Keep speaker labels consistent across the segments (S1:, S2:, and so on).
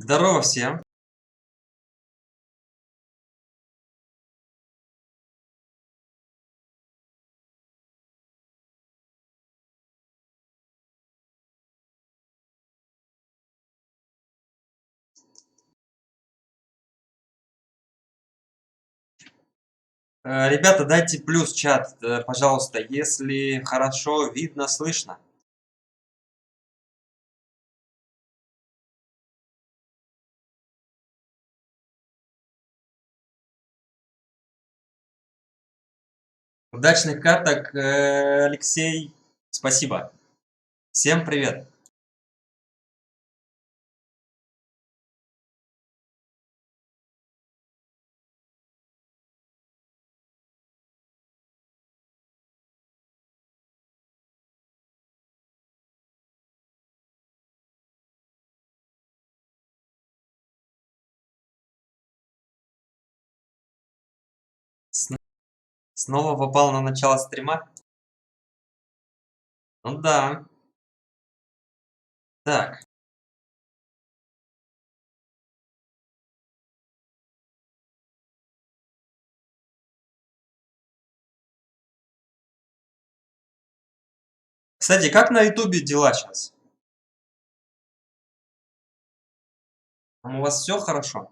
S1: Здорово всем! Ребята, дайте плюс в чат, пожалуйста, если хорошо видно, слышно. Удачных каток, Алексей. Спасибо. Всем привет. С- Снова попал на начало стрима? Ну да. Так. Кстати, как на ютубе дела сейчас? Там у вас все хорошо?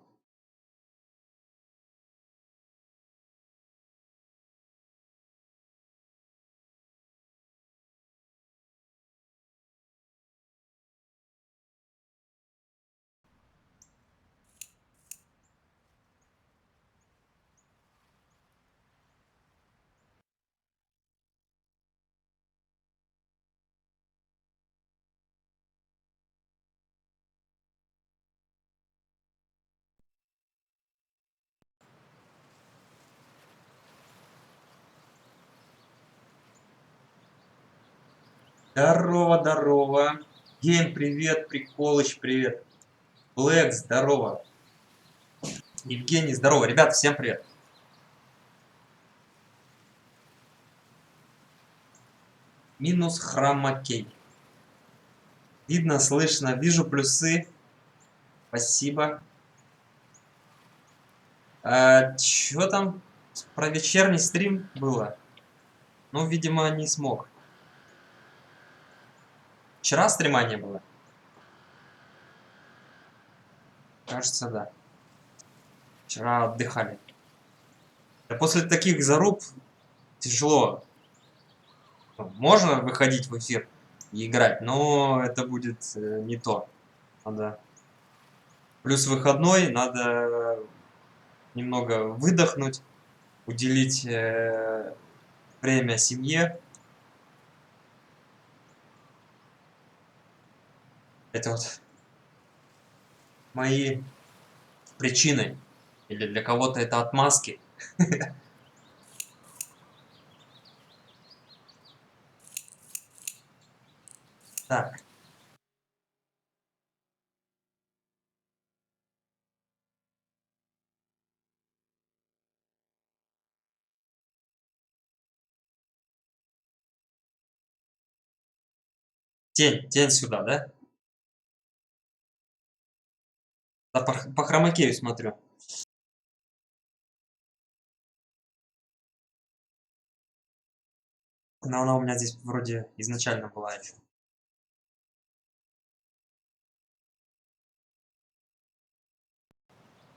S1: Здорово, здорово. Гейм, привет. Приколыч, привет. Блэк, здорово. Евгений, здорово. Ребята, всем привет. Минус хромакей. Видно, слышно, вижу плюсы. Спасибо. Чё там про вечерний стрим было? Ну, видимо, не смог. Вчера стрима не было? Кажется, да. Вчера отдыхали. Да после таких заруб тяжело. Ну, можно выходить в эфир и играть, но это будет не то. Надо... Плюс выходной, надо немного выдохнуть, уделить время семье. Это вот мои причины. Или для кого-то это отмазки. Так, тень сюда, да? Да, по хромакею смотрю. Но она у меня здесь вроде изначально была еще.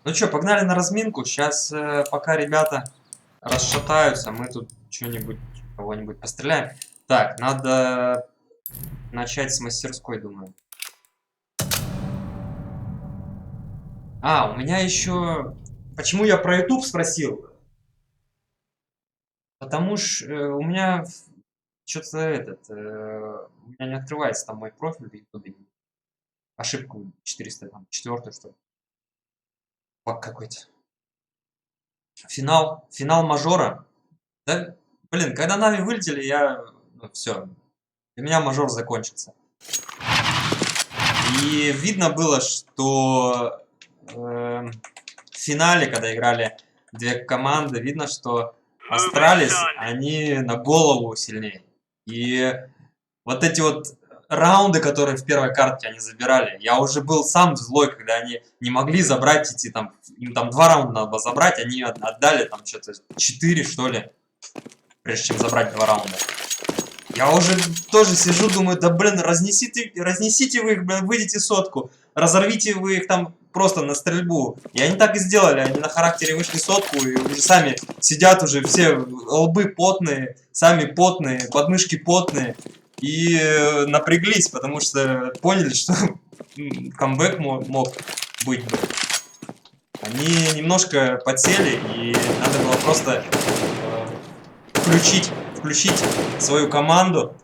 S1: Ну что, погнали на разминку. Сейчас, пока ребята расшатаются, мы тут что-нибудь, кого-нибудь постреляем. Так, надо начать с мастерской, думаю. У меня еще... Почему я про YouTube спросил? Потому что у меня что-то у меня не открывается там мой профиль в YouTube. Ошибку 404, что ли. Баг какой-то. Финал мажора. Да, блин, когда Нави вылетели, ну, все. Для меня мажор закончится. И видно было, что в финале, когда играли две команды, видно, что Астралис, они на голову сильнее. И вот эти вот раунды, которые в первой карте они забирали. Я уже был сам злой, когда они не могли забрать эти там... Им там 2 раунда надо было забрать, они отдали там что-то 4, что ли. Прежде чем забрать 2 раунда. Я уже тоже сижу, думаю, да блин, разнесите вы их, блин, выйдите сотку. Разорвите вы их там просто на стрельбу. И они так и сделали, они на характере вышли сотку и уже сами сидят уже все лбы потные, сами потные, подмышки потные. И напряглись, потому что поняли, что камбэк мог быть бы. Они немножко подсели, и надо было просто включить свою команду,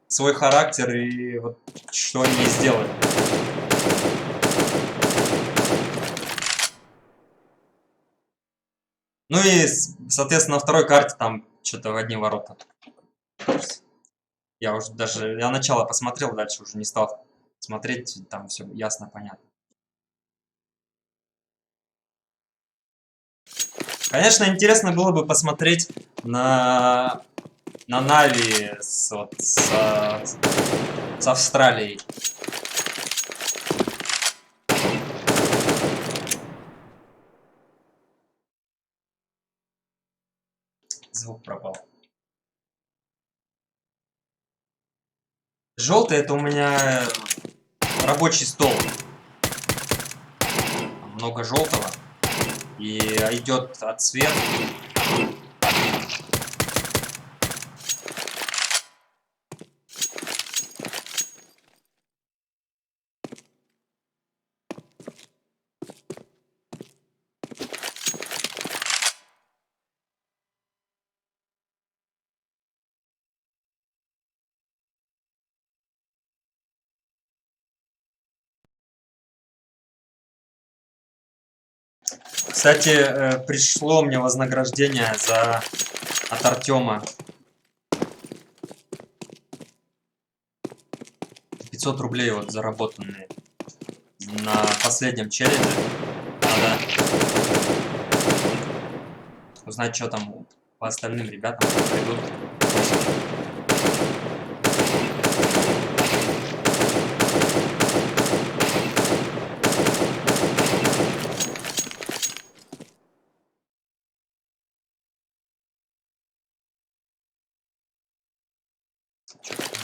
S1: свой характер, и вот что они и сделали. Ну и, соответственно, на второй карте там что-то в одни ворота. Я уже даже... Я начало посмотрел, дальше уже не стал смотреть, там все ясно, понятно. Конечно, интересно было бы посмотреть на Нави с Австралией. Звук пропал. Желтый — это у меня рабочий стол. Много желтого. И идет отсвет. Кстати, пришло мне вознаграждение от Артема. 500 рублей вот заработанные на последнем челлендже. Надо узнать, что там по остальным ребятам придут.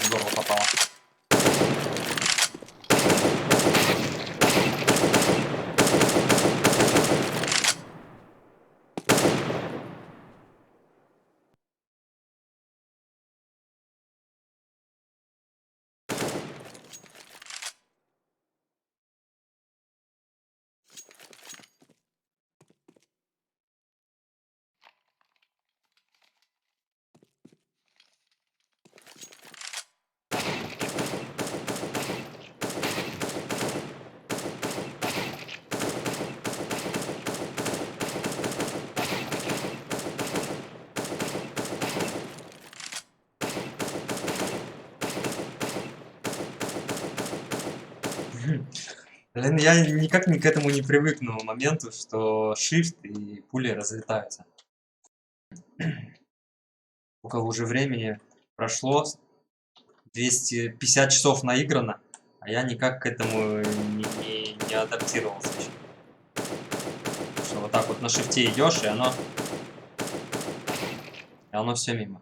S1: Здорово попало. Блин, я никак к этому не привыкну моменту, что shift и пули разлетаются. Сколько уже времени прошло, 250 часов наиграно, а я никак к этому не адаптировался еще. Что вот так вот на шифте идешь, и оно все мимо.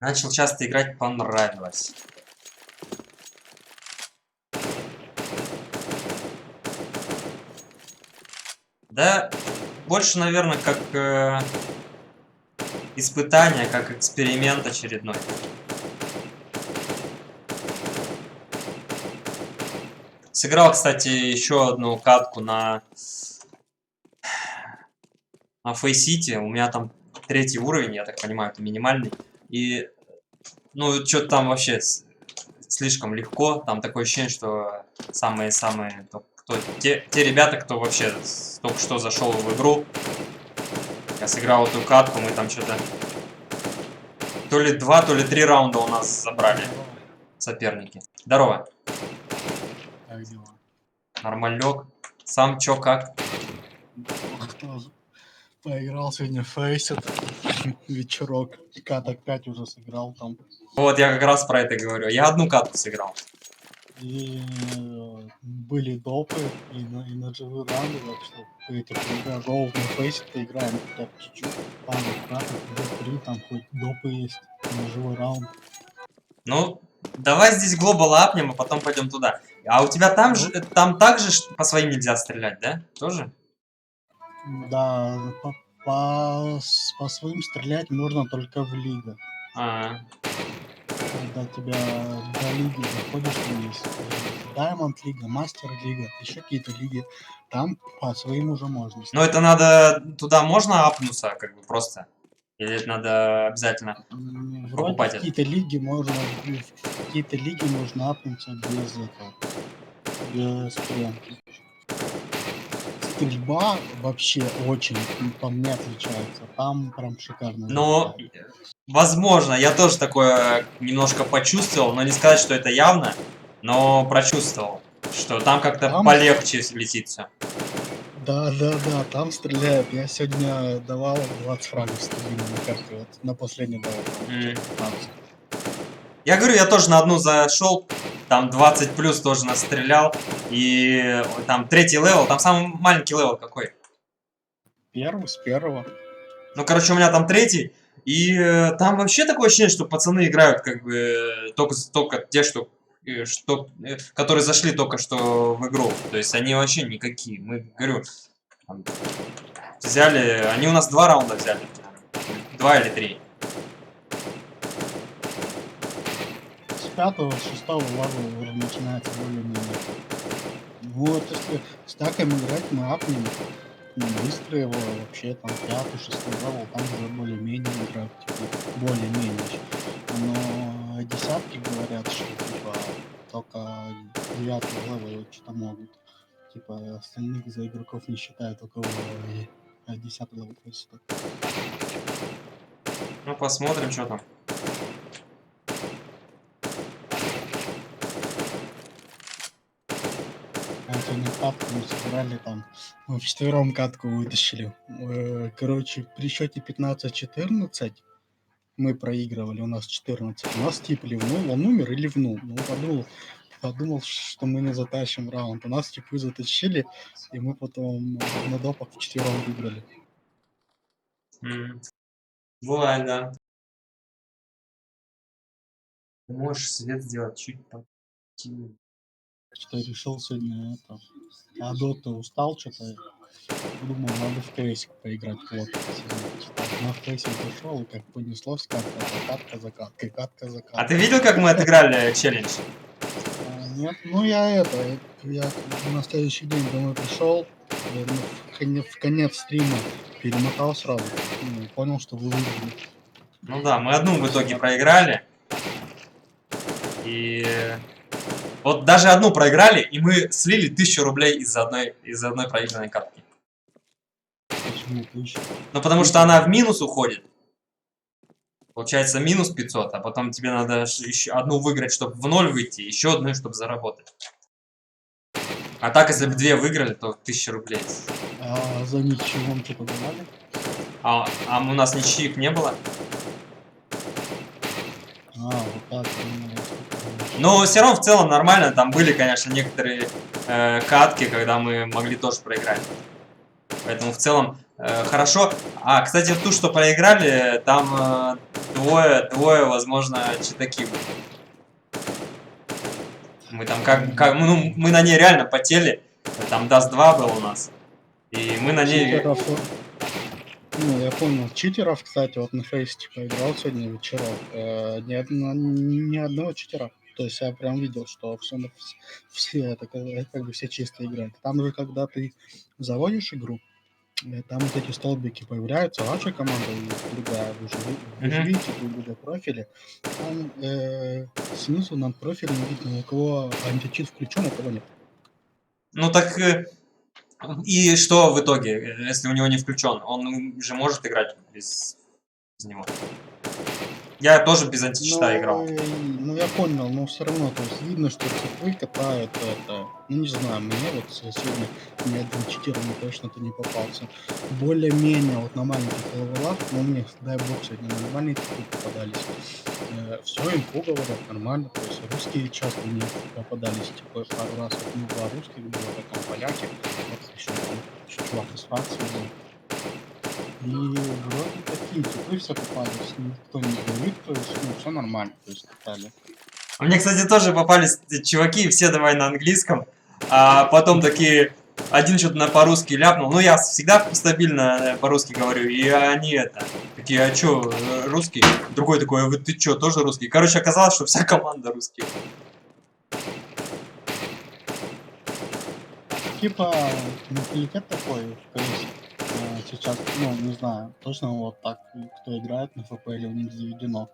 S1: Начал часто играть, понравилось. Да, больше, наверное, как испытание, как эксперимент очередной. Сыграл, кстати, еще одну катку на Фейсите. У меня там 3-й уровень, я так понимаю, это минимальный. И, ну, что-то там вообще слишком легко. Там такое ощущение, что самые-самые Те ребята, кто вообще только что зашел в игру. Я сыграл эту катку, мы там что-то... То ли 2, то ли 3 раунда у нас забрали
S2: Здорово.
S1: соперники. Здорово.
S2: Как дела?
S1: Нормалек. Сам чё, как?
S2: Тоже поиграл сегодня в Faceit. Вечерок. Каток 5 уже сыграл там.
S1: Вот я как раз про это говорю. Я одну катку сыграл.
S2: И были допы и на живые раунды, так что эти гоу на Faceit играем топ чуть-чуть. Пару каток, 2-3, там хоть допы есть на живой раунд.
S1: Ну, давай здесь глобал апнем, а потом пойдем туда. А у тебя там же, там также по своим нельзя стрелять, да? Тоже?
S2: Да, по своим стрелять можно только в лигах.
S1: А,
S2: Когда тебя до лиги заходишь, там есть Diamond лига, Мастер лига, еще какие-то лиги, там по своим уже можно
S1: но это надо, туда можно апнуться, как бы просто? Или это надо обязательно
S2: Вроде
S1: покупать это?
S2: какие-то лиги можно апнуться без этого, без премки. Стрельба вообще очень по мне отличается. Там прям шикарно
S1: Но,
S2: залетает.
S1: возможно, я тоже такое немножко почувствовал, но не сказать, что это явно, но прочувствовал, что там как-то
S2: Там
S1: полегче летит все.
S2: да, там стреляют. Я сегодня давал 20 фрагов стабильно на карте. Вот на последний давал там что-то 15.
S1: Я говорю, я тоже на одну зашел, там 20 плюс тоже настрелял, и там третий левел, там самый маленький левел какой?
S2: Первый с первого.
S1: Ну, короче, у меня там третий, и там вообще такое ощущение, что пацаны играют как бы только те, которые зашли только что в игру. То есть они вообще никакие. Мы, говорю, там, взяли, они у нас 2 раунда взяли, 2 или 3.
S2: С пятого, с шестого левела уже начинается более-менее. Вот, если с таками играть мы апнем, быстро его вообще там пятый, шестой левел, там уже более-менее играть, типа, более-менее. Но десятки говорят, что типа только девятый левел что-то могут. Типа остальных за игроков не считают, у кого и 10 левел просто.
S1: Ну, посмотрим, что там.
S2: Сегодня катку мы сыграли там, ну, вчетвером катку вытащили. Короче, при счете 15-14 мы проигрывали, у нас 14. У нас тип ливнул, он умер и ливнул. Ну, подумал, что мы не затащим раунд. У нас типы затащили, и мы потом на допах вчетвером выиграли.
S1: Бывает, да. Ты можешь свет сделать чуть потемнее.
S2: Что решил сегодня это. А до-то устал что-то. Думал, надо в кейсик поиграть плотно. На кейсик зашел, и как понеслось, катка за каткой, катка за
S1: А ты
S2: каткой.
S1: видел, как мы отыграли челлендж?
S2: Нет, ну я на следующий день домой пришел, в конец стрима перемотал сразу, понял, что вы выиграли.
S1: Ну да, мы одну в итоге проиграли. И вот даже одну проиграли, и мы слили 1000 рублей из одной проигранной катки.
S2: Почему 1000?
S1: Ну потому что она в минус уходит. Получается минус 500, а потом тебе надо еще одну выиграть, чтобы в ноль выйти, еще одну, чтобы заработать. А так, если бы 2 выиграли, то 1000 рублей.
S2: А за ничего вам что-то давали?
S1: А у нас ничьих не было.
S2: Вот так.
S1: Но все равно в целом нормально. Там были, конечно, некоторые катки, когда мы могли тоже проиграть. Поэтому в целом хорошо. А, кстати, ту, что проиграли, там двое, возможно, читаки были. Мы там ну, мы на ней реально потели. Там Dust 2 был у нас. И мы на ней...
S2: Читеров, ну, я понял. Читеров, кстати, вот на фейсе поиграл сегодня вечером. Ни одного читера. То есть я прям видел, что все это как бы все чисто играют. Там же, когда ты заводишь игру, там вот эти столбики появляются, ваша команда и другая, вы же видите друг друга профили. Там снизу над профилем видно, у кого античит включен, у кого нет.
S1: Ну так и что в итоге, если у него не включен? Он же может играть без него. Я тоже без античита играл.
S2: Ну, я понял, но все равно, то есть видно, что цифры катают это. Ну, не знаю, мне вот сегодня ни один читер мне точно-то не попался. Более-менее вот на маленьких левелах, но мне, дай бог, сегодня нормальные цифры попадались. Все, инфу говорят, нормально, то есть русские часто мне попадались, типа пару раз вот, ну, два русских было, потом поляки, вот еще там чувак из Франции был. И вроде такие типы все попались, никто не говорит, то есть, ну, все нормально, то есть катали.
S1: А мне, кстати, тоже попались чуваки, все давай на английском, а потом такие, один что-то по-русски ляпнул, ну я всегда стабильно по-русски говорю, и они это, такие, а чё, русский? Другой такой, а ты чё, тоже русский? Короче, оказалось, что вся команда русские.
S2: Типа менталитет такой в КС сейчас, ну, не знаю, точно вот так, кто играет на ФПЛ, у них заведено.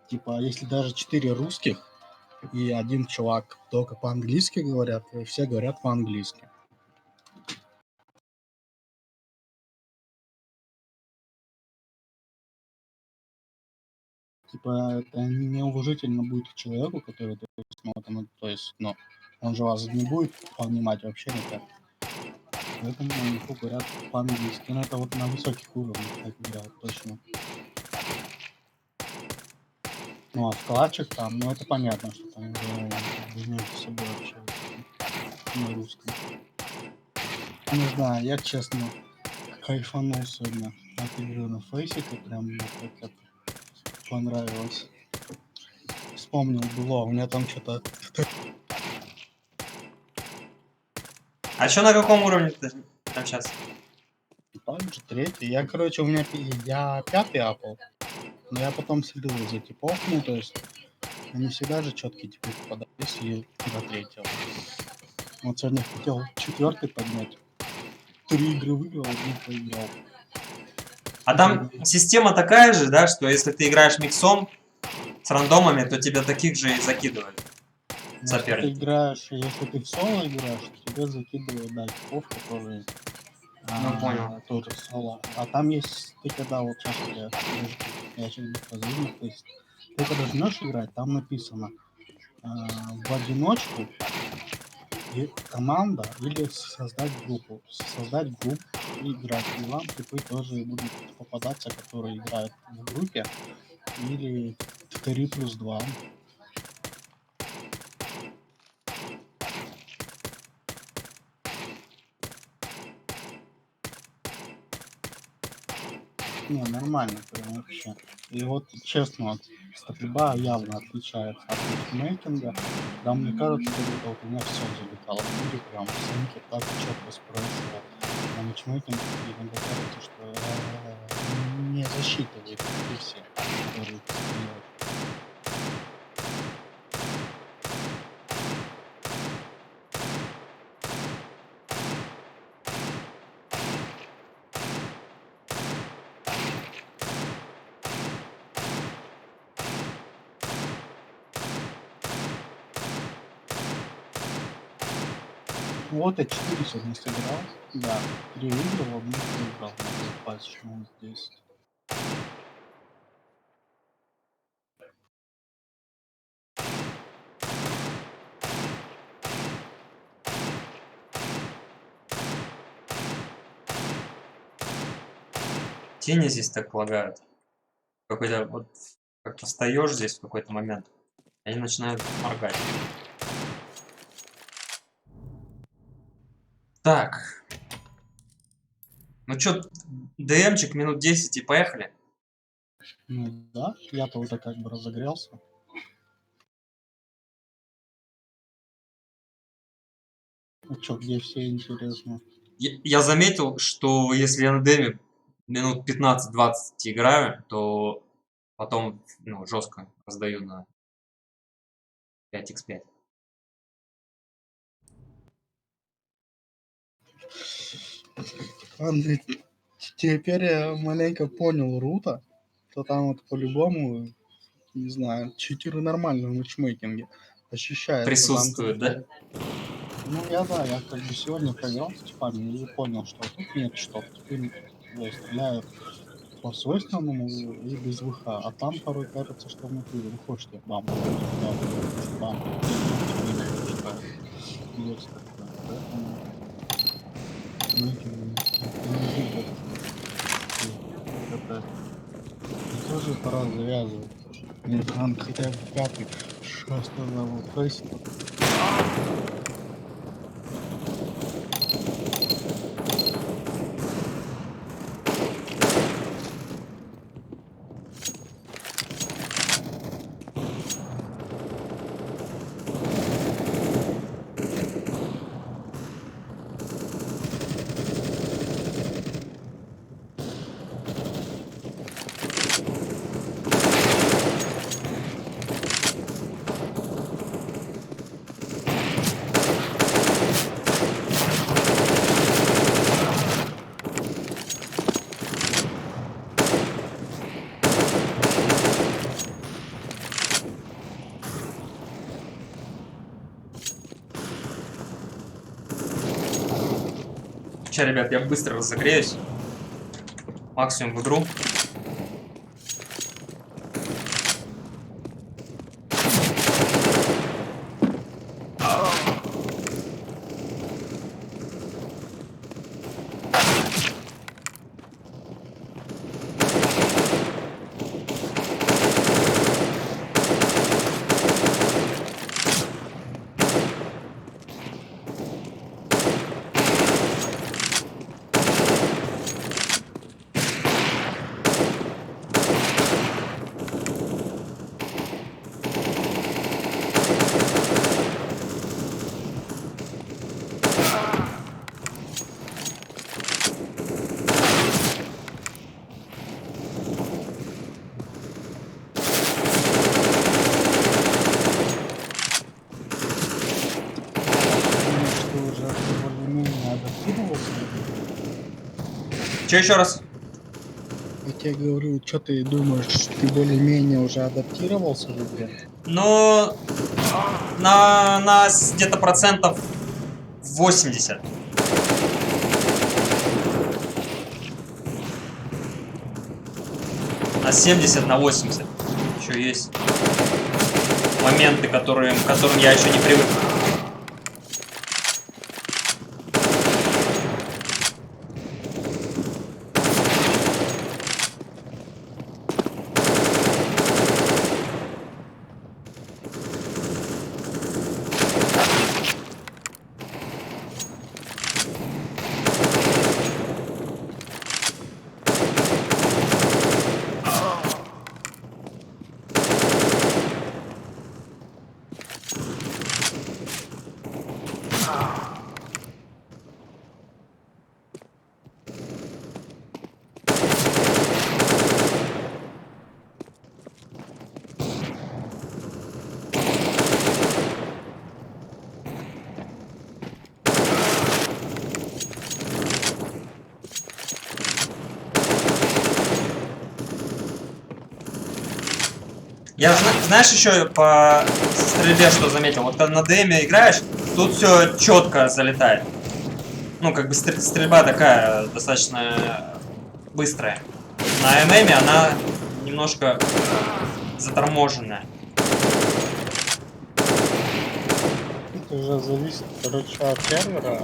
S2: Типа, если даже 4 русских и один чувак только по-английски говорят, и все говорят по-английски. Типа, это неуважительно будет к человеку, который, то есть, ну, там, то есть, ну, он же вас не будет понимать вообще никак. Поэтому инфу говорят по-английски. Но это вот на высоких уровнях так играют, точно. Ну, а в калачах там, ну, это понятно, что там уже между собой общаются на русском. Не знаю, я честно кайфанул сегодня от игры на фейсике, прям мне так это понравилось. Вспомнил было, у меня там что-то...
S1: А чё на каком уровне ты там сейчас?
S2: Также третий. Я, короче, у меня я пятый апал, но я потом следил за типов, ну, то есть они всегда же четкие типы попадались и до третьего. Вот сегодня хотел четвертый поднять. 3 игры выиграл, одну проиграл.
S1: А там система такая же, да, что если ты играешь миксом с рандомами, то тебя таких же и закидывают
S2: Если ты
S1: соперники.
S2: играешь, если ты в соло играешь, то тебе закидывают, да, типов, которые
S1: Ну, понял.
S2: тоже соло. А там есть, ты когда вот сейчас я сейчас покажу, то есть ты когда жмешь играть, там написано в одиночку и команда или создать группу. Создать группу и играть. И вам типы тоже будут попадаться, которые играют в группе или 3+2. Не, нормально прям вообще. И вот честно, вот, стрельба явно отличается от матчмейкинга. Да, мне кажется, как будто вот у меня все залетало в мире, прям синки так четко сбрасывал. На матчмейкинг иногда кажется, что не засчитывает и все, которые стреляют. Вот я 4 сегодня сыграл. Да, 3 выиграл, одну проиграл. Надо упасть, что он здесь.
S1: Тени здесь так лагают. Какой-то вот, как-то встаешь здесь в какой-то момент, они начинают моргать. Так. Ну чё, ДМчик минут 10 и поехали.
S2: Ну да, я-то уже как бы разогрелся. Ну чё, где все интересно?
S1: Я заметил, что если я на деме минут 15-20 играю, то потом, ну, жестко раздаю на 5х5.
S2: Ладно, теперь я маленько понял Рута, то там вот по-любому, не знаю, читеры нормально в матчмейкинге ощущается, там как
S1: Присутствует,
S2: будто
S1: да?
S2: Ну, я как бы сегодня поиграл с типами и понял, что тут нет штоп. Теперь я стреляю по свойственному и без ВХ. А там порой кажется, что внутри выходишь, тебе бам, туда выходишь, бам, тебе не что есть такое. Поэтому не любят это. И тоже пора завязывать. Надо хотя бы пятый, шестой левел прессе.
S1: Сейчас, ребят, я быстро разогреюсь. Максимум в игру.
S2: Что уже более-менее адаптировался.
S1: Че еще раз?
S2: Я тебе говорю, что ты думаешь, ты более-менее уже адаптировался в игре?
S1: Ну, на где-то процентов 80. На 70, на 80. Еще есть моменты, к которым я еще не привык. Я, знаешь, еще по стрельбе что заметил? Вот когда на ДМе играешь, тут все четко залетает. Ну, как бы стрельба такая достаточно быстрая. На ММе она немножко заторможенная.
S2: Это уже зависит, короче, от сервера.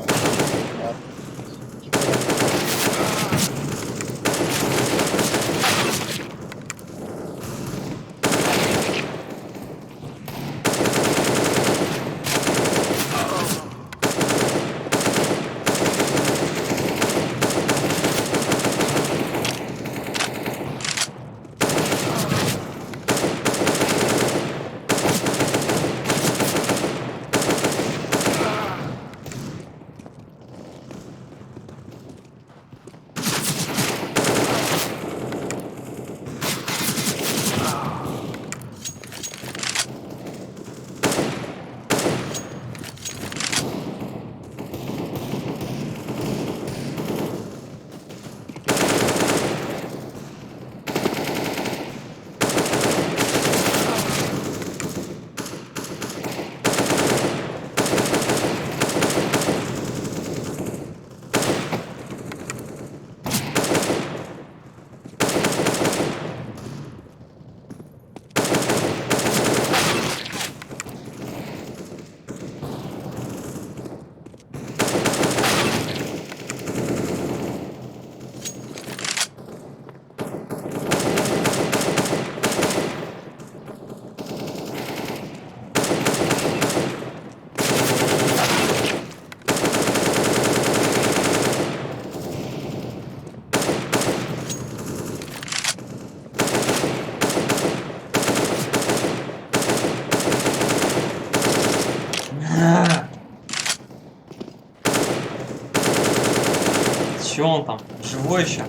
S1: Че он там? Живой еще?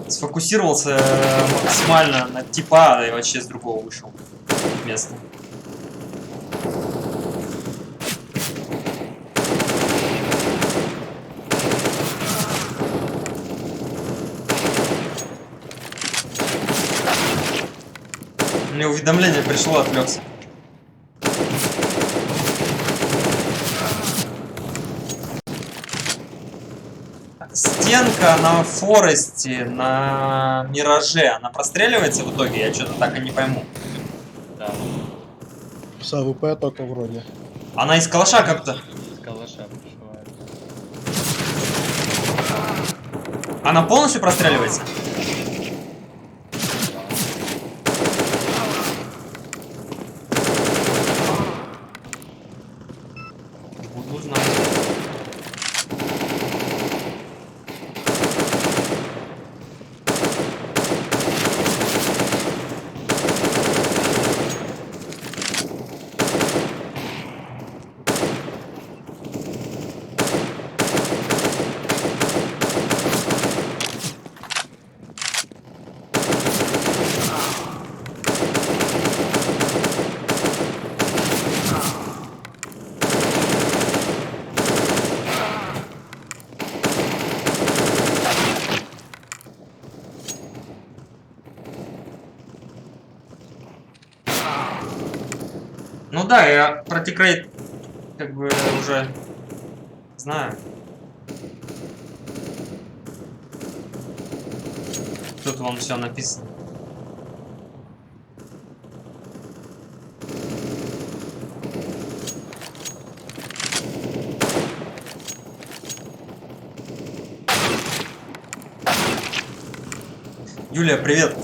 S1: Сфокусировался максимально на типа, и вообще с другого вышел места. Мне уведомление пришло, отвлекся. Стенка на Форесте, на Мираже, она простреливается в итоге? Я что-то так и не пойму.
S3: Да,
S2: С АВП только вроде.
S1: Она из калаша как-то.
S3: с калаша прошивает.
S1: Она полностью простреливается? Буду знать. Ну да, я про Тикрейт как бы уже знаю. Тут вон все написано. Юлия, привет.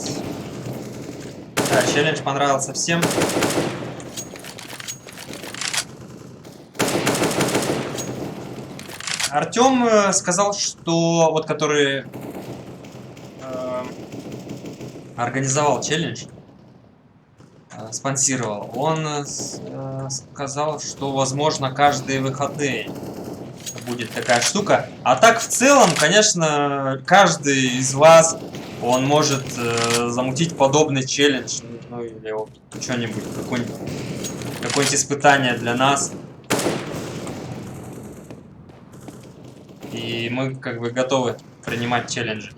S1: Да, челлендж понравился всем. Артем сказал, что вот который организовал челлендж, спонсировал, он сказал, что возможно каждые выходные будет такая штука. А так в целом, конечно, каждый из вас, он может замутить подобный челлендж, ну или вот что-нибудь, какое-нибудь испытание для нас. И мы как бы готовы принимать челленджи.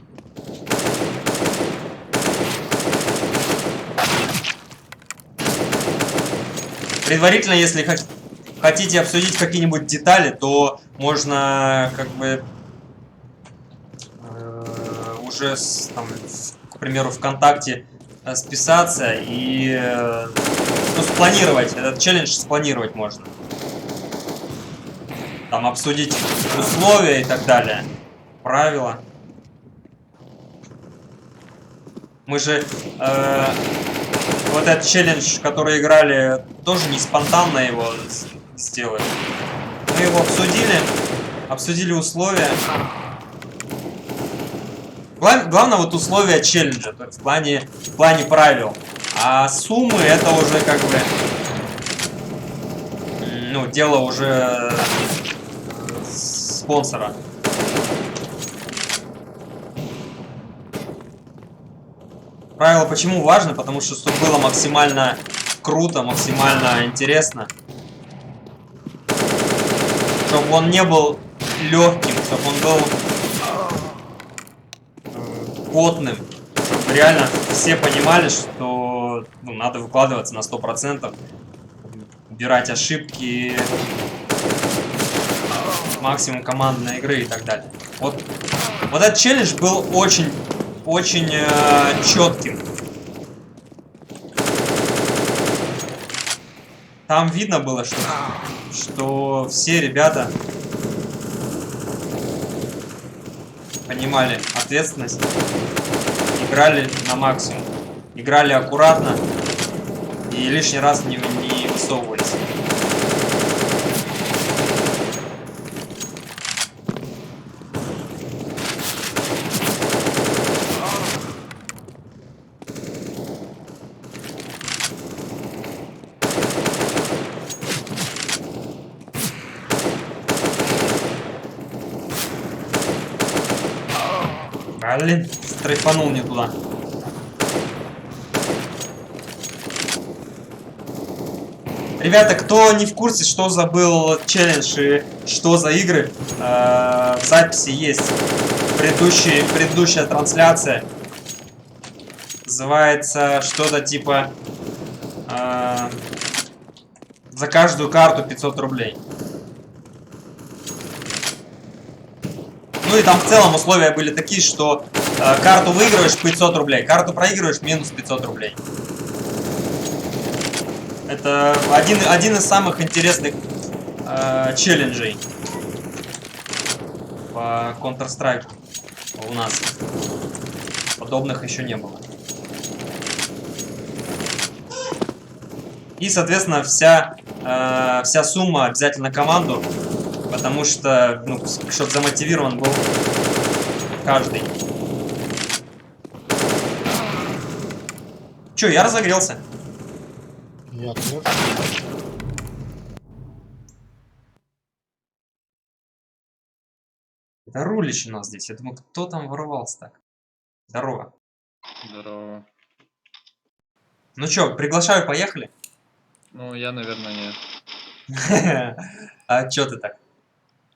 S1: Предварительно, если хотите обсудить какие-нибудь детали, то можно как бы уже там, к примеру, ВКонтакте списаться и ну, спланировать этот челлендж, спланировать можно. Там обсудить условия и так далее, правила. Мы же вот этот челлендж, который играли, тоже не спонтанно его сделали. Мы его обсудили условия. Главное вот условия челленджа, то есть в плане правил. А суммы это уже как бы, ну, дело уже спонсора. Правило почему важно? Потому что чтобы было максимально круто, максимально интересно. Чтобы он не был легким, чтобы он был потным. Чтобы реально все понимали, что ну, надо выкладываться на 100%. Убирать ошибки. Максимум командной игры и так далее. Вот этот челлендж был очень четким. Там видно было, что все ребята понимали ответственность, играли на максимум, играли аккуратно и лишний раз не высовывались. Блин, стрейфанул не туда. Ребята, кто не в курсе, что за был челлендж и что за игры, в записи есть предыдущая трансляция. Называется что-то типа за каждую карту 500 рублей. Ну и там в целом условия были такие, что карту выигрываешь 500 рублей, карту проигрываешь минус 500 рублей. Это один из самых интересных челленджей по Counter-Strike у нас. Подобных еще не было. И, соответственно, вся сумма обязательно команду, потому что, ну, чтобы замотивирован был каждый. Че, я разогрелся.
S2: Я тоже.
S1: Это Рулич у нас здесь. Я думаю, кто там ворвался так? Здорово.
S3: Здорово.
S1: Ну чё, приглашаю, поехали?
S3: Ну, я, наверное, нет.
S1: А чё ты так?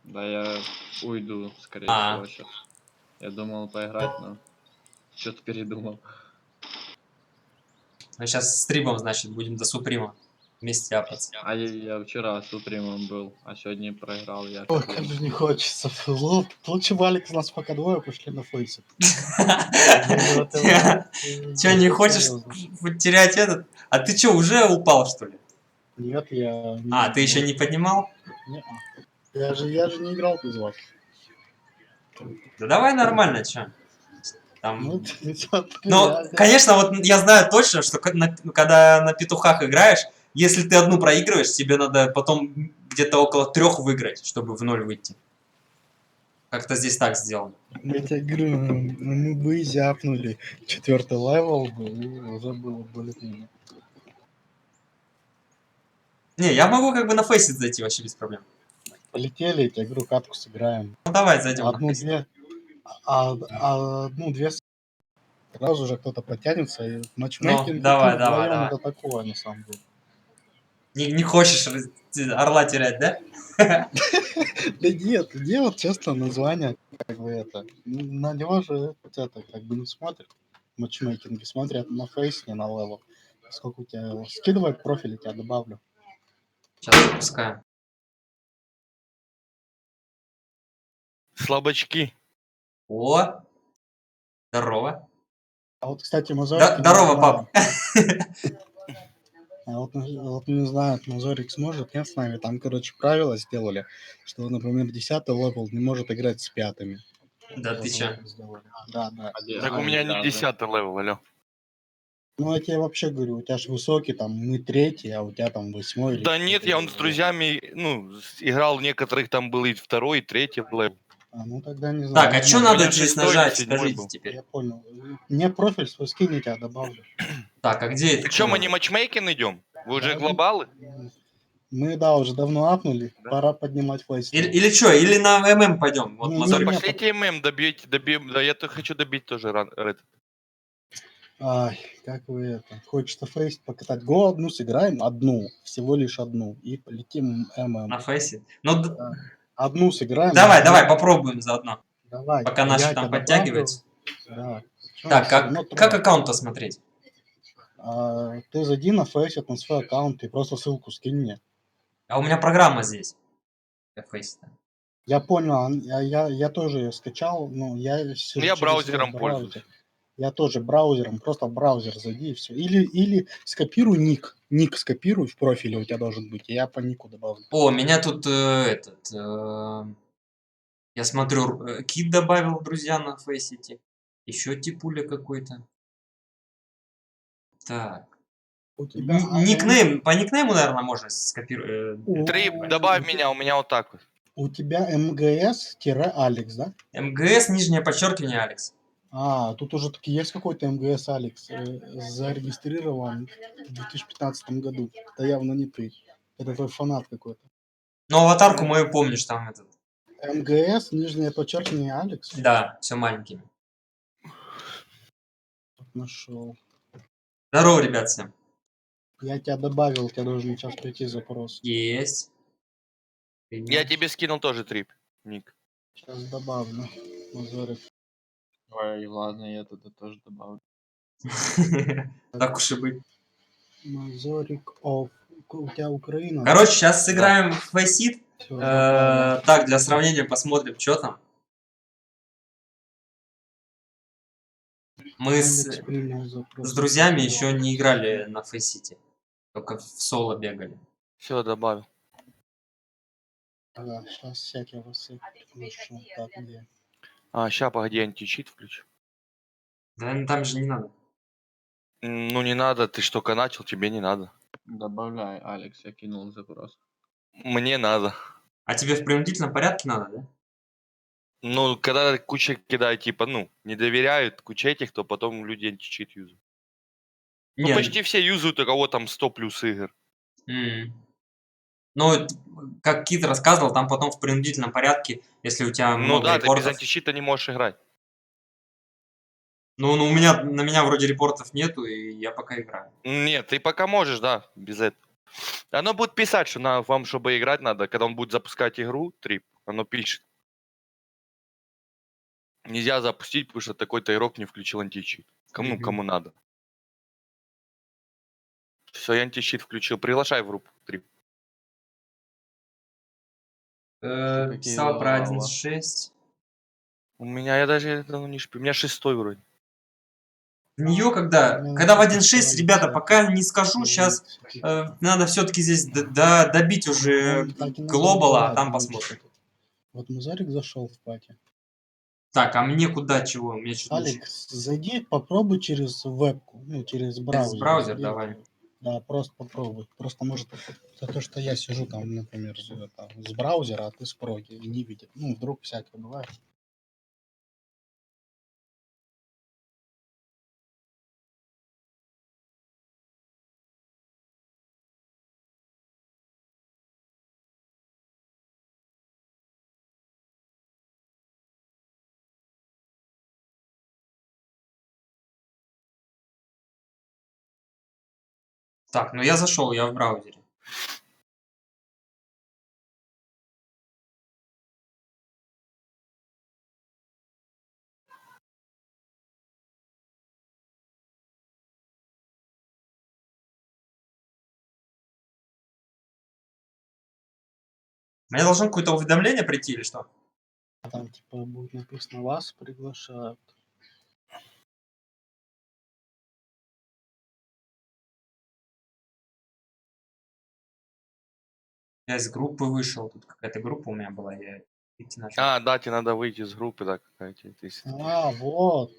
S3: Да, я уйду, скорее
S1: А.
S3: всего, сейчас. Я думал поиграть, но что-то передумал.
S1: Мы сейчас с Трибом, значит, будем до Суприма вместе апаться.
S3: А я вчера с Упримом был, а сегодня проиграл я.
S2: Ой, как же не хочется. Лучше бы Алекс нас пока двое пошли на фейсе.
S1: Чё, не хочешь потерять этот? А ты чё, уже упал, что ли?
S2: Нет, я...
S1: А, ты еще не поднимал?
S2: Я же не играл без вас.
S1: Да давай нормально, чё? Там...
S2: Ну,
S1: Ну, конечно, вот я знаю точно, что когда на петухах играешь, если ты одну проигрываешь, тебе надо потом где-то около 3 выиграть, чтобы в 0 выйти. Как-то здесь так сделано.
S2: Я тебе говорю, мы бы зяпнули 4-й левел, и уже было более-менее.
S1: Не, я могу как бы на фейсит зайти вообще без проблем.
S2: Полетели, я тебе говорю, катку сыграем.
S1: Ну давай зайдем на фейсит.
S2: Одну-две. Одну-две сразу же кто-то подтянется, и матчмейкинг
S1: давай,
S2: вдвоем
S1: давай.
S2: это такое, на самом деле.
S1: Не хочешь орла терять, да?
S2: Да нет, вот честно название, как бы это. На него же это как бы не смотрят. Матчмейкинги смотрят на фейс, не на левел. Сколько у тебя... Скидывай профиль, я тебя добавлю.
S1: Сейчас запускаем.
S4: Слабачки.
S1: О! Здорово.
S2: А вот, кстати, Мазорик...
S1: Здорово, пап.
S2: А вот не знаю, Мазорик сможет, нет, с нами. Там, короче, правила сделали, что, например, 10-й левел не может играть с 5-ми.
S1: Да ты чё?
S2: Да.
S4: Так у меня не 10-й левел, алё.
S2: Ну, я тебе вообще говорю, у тебя же высокий, там, мы 3-й, а у тебя там 8-й.
S4: Да нет, я он с друзьями, ну, играл, некоторых там был и 2-й, и 3-й левел.
S2: А, ну тогда не знаю.
S1: Так, а что
S4: У
S1: надо
S4: меня
S1: здесь
S4: 6-й,
S1: нажать,
S4: 7-й
S1: скажите
S4: был.
S1: теперь.
S2: Я понял. Мне профиль свой скинь, я тебя добавлю.
S1: Так, а где это?
S4: Так что, мы не матчмейкинг идем? Вы уже глобалы?
S2: Мы, да, уже давно апнули,
S4: Да.
S2: пора поднимать фейс.
S1: Или что, или на ММ пойдем? Вот
S2: Не,
S1: Мазорик.
S2: не,
S4: Пошлите ММ, добьем, да я то хочу добить тоже этот.
S2: Ай, как вы это, хочется фейс покатать. Го одну сыграем, одну, всего лишь одну, и полетим ММ.
S1: На фейсе. Ну,
S2: Одну сыграем.
S1: давай, попробуем заодно.
S2: Давай.
S1: Пока
S2: я
S1: наши
S2: тебя
S1: там
S2: добавлю.
S1: подтягиваются.
S2: Да. Чё,
S1: Так,
S2: всё равно
S1: как
S2: трое.
S1: аккаунт посмотреть?
S2: Ты зайди на фейсит на свой аккаунт и просто ссылку скинь мне.
S1: А у меня программа здесь. Для фейса.
S2: Я понял, я тоже ее скачал, но я... сижу
S4: Я
S2: через
S4: браузером
S2: браузер.
S4: пользуюсь.
S2: Я тоже браузером, просто в браузер зайди и все. Или скопируй ник. Ник скопируй в профиле у тебя должен быть, и я по нику добавлю.
S1: О, меня тут я смотрю, Кит добавил друзья на фейсите. Еще типуля какой-то. Так.
S2: У тебя...
S1: Никнейм, по никнейму, наверное, можно скопировать.
S4: Три, добавь меня, у меня вот так вот.
S2: У тебя МГС-Алекс, да?
S1: МГС, нижнее подчеркивание, Алекс.
S2: А, тут уже таки есть какой-то МГС Алекс, зарегистрирован в 2015 году. Это явно не ты. Это твой фанат какой-то.
S1: Но аватарку мою помнишь, там этот.
S2: МГС, нижнее подчеркивание Алекс.
S1: Да, все маленькими.
S2: Нашел.
S1: Здорово, ребят, всем.
S2: Я тебя добавил, у тебя должен сейчас прийти запрос.
S1: Есть.
S4: Я тебе скинул тоже трип, Ник.
S2: Сейчас добавлю. Мазорик.
S3: Ой, ладно, я туда тоже добавлю.
S1: Так уж и быть.
S2: Мазорик оф. У тебя Украина?
S1: Короче, сейчас сыграем в Faceit.
S2: Всё, добавил.
S1: Так, для сравнения посмотрим, что там. Мы
S2: Алекс принял запрос.
S1: с друзьями еще не играли на Faceit. Только в соло бегали.
S4: Все, добавил.
S2: Ага, сейчас всякие васы нашел. Так, где?
S4: А, ща, погоди, античит включу.
S1: Да, там же не надо.
S4: Ну не надо, ты ж только начал, тебе не надо.
S3: Добавляй, Алекс, я кинул запрос.
S4: Мне надо.
S1: А тебе в принудительном порядке надо, да?
S4: Ну, когда куча кидает, типа, ну, не доверяют куча этих, то потом люди античит юзают. Ну,
S1: Нет.
S4: почти все юзают, у кого там 100 плюс игр.
S1: Ну, как Кит рассказывал, там потом в принудительном порядке, если у тебя
S4: Ну
S1: много
S4: да, ты без
S1: репортов.
S4: античита не можешь играть.
S1: Ну, на меня вроде репортов нету, и я пока играю.
S4: Нет, ты пока можешь, да, без этого. Оно будет писать, что вам, чтобы играть надо, когда он будет запускать игру, трип, оно пишет. Нельзя запустить, потому что такой-то игрок не включил античит. Кому надо. Все, я античит включил. Приглашай в группу, трип.
S3: Какие
S1: Писал про
S3: глаза у вас?
S1: 1.6.
S4: У меня, я даже давно не шпил. У меня 6-й вроде.
S1: В нее, когда в 1.6, ребята, пока не скажу, сейчас надо все-таки здесь добить уже глобала, а там посмотрим.
S2: Вот Мазарик зашел в пати.
S1: Так, а мне куда чего? Мне что-то
S2: Алекс, зайди, попробуй через вебку, ну, через браузер.
S1: браузер,
S2: зайди.
S1: давай.
S2: Да, просто попробуй. Просто может за то, что я сижу там, например, с браузера, а ты с проги и не видит. Ну, вдруг всякое бывает.
S1: Так, ну я зашел, я в браузере. Мне должно какое-то уведомление прийти или что?
S2: Там типа будет написано вас приглашают.
S1: Я из группы вышел, тут какая-то группа у меня была, я идти начал.
S4: А, да, тебе надо выйти из группы, да, какая-то.
S2: А, вот.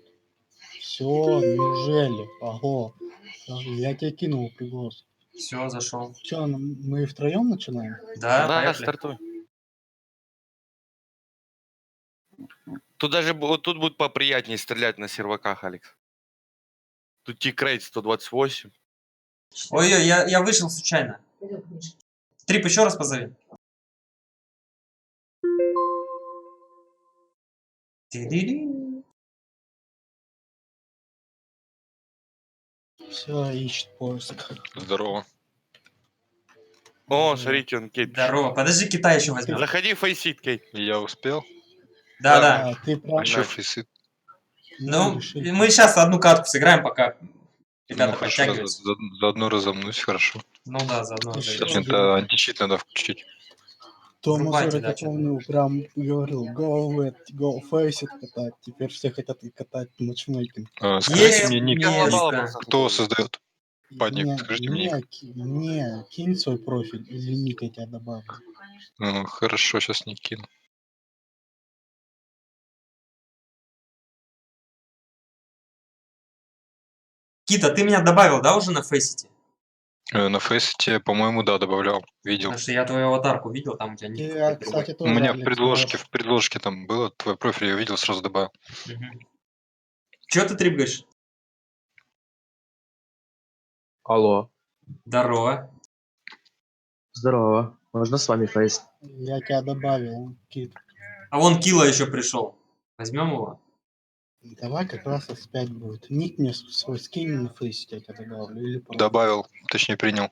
S2: Все, неужели? Ого. Я тебе кинул приглас.
S1: Все, зашел.
S2: Че, мы втроем начинаем?
S1: Да,
S4: Да,
S1: поехали.
S4: стартуй. Тут даже вот тут будет поприятнее стрелять на серваках, Алекс. Тут тикрейт 128.
S1: Ой-ой, я вышел случайно. Трип, еще раз позови. Ти-ди-ди.
S2: Все, ищет поиск.
S5: Здорово.
S4: О, смотрите, он Кейт.
S1: Здорово. Подожди, Китай еще возьмем.
S4: Заходи в фейсит, Кейт.
S5: Я успел?
S1: Да.
S2: Ты прям
S5: А что фейсит?
S1: Ну,
S2: решили.
S1: мы сейчас одну катку сыграем, пока
S5: Ну,
S1: ребята
S5: хорошо,
S1: подтягиваются.
S5: заодно разомнусь, хорошо.
S1: Ну да, заодно.
S2: Ты
S1: зайдем.
S2: что?
S5: Это античит надо включить.
S2: То
S1: Врубайте,
S2: Мазурик,
S1: да,
S2: я
S1: чё-то.
S2: помню, прям говорил, go face it катать. Теперь все хотят катать матчмейкинг.
S5: Скажите мне ник,
S1: место.
S5: кто создает падник,
S2: Не,
S5: скажите мне ник.
S2: не, кинь свой профиль или ник я тебя добавлю.
S5: Хорошо, сейчас не кину.
S1: Кита, ты меня добавил, да, уже на фейсите?
S5: На фейсите, по-моему, да, добавлял, видел.
S1: Потому что я твою аватарку видел, там у тебя ник
S2: Я,
S1: какой-то другой.
S2: кстати,
S5: У
S2: тоже,
S5: меня
S2: Алекс,
S5: в предложке там было, твой профиль я видел, сразу добавил.
S1: Чё ты трибгаешь?
S6: Алло,
S1: Здорово.
S6: здорово. Можно с вами фейс?
S2: я тебя добавил, Кит.
S1: А вон Кила еще пришел. Возьмем его?
S2: Давай как раз S5 будет. Ник мне свой скинь на фейсе, я тебя добавлю. Или просто.
S5: Добавил, точнее принял.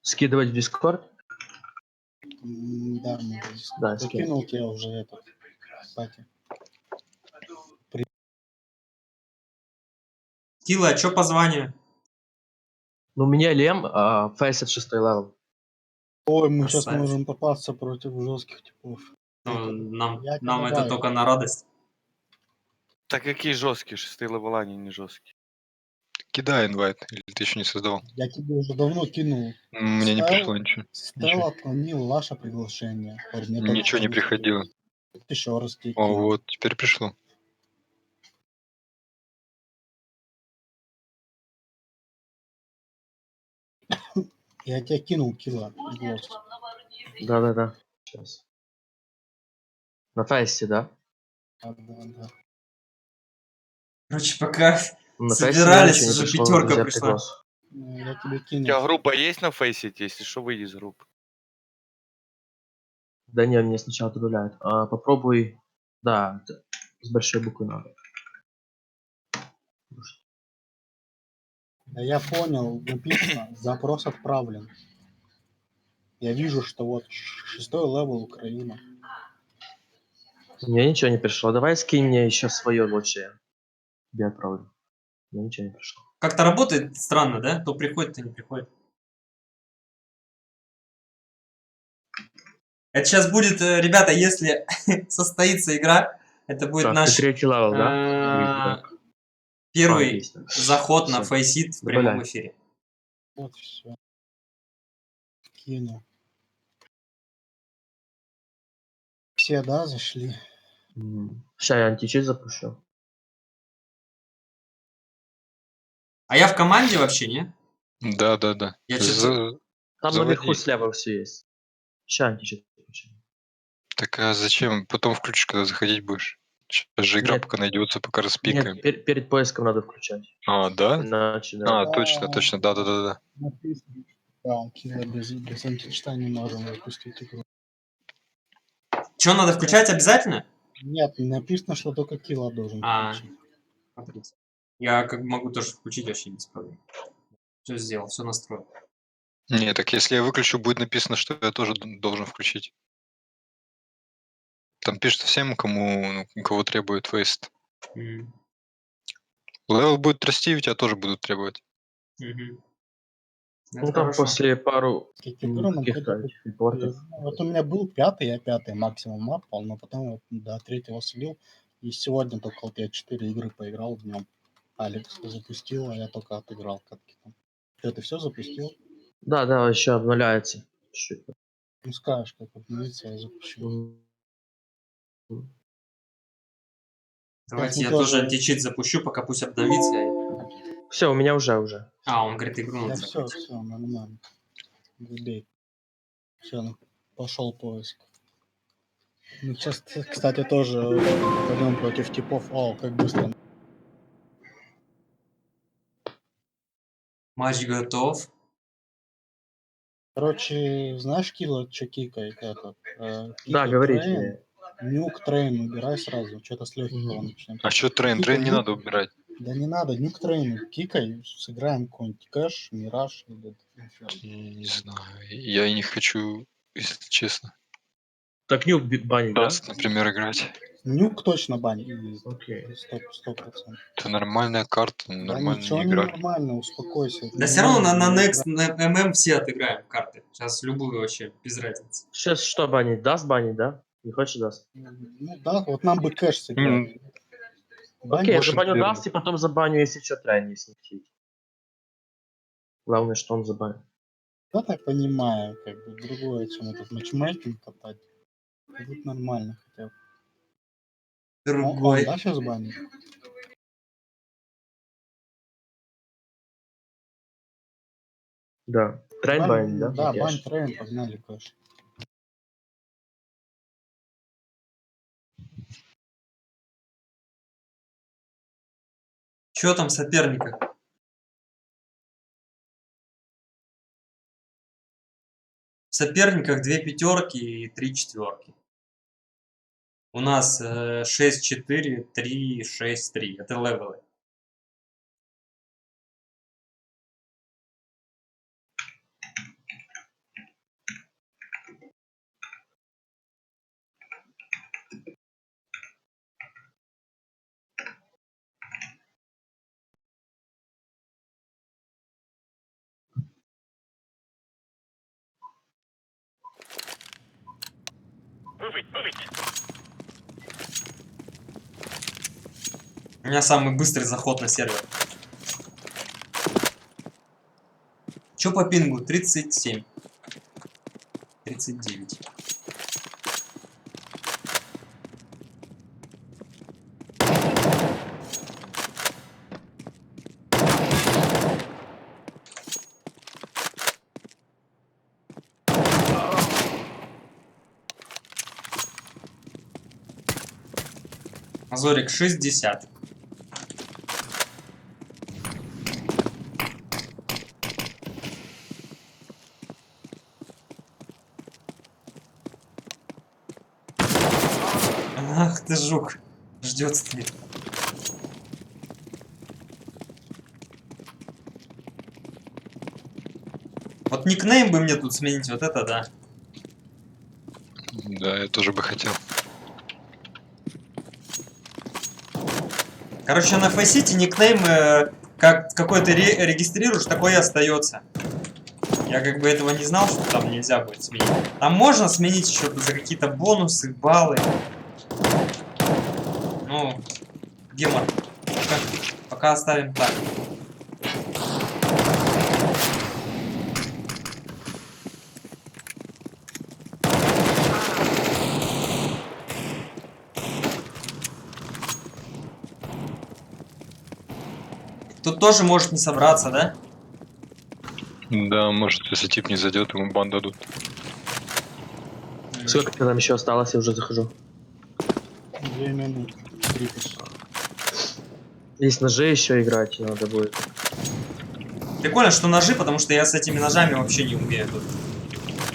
S6: Скидывать в Discord?
S2: Да, можно.
S6: Да, скинь.
S2: Закинул тебе уже этот. Кстати.
S1: Килла, а чё по званию?
S6: Ну, у меня Лем, а Фейс это 6 левел.
S2: Ой, мы сейчас
S1: Красавец.
S2: можем попасться против жестких типов.
S1: Ну, нам
S2: Я тебя
S1: нам это
S2: добавлю.
S1: только на радость.
S4: Так какие жесткие, 6 левела, они не жесткие.
S5: Кидай инвайт, или ты еще не создал?
S2: Я тебе уже давно кинул.
S5: Мне не пришло ничего.
S2: Стелла отклонил ваше приглашение. Говорит, мне только
S5: Ничего не
S2: что
S5: приходило.
S2: выставили. Еще раз тебе
S5: О,
S2: кинул.
S5: вот, теперь пришло.
S2: Я тебе кинул кило. Голос.
S6: Да-да-да. Сейчас. На Фейсе, да?
S2: Да.
S6: На Фейсе
S2: Ну,
S6: у меня
S1: Собирались,
S6: ничего не
S1: уже
S6: пришло,
S1: пятерка
S6: друзья,
S1: пришла.
S6: приглас.
S2: Я тебе
S4: У
S2: кинул.
S4: тебя группа есть на фейсе? Если что, выйди из группы.
S6: Да не, мне сначала добавляют. Попробуй. Да, это с большой буквы надо.
S2: Да я понял, написано, запрос отправлен. Я вижу, что вот 6-й левел Украина.
S6: Мне ничего не пришло. Давай скинь мне еще свое лучше. Я тебе отправлю. Мне ничего не пришло.
S1: Как-то работает странно, да? То приходит, то не приходит. Это сейчас будет, ребята, если состоится игра, это будет
S6: Так, ты
S1: наш
S6: 3-й левел, да? Или
S1: э,
S6: как?
S1: первый
S6: есть, да.
S1: заход на
S6: Всё.
S1: фейсит в
S6: Добавляй.
S1: прямом эфире.
S2: Вот все. Кинул. Все, да, зашли?
S6: Сейчас я античит запущу.
S1: А я в команде вообще, не?
S5: Да.
S1: Я что-то...
S6: Там наверху
S5: Заводи.
S6: слева все есть. Сейчас античит запущу.
S5: Так а зачем? Потом включишь, когда заходить будешь. Сейчас же игра
S6: Нет.
S5: пока найдется, пока распикаем.
S6: Нет, перед поиском надо включать.
S5: А, да?
S6: Иначе, да.
S5: А, точно, да.
S2: Написано. Да, кило без античита не можем выпустить игру.
S1: Что надо включать обязательно?
S2: Нет, написано, что только кило должен
S1: А,
S2: включить.
S1: смотрите. Я как бы могу тоже включить вообще без проблем. Все сделал, все настроил.
S5: Не, так если я выключу, будет написано, что я тоже должен включить. Там пишет всем, кого требует фейст.
S1: Мгм.
S5: Левел будет расти, у тебя тоже будут требовать.
S1: Мгм. Это
S6: Ну там
S1: хорошо.
S6: после пару
S2: Игру нам
S6: каких-то
S2: хотя бы-
S6: этих репортов.
S2: Вот у меня был 5-й, я 5-й максимум апал, но потом вот до 3-го слил. И сегодня только вот я 4 игры поиграл днем. Алекс запустил, а я только отыграл катки там. Что, ты все запустил?
S6: Да, еще обновляется. Чуть-чуть.
S2: Ну скажешь, как обновится, я запущу.
S1: Давайте
S2: мы
S1: я
S2: тоже-
S1: тоже античит запущу, пока пусть обновится.
S6: Все, у меня уже.
S1: А, он говорит, игру
S2: Да
S1: надо
S2: все,
S1: закрыть.
S2: нормально. Забей. Все, пошел поиск. Ну, сейчас, кстати, тоже пойдем против типов. О, как быстро.
S1: Матч готов.
S2: Короче, знаешь, Килла, что кикает этот?
S6: Да,
S2: Кикай
S6: говорите
S2: трейн,
S6: мне.
S2: нюк трейн убирай сразу. Что-то с легкого
S6: Мгм.
S2: начнем.
S5: А что трейн?
S2: Кикай,
S5: Трейн не
S2: нюк.
S5: надо убирать.
S2: Да не надо, нюк трейн. Кикай, сыграем какой-нибудь кэш, мираж. Или...
S5: Не знаю. Я и не хочу, если честно.
S6: Так нюк банить, да?
S5: Просто, например, играть.
S2: Нюк точно бань.
S6: Окей.
S2: 100%.
S5: Это нормальная карта,
S2: Да
S5: нормально
S2: ничего
S5: не
S2: не
S5: играть.
S2: нормально, успокойся.
S1: Да все равно на
S2: Нормально
S1: Next,
S2: игра.
S1: на MM все отыграем карты. Сейчас любую вообще, без разницы.
S6: Сейчас что банить? Даст банить, да? Не хочешь даст?
S2: Ну да, вот нам бы кэш сыграть. Бань
S6: Окей, я
S2: больше
S6: забаню
S5: верно.
S6: даст и потом забаню, если что, трейн, если хотите. Главное, что он забанит.
S2: Я так понимаю, как бы другое, чем этот матчмейкинг катать. Тут нормально хотя бы. Он,
S1: Другой.
S2: да, сейчас банит?
S6: Да. Трейн банить, да?
S2: Да,
S6: Окей.
S2: бань трейн, погнали, кэш.
S1: Что там соперника? В соперниках 2 пятерки и 3 четверки. У нас 6-4, 3, 6, 3. Это левелы. У меня самый быстрый заход на сервер. Чё по пингу? 37. 39. Азорик 60. Ах ты жук. Ждет стоит. Вот никнейм бы мне тут сменить, вот это да.
S5: Да, я тоже бы хотел.
S1: Короче, на Фейсите никнейм, как какой ты регистрируешь, такой и остается. Я как бы этого не знал, что там нельзя будет сменить. Там можно сменить еще за какие-то бонусы, баллы. Ну, гемор. Пока оставим так. Тут тоже может не собраться, да?
S5: Да, может, если тип не зайдет, ему бан дадут.
S6: Сколько нам еще осталось, я уже захожу.
S2: 2 минуты. 3 часа.
S6: Есть ножи еще играть надо будет.
S1: Прикольно, что ножи, потому что я с этими ножами вообще не умею тут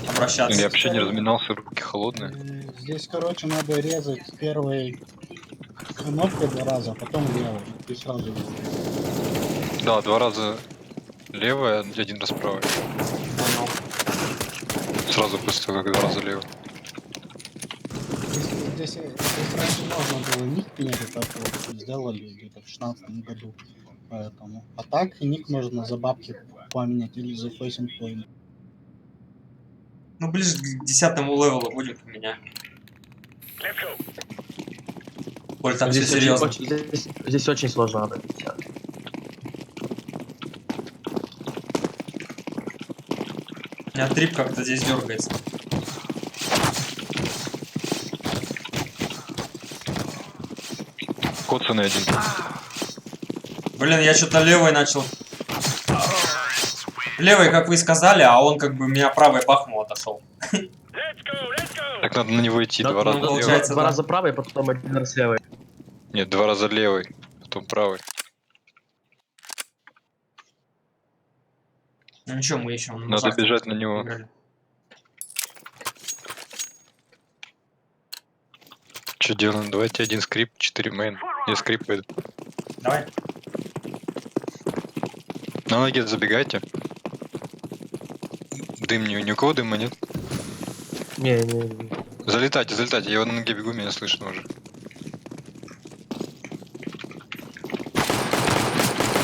S1: обращаться.
S5: Я вообще не разминался, руки холодные.
S2: Здесь, короче, надо резать первой кнопкой 2 раза, а потом левой. И сразу резать.
S5: Да, 2 раза левая, 1 раз правая.
S1: Понял.
S5: Сразу после того, как 2 раза левая.
S2: Здесь раньше можно было ник принять, так вот сделали где-то в 16 году. Поэтому. А так ник можно за бабки поменять или за фейсинг point.
S1: Ну, ближе к 10-му левелу будет у меня. Коль, так все
S6: Здесь очень,
S1: серьезно.
S6: здесь очень сложно надо.
S1: У меня трип как-то здесь дергается.
S5: Коцаный 1.
S1: Блин, я что-то левой начал. Левой, как вы и сказали, а он как бы меня правой бахнул, отошел.
S5: Так надо на него идти,
S6: Да,
S5: 2 раза
S1: ну,
S5: левой.
S1: получается,
S6: Два
S1: да.
S6: раза правый, потом 1 раз левый.
S5: Нет, 2 раза левой, потом правый.
S1: Ну ничего, мы еще на
S5: Надо
S1: ножах
S5: бежать на него.
S1: играли.
S5: Что делаем? Давайте 1 скрип, 4 мейн. Я скрип пойду.
S1: Давай.
S5: На ноги забегайте. Дым ни у кого дыма нет.
S6: Не.
S5: Залетайте, залетайте. Я на ноге бегу, меня слышно уже.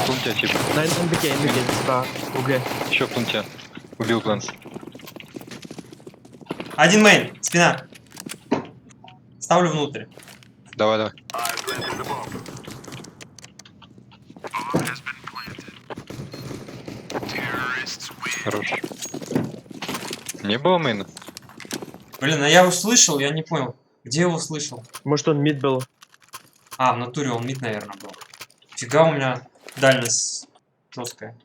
S5: В планте типа.
S6: На НБК, справа, в угле.
S5: Еще в планте. Убил план.
S1: Один мейн, спина. Ставлю внутрь.
S5: Давай, давай. Хорош. Не было мейна?
S1: Блин, а я услышал, я не понял. Где я его слышал?
S6: Может он мид был?
S1: А, в натуре он мид, наверное, был. Фига у меня дальность жесткая.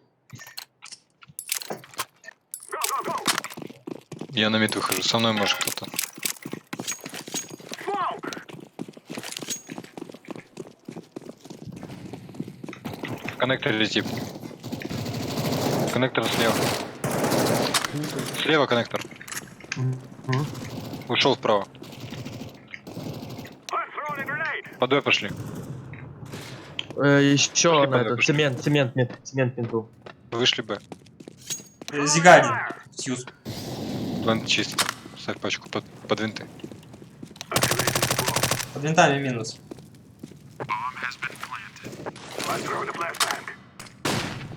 S5: Я на мид выхожу. Со мной может кто-то. В коннекторе тип. Коннектор слева. Слева коннектор. Ушел вправо. По Д пошли.
S6: Еще
S5: Пошли
S6: на
S5: по Д,
S6: этот,
S5: пошли.
S6: цемент менту.
S5: Вышли Б.
S1: Зига один. Сьюз.
S5: План чистый. Ставь пачку под винты.
S1: Под винтами минус.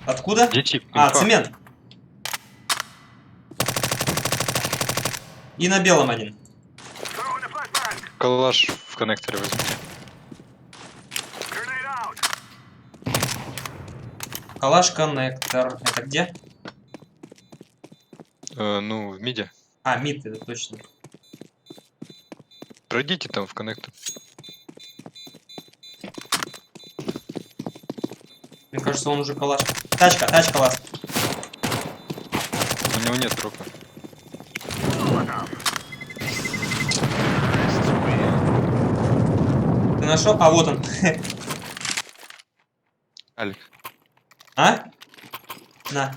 S1: Откуда?
S5: Где тип?
S1: А,
S5: Инфа.
S1: цемент. И на белом один.
S5: Калаш в коннекторе возьми.
S1: Калаш коннектор. Это где?
S5: Ну, в миде.
S1: А, мид, это точно.
S5: Пройдите там в коннектор.
S1: Мне кажется, он уже калаш. Тачка ласт.
S5: У него нет дропа.
S1: Ты нашел? А, вот он.
S4: Алекс.
S1: А? На.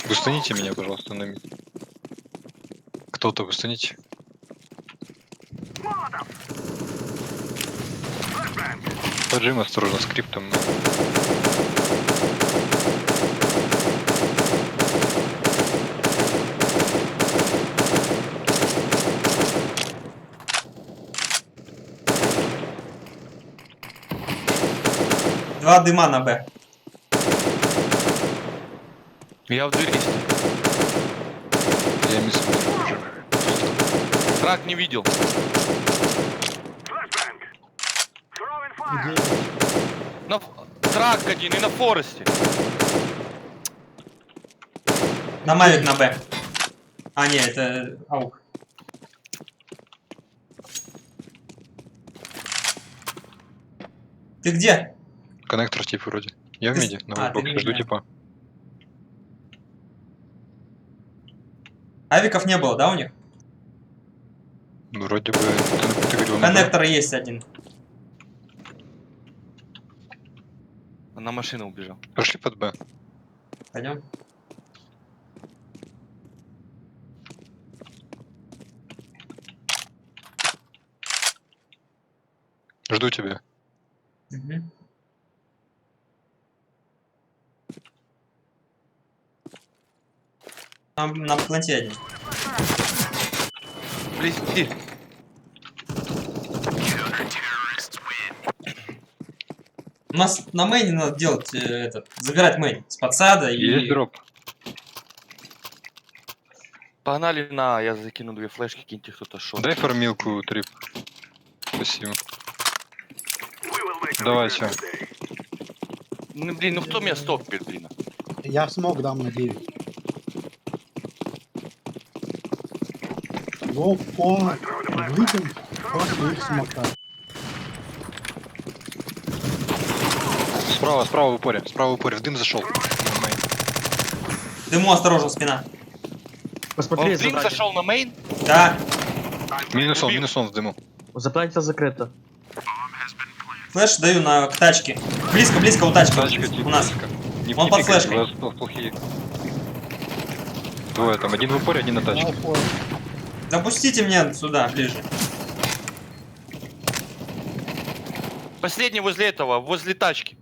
S5: Бустаните меня, пожалуйста, на мид. Кто-то бустаните. Поджим осторожно, скриптом.
S1: Два дыма на Б.
S4: Я в двери.
S5: Я мисс уже.
S4: Трак не видел.
S2: Где?
S4: На... Трак один и на форесте.
S1: На Мавик на Б. А, не, это аук. Ты где?
S5: Коннектор тип вроде. Я в
S1: Ты с-
S5: миде, на
S1: а, ты в
S5: вебоксе, жду
S1: миде.
S5: типа.
S1: Авиков не было, да, у них?
S5: Ну, вроде бы, ты говорил, на Б.
S1: Коннектор есть один.
S4: Он на машину убежал.
S5: Пошли под Б.
S1: Пойдем.
S5: Жду тебя.
S1: Мгм. Там на планте один.
S4: Близки.
S1: У нас на мейне надо делать этот, забирать мейн с подсада
S5: Есть
S1: и...
S5: дроп.
S4: Погнали на, я закину 2 флешки, киньте кто-то шот.
S5: Дай фармилку, трип. Спасибо. Давай, чё.
S4: Ну, блин, ну кто меня стопит, блин?
S2: Я смог дам на 9. Во, по выйдем после их смока.
S5: Справа в упоре. Справа в упоре. В дым зашел.
S1: Дыму осторожно, спина.
S6: Посмотри,
S4: Он блин зашел на мейн?
S1: Да.
S5: Минус
S4: Убил.
S5: он в дыму.
S6: Заплатится закрыто.
S1: Флэш даю на к тачке. Близко у тачки.
S5: Тачка, типа,
S1: У нас.
S5: тачка. Не
S1: Он под
S5: пикайте,
S1: флешкой.
S5: у вас плохие. Двое там, один в упоре, один на тачке.
S1: Запустите мне сюда, ближе.
S4: Последний возле этого, возле тачки.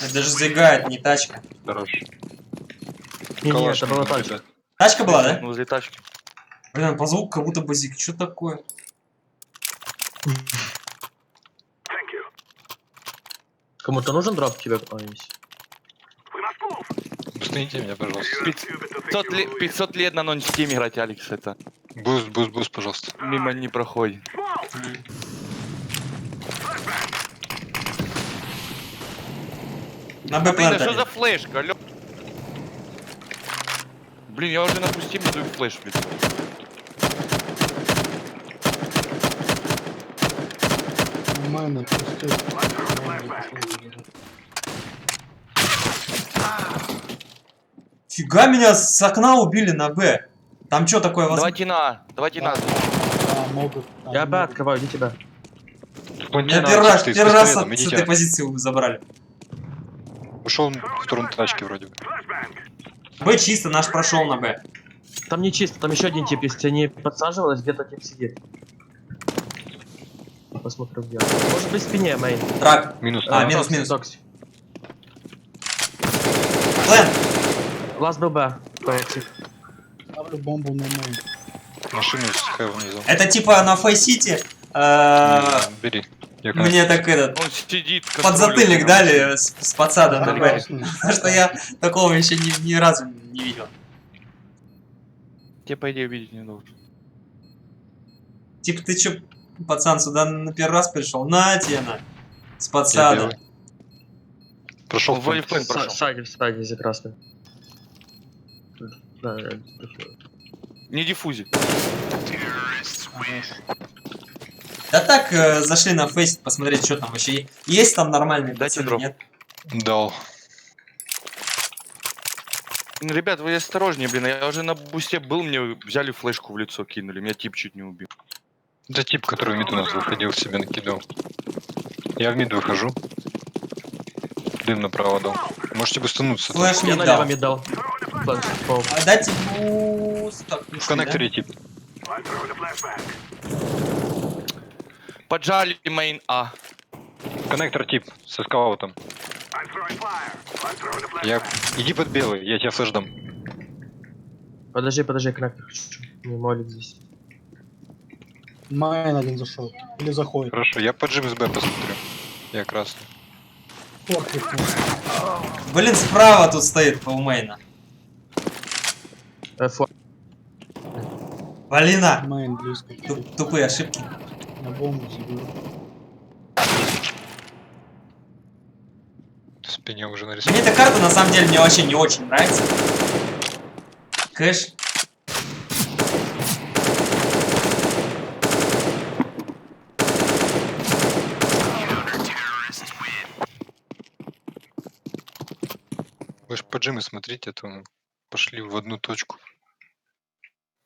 S1: Это даже зигает, не тачка.
S5: Хорош.
S6: Не,
S5: Калаш
S6: это была
S5: нужно
S6: тачка.
S5: кидать.
S1: Тачка была, да?
S4: Возле тачки.
S1: Блин, по звуку как будто бы зиг. Что такое?
S6: Кому-то нужен дроп тебе? А, есть.
S5: Бустаните меня, пожалуйста.
S4: 500 лет на нон-стим играть, Алекс, это
S5: Буст, пожалуйста.
S4: мимо не проходит.
S1: На Б
S4: Блин,
S1: планет
S4: а что
S1: один.
S4: за флешка, алё? Блин, я уже на пусти мне даю флеш, блин.
S2: У мене пустив.
S1: Фига, меня с окна убили на Б. Там что такое возможно?
S4: Давайте на А, давайте на А.
S2: Да, могут.
S6: Я Б открываю, иди тебя.
S1: Меня первый раз с этой позиции забрали.
S5: прошел в сторону тачки вроде бы.
S1: Б чисто, наш прошел на Б.
S6: Там не чисто, там еще один тип, если не подсаживалась, где-то тип сидит. Посмотрим где. Может быть в спине, мейн.
S1: Трак.
S5: Минус.
S1: А, минус.
S6: Токсик.
S1: Плен.
S6: Ласт был Б. Токсик.
S2: Ставлю бомбу на мейн.
S5: Машину с Хэв внизу.
S1: Это типа на Фейсити.
S5: Бери. Я
S1: Мне так этот
S4: Он сидит.
S1: подзатыльник дали с подсада на Б.
S2: Красный.
S1: Потому что я такого еще ни разу не видел.
S4: Тебе, по идее, видеть не должен.
S1: Типа ты чё, пацан, сюда на первый раз пришел? На тебе на. С подсада.
S5: Прошел
S4: В
S5: в
S4: плейн прошел.
S6: Сзади за красным. Да,
S4: Не диффузи.
S1: Да так, зашли на фейс посмотреть, что там вообще есть там нормальные
S4: Дайте
S1: пацаны,
S4: дроп.
S1: нет?
S5: Дал.
S4: Ну, ребят, вы осторожнее, блин. Я уже на бусте был, мне взяли флешку в лицо, кинули. Меня тип чуть не убил.
S5: Это тип, который в мид у нас выходил, себе накидал. Я в мид выхожу. Дым направо дал. Можете бустануться. там.
S1: Флэш
S6: Я
S1: не
S6: налево
S1: дал.
S6: не дал. Флэш, пол.
S1: А дайте буст. Так,
S5: В коннекторе тип.
S4: Поджали мейн А.
S5: Коннектор тип со скаутом. Я... Иди под белый, я тебя флеш дам.
S6: Подожди, коннектор хочу. Не молик здесь.
S2: Майн один зашел. Или заходит.
S5: Хорошо, я под Джим с Б посмотрю. Я красный.
S2: Форт
S1: Блин, справа тут стоит полмейна. Блина.
S2: Майн близко.
S1: Тупые ошибки.
S2: На бомбу заберу.
S5: В спине уже нарисовал.
S1: Мне эта карта на самом деле мне вообще не очень нравится. Кэш.
S5: Вы же по Джиму смотрите, а то мы пошли в одну точку.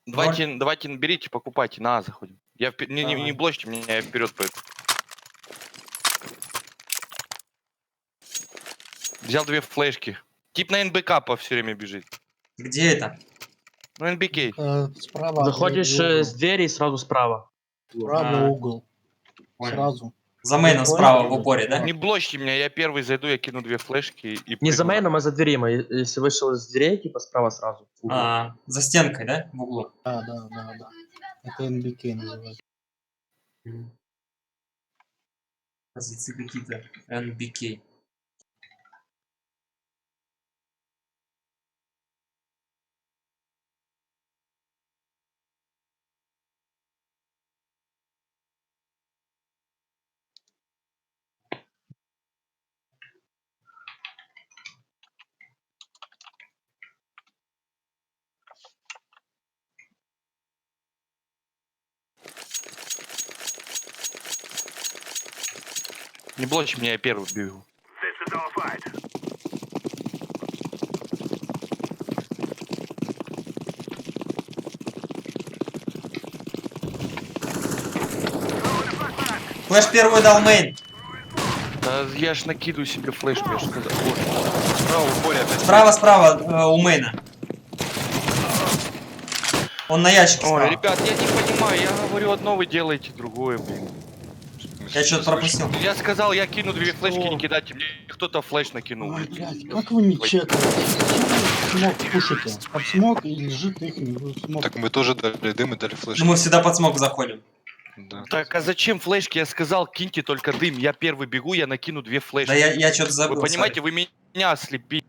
S4: Давайте берите, покупайте, на А заходим. Я не
S1: Давай.
S4: блочьте меня, я вперед пойду. Взял 2 флешки. Тип на НБК по все время бежит.
S1: Где это?
S4: Ну НБК.
S2: Справа.
S6: Заходишь
S2: угол.
S6: с двери и сразу справа.
S2: Справа
S1: А.
S2: угол.
S1: Понял.
S2: Сразу.
S1: За мейном
S2: Понял.
S1: справа в упоре, да?
S4: Не блочьте меня, я первый зайду, я кину 2 флешки и...
S6: Не за
S4: прыгну.
S6: мейном, а за дверима. Если вышел из дверей, типа справа сразу. в угол.
S1: А, за стенкой, да? В углу.
S2: Да. Это НБК называется.
S1: Позиции какие-то. NBK.
S4: Не блочь меня, я первый бегу.
S1: Флэш первый дал мейн.
S4: Да, я ж накидываю себе флешку, я ж сказал. Вот.
S5: Справа в упоре опять.
S1: Справа у мейна. Он на ящике
S4: Ой,
S1: справа.
S4: ребят, я не понимаю, я говорю одно, вы делаете другое, блин.
S1: Я что-то пропустил.
S4: Я сказал, я кину 2 флешки, не кидайте, мне кто-то флеш накинул.
S2: Ой, блядь, как вы не чекаете? Зачем вы смог пушите? Под смог и лежит их не смог.
S5: Так мы тоже дали дым и дали флеш.
S1: Ну, мы всегда под смог заходим.
S5: Да.
S4: Так, а зачем флешки? Я сказал, киньте только дым. Я первый бегу, я накину 2 флешки.
S1: Да я что-то забыл.
S4: Вы понимаете, вы меня ослепили.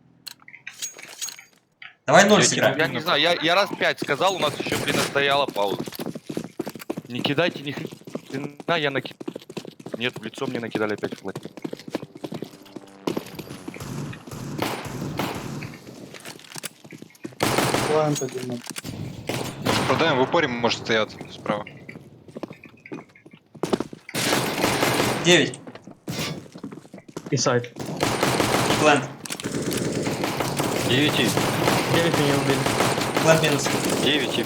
S1: Давай 0
S5: Я
S1: сыграем.
S4: Я не знаю, я раз 5 сказал, у нас еще, блин, стояла пауза. Не кидайте ни хрена, я накину. Нет, в лицо мне накидали опять флешки.
S2: Плант один.
S5: Продаем в упоре, может стоят справа.
S1: 9.
S6: И сайт.
S1: Плент.
S5: 9 и
S6: 9 меня убили.
S1: Плент минус.
S5: 9 и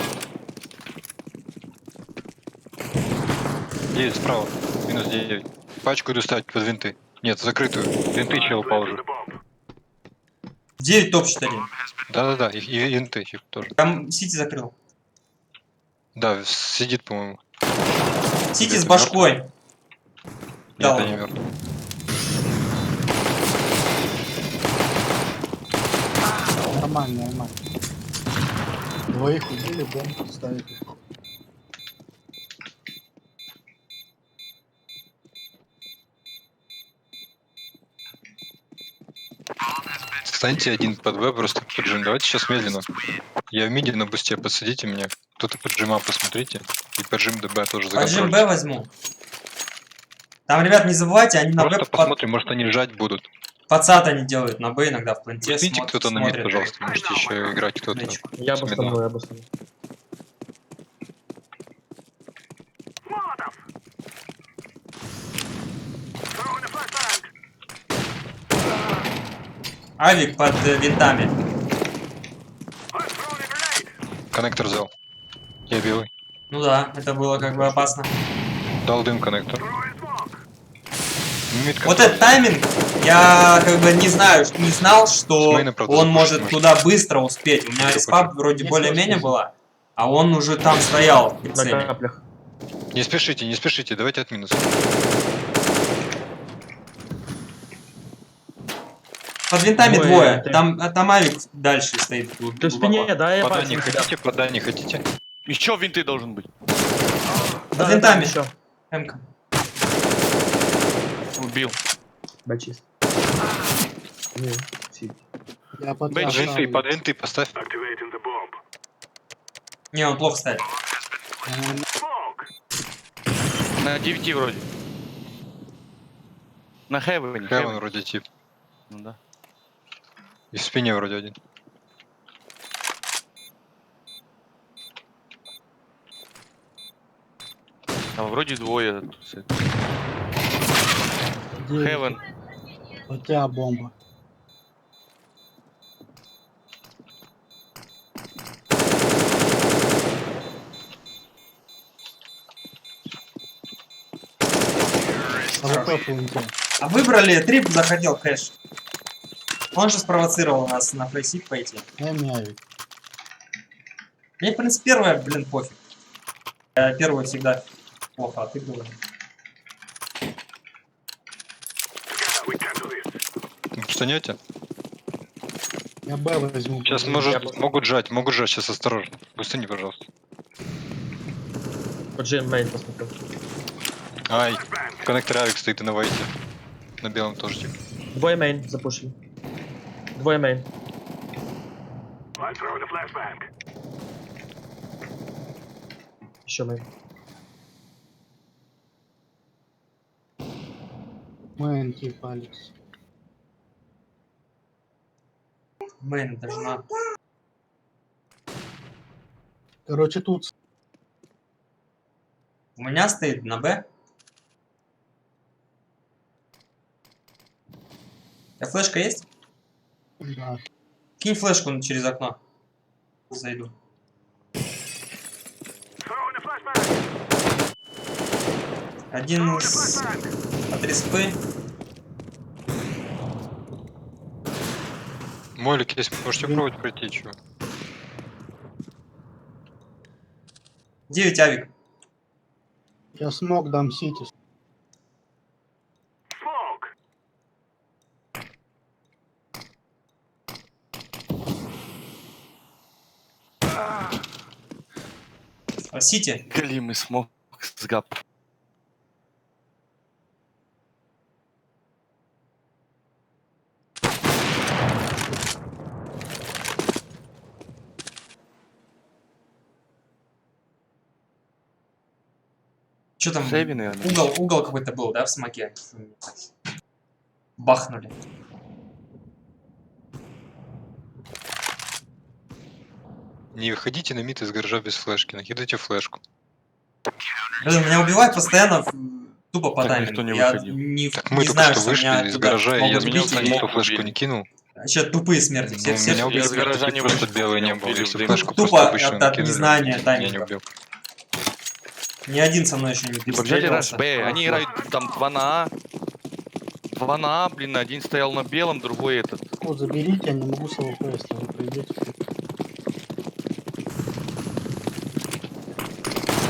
S5: 9 справа. Минус 9. Пачку иду ставить под винты. Нет, закрытую. Винты чел упал уже.
S1: 9 топчет один.
S5: Да-да-да, и инты их тоже.
S1: Там Сити закрыл.
S5: Да, сидит, по-моему.
S1: Сити
S5: Где-то
S1: с башкой.
S5: Нет,
S1: Да
S5: это не
S1: ладно.
S5: мертв.
S2: Нормально, нормально. Двоих убили, бомбу ставили.
S5: Станьте один под Б, просто поджим. Давайте сейчас медленно. Я в миде на бусте, подсадите меня. Кто-то поджима, посмотрите. И поджим ДБ тоже
S1: Поджим
S5: законтрольте.
S1: Б возьму. Там, ребят, не забывайте, они на Б
S5: Просто посмотрим, может они жать будут.
S1: подсад они делают на Б иногда в планте.
S5: Пустите кто-то на мид,
S1: смотрят.
S5: пожалуйста. Можете еще играть кто-то.
S1: Мячик.
S6: Я
S5: с мидла.
S6: обостану, я обостану.
S1: Авик под винтами.
S5: Коннектор взял. Я белый.
S1: Ну да, это было как бы опасно.
S5: Дал дым коннектор. Мид
S1: Вот
S5: контроль.
S1: этот тайминг, я как бы не знаю, не знал, что
S5: С мейна, правда,
S1: он
S5: запушить
S1: может
S5: может.
S1: туда быстро успеть. У меня
S5: Запушить.
S1: респа вроде
S2: Не
S1: более-менее
S2: сложно.
S1: была, а он уже там стоял в
S6: На
S1: прицеле.
S6: каплях.
S5: Не спешите, давайте от минуса.
S1: Под винтами
S6: Двое,
S1: двое.
S6: это-
S1: Там авик дальше стоит.
S6: Ты в
S1: глубоко.
S6: спине, да, я
S5: Пода
S6: бачу
S5: не
S6: тебя.
S5: хотите, пода не хотите.
S4: Еще винты должен быть.
S1: Под винтами.
S6: Еще.
S1: М-ка.
S4: Убил.
S6: Бачист. Не, сидит.
S2: Я под
S4: Бейджи,
S5: Под винты поставь.
S1: Не, он плохо ставит.
S4: На 9 вроде. На Хэвене.
S5: Хэвен вроде тип.
S4: Ну да.
S5: И в спине вроде один.
S4: А вроде двое. Хэвен.
S2: У тебя бомба. АВП полетел.
S1: А выбрали, трип захотел кэш. Он же спровоцировал нас на фейсик пойти.
S2: Дай мне авик.
S1: Мне, в принципе, первая, блин, пофиг. Я первую всегда плохо отыгрываю.
S5: Встанете?
S2: Я Б возьму.
S5: Сейчас могут жать, сейчас осторожно. Бустыни, пожалуйста.
S6: Под Джейн Мейн посмотрел.
S5: Ай, коннектор авик стоит и на вайте. На белом тоже тип.
S6: Двое мейн запушили. Двое мейн. Еще мейн.
S2: Мэн тип Алекс.
S1: Мейн, это же надо.
S2: Короче, тут
S1: У меня стоит на Б. Флешка есть?
S2: да.
S1: Кинь флешку через окно. Зайду. Один от респы.
S5: Молик, если можете пробовать пройти, чего?
S1: 9 авик.
S2: Я смог дам Сити.
S1: Сити.
S4: Галимый смог с гап.
S1: Что там?
S4: Сейви, наверное.
S1: Угол какой-то был, да, в смоке? Бахнули.
S5: Не выходите на мид из гаража без флешки, накидайте флешку.
S1: Блин, меня убивают постоянно тупо по
S4: Так никто
S1: таймингу.
S4: не
S1: Я
S4: выходил.
S1: не,
S5: Так
S1: не
S5: мы только
S1: знаю,
S5: что
S1: что меня
S5: вышли из
S1: туда
S5: гаража, и я
S1: могут
S4: меня
S1: бить,
S5: заметил,
S1: или-
S5: никто флешку
S4: убили.
S5: не кинул.
S1: Вообще тупые смерти. Все,
S5: Ну,
S1: все
S5: меня убили,
S4: из гаража
S5: просто
S4: не
S5: просто
S4: вышел,
S5: белый не
S4: меня
S5: был.
S4: убили
S5: Если
S4: в
S5: флешку
S1: Тупо
S5: просто обычную
S1: от
S5: накинули,
S1: незнания
S5: меня
S1: тайминга.
S5: не убил.
S1: Ни один со мной еще не
S4: Типа взяли
S1: пристреливался.
S4: Rush B, они играют там 2 на А. 2 на А, блин, один стоял на белом, другой этот.
S2: Альфу заберите, я не могу с АВП, если вы придете.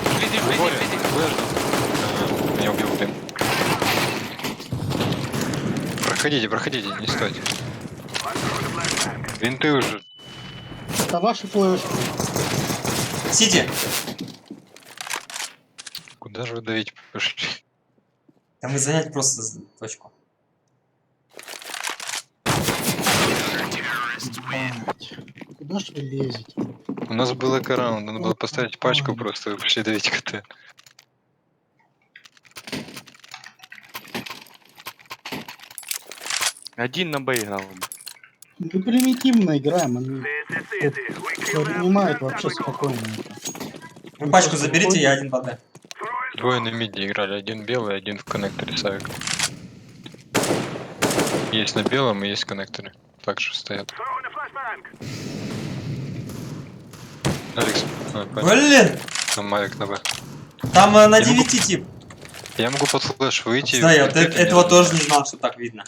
S4: Вблизи, вблизи,
S5: Горе,
S4: вблизи.
S5: меня убил дым. Проходите, не стойте. Винты уже.
S2: Это ваши флешки.
S1: Сити!
S5: Куда же вы давить пошли?
S1: Там и занять просто точку.
S2: Блядь. Куда ж вы лезете?
S5: У нас был эко-раунд, надо было поставить пачку, просто вы пошли давить КТ.
S4: Один на Б играл.
S2: Мы примитивно играем, они принимают вообще спокойно это.
S1: Вы пачку заберите, я один БД.
S5: Двое на миде играли, один белый, один в коннекторе с авиком. Есть на белом и есть в коннекторе. Также стоят. Алекс, понятно.
S1: Блин!
S5: Там Мавик на Б.
S1: Там на
S5: Я могу-
S1: 9 тип.
S5: Я могу под флеш выйти.
S1: Да, я
S5: и
S1: вот
S5: это
S1: этого
S5: не
S1: тоже
S5: знаю.
S1: не знал, что так видно.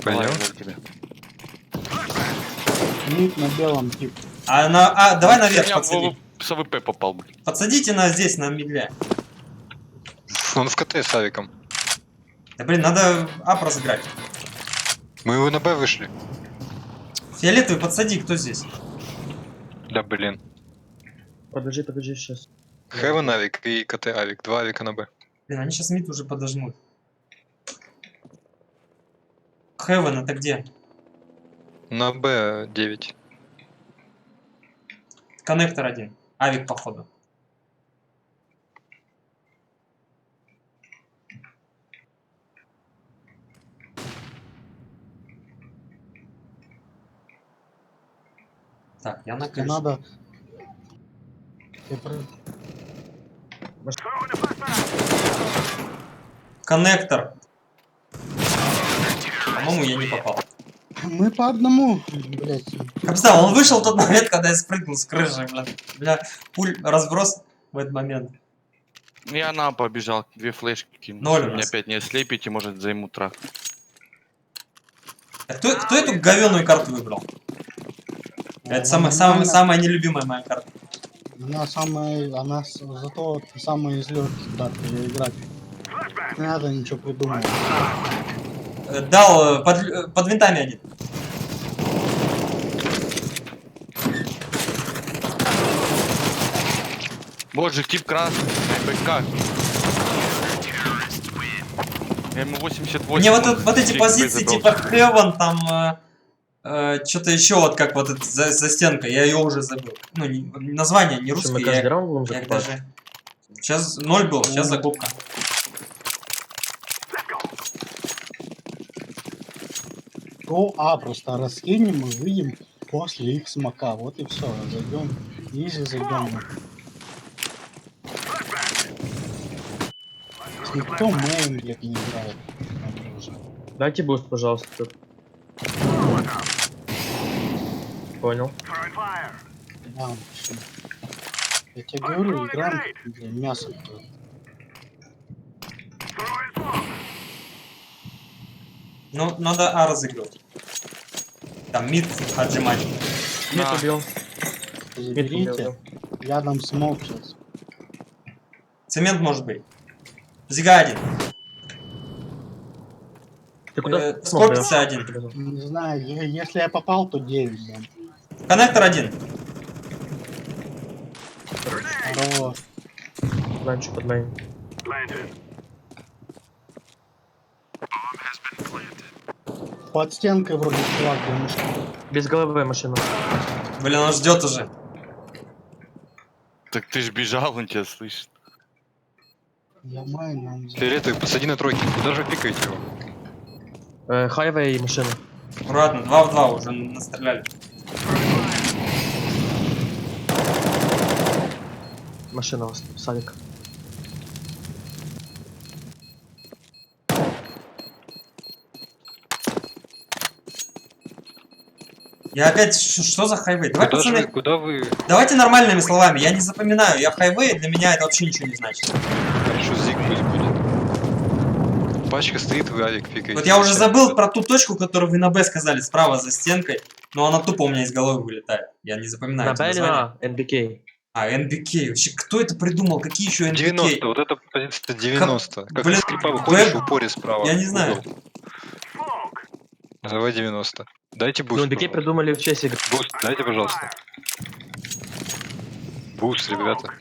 S4: Давай,
S5: Пойдем?
S4: я за тебя.
S2: Ник на белом тип.
S1: Давай наверх
S4: Я
S1: подсади.
S4: с АВП попал, блин.
S1: Подсадите на здесь, на медле.
S5: Он в КТ с авиком.
S1: Да блин, надо ап разыграть.
S5: Мы его на Б вышли.
S1: Фиолетовый подсади, кто здесь?
S5: Да блин.
S6: Подожди, сейчас.
S5: Heaven авик и КТ авик. Два авика на Б.
S1: Блин, они сейчас мид уже подожмут. Хевен, это где?
S5: На Б 9.
S1: Коннектор один. Авик, походу. Так, я на
S2: Если
S1: крыше.
S2: надо... Я про-
S1: Коннектор. По-моему, я не попал.
S2: Мы по одному, блядь.
S1: Капстан, он вышел в тот момент, когда я спрыгнул с крыши, блин. Бля, пуль, разброс в этот момент.
S4: Я на побежал, две флешки кинул.
S1: Ноль у
S4: Меня
S1: нас.
S4: опять не ослепите, может займу трак.
S1: А кто эту говёную карту выбрал? Это самая нелюбимая моя карта.
S2: Она самая... Она зато самая из легких карт её играть. Не надо ничего придумывать.
S1: Дал под винтами один.
S4: Боже, тип красный, БК. Я ему 88.
S1: Мне вот,
S4: он
S1: вот эти
S4: тик
S1: позиции
S4: забрал.
S1: типа Хевен, там что-то еще вот как вот это, за стенкой, я ее уже забыл. Ну, название не
S6: Что, мы
S1: русское,
S6: каждый раунд будем
S1: я их
S6: закупать?
S1: даже... Сейчас 0 был, сейчас закупка.
S2: То просто раскинем и выйдем после их смока. Вот и все. Зайдем. Изи зайдем. Никто мейн, блядь, не играет. Там уже.
S6: Дайте буст, пожалуйста. тут. Понял.
S2: Да, вообще. Я тебе говорю, играем как, блин, мясо. какое-то.
S1: Ну, надо А разыгрывать. Там мид отжимать.
S6: Мид
S4: На.
S6: убил.
S2: Заберите. Я дам смог сейчас.
S1: Цемент может быть. Зига один.
S6: Ты куда?
S1: Скопится один.
S2: Не знаю, если я попал, то 9 дам.
S1: Коннектор один.
S2: Здорово.
S6: Ланчу под мейн.
S2: Под стенкой вроде чувак, дымышка.
S6: Без головы машина.
S1: Блин, он ждет уже.
S4: Так ты ж бежал, он тебя слышит.
S2: Я майн, нам
S5: Фиолетовый, посади на тройке. Куда же пикаете его?
S6: Хайвей и машина.
S1: Аккуратно, 2 в 2 уже настреляли.
S6: Машина у вас, Савик.
S1: Я опять, что за хайвей? Давай,
S5: Куда же вы,
S1: пацаны,
S5: куда вы?
S1: давайте нормальными словами. Я не запоминаю. Я хайвей, для меня это вообще ничего не значит.
S5: Хорошо, зиг пусть будет. Пачка стоит, вы авик пикаете.
S1: Вот я уже
S5: Зачем?
S1: забыл про ту точку, которую вы на Б сказали, справа за стенкой. Но она тупо у меня из головы вылетает. Я не запоминаю
S6: На
S1: эти
S6: Б или
S1: названия.
S6: на НБК?
S1: А, NBK. Вообще, кто это придумал? Какие еще NBK?
S5: 90, вот это позиция 90. Как
S1: блин,
S5: из скрипа выходишь,
S1: Б-
S5: в упоре справа.
S1: я не
S5: в
S1: знаю.
S5: угол. Давай 90. Дайте
S6: Ну,
S5: буст,
S6: НБК
S5: пожалуйста.
S6: придумали в честь игры.
S5: Буст, дайте, пожалуйста. Буст, ребята.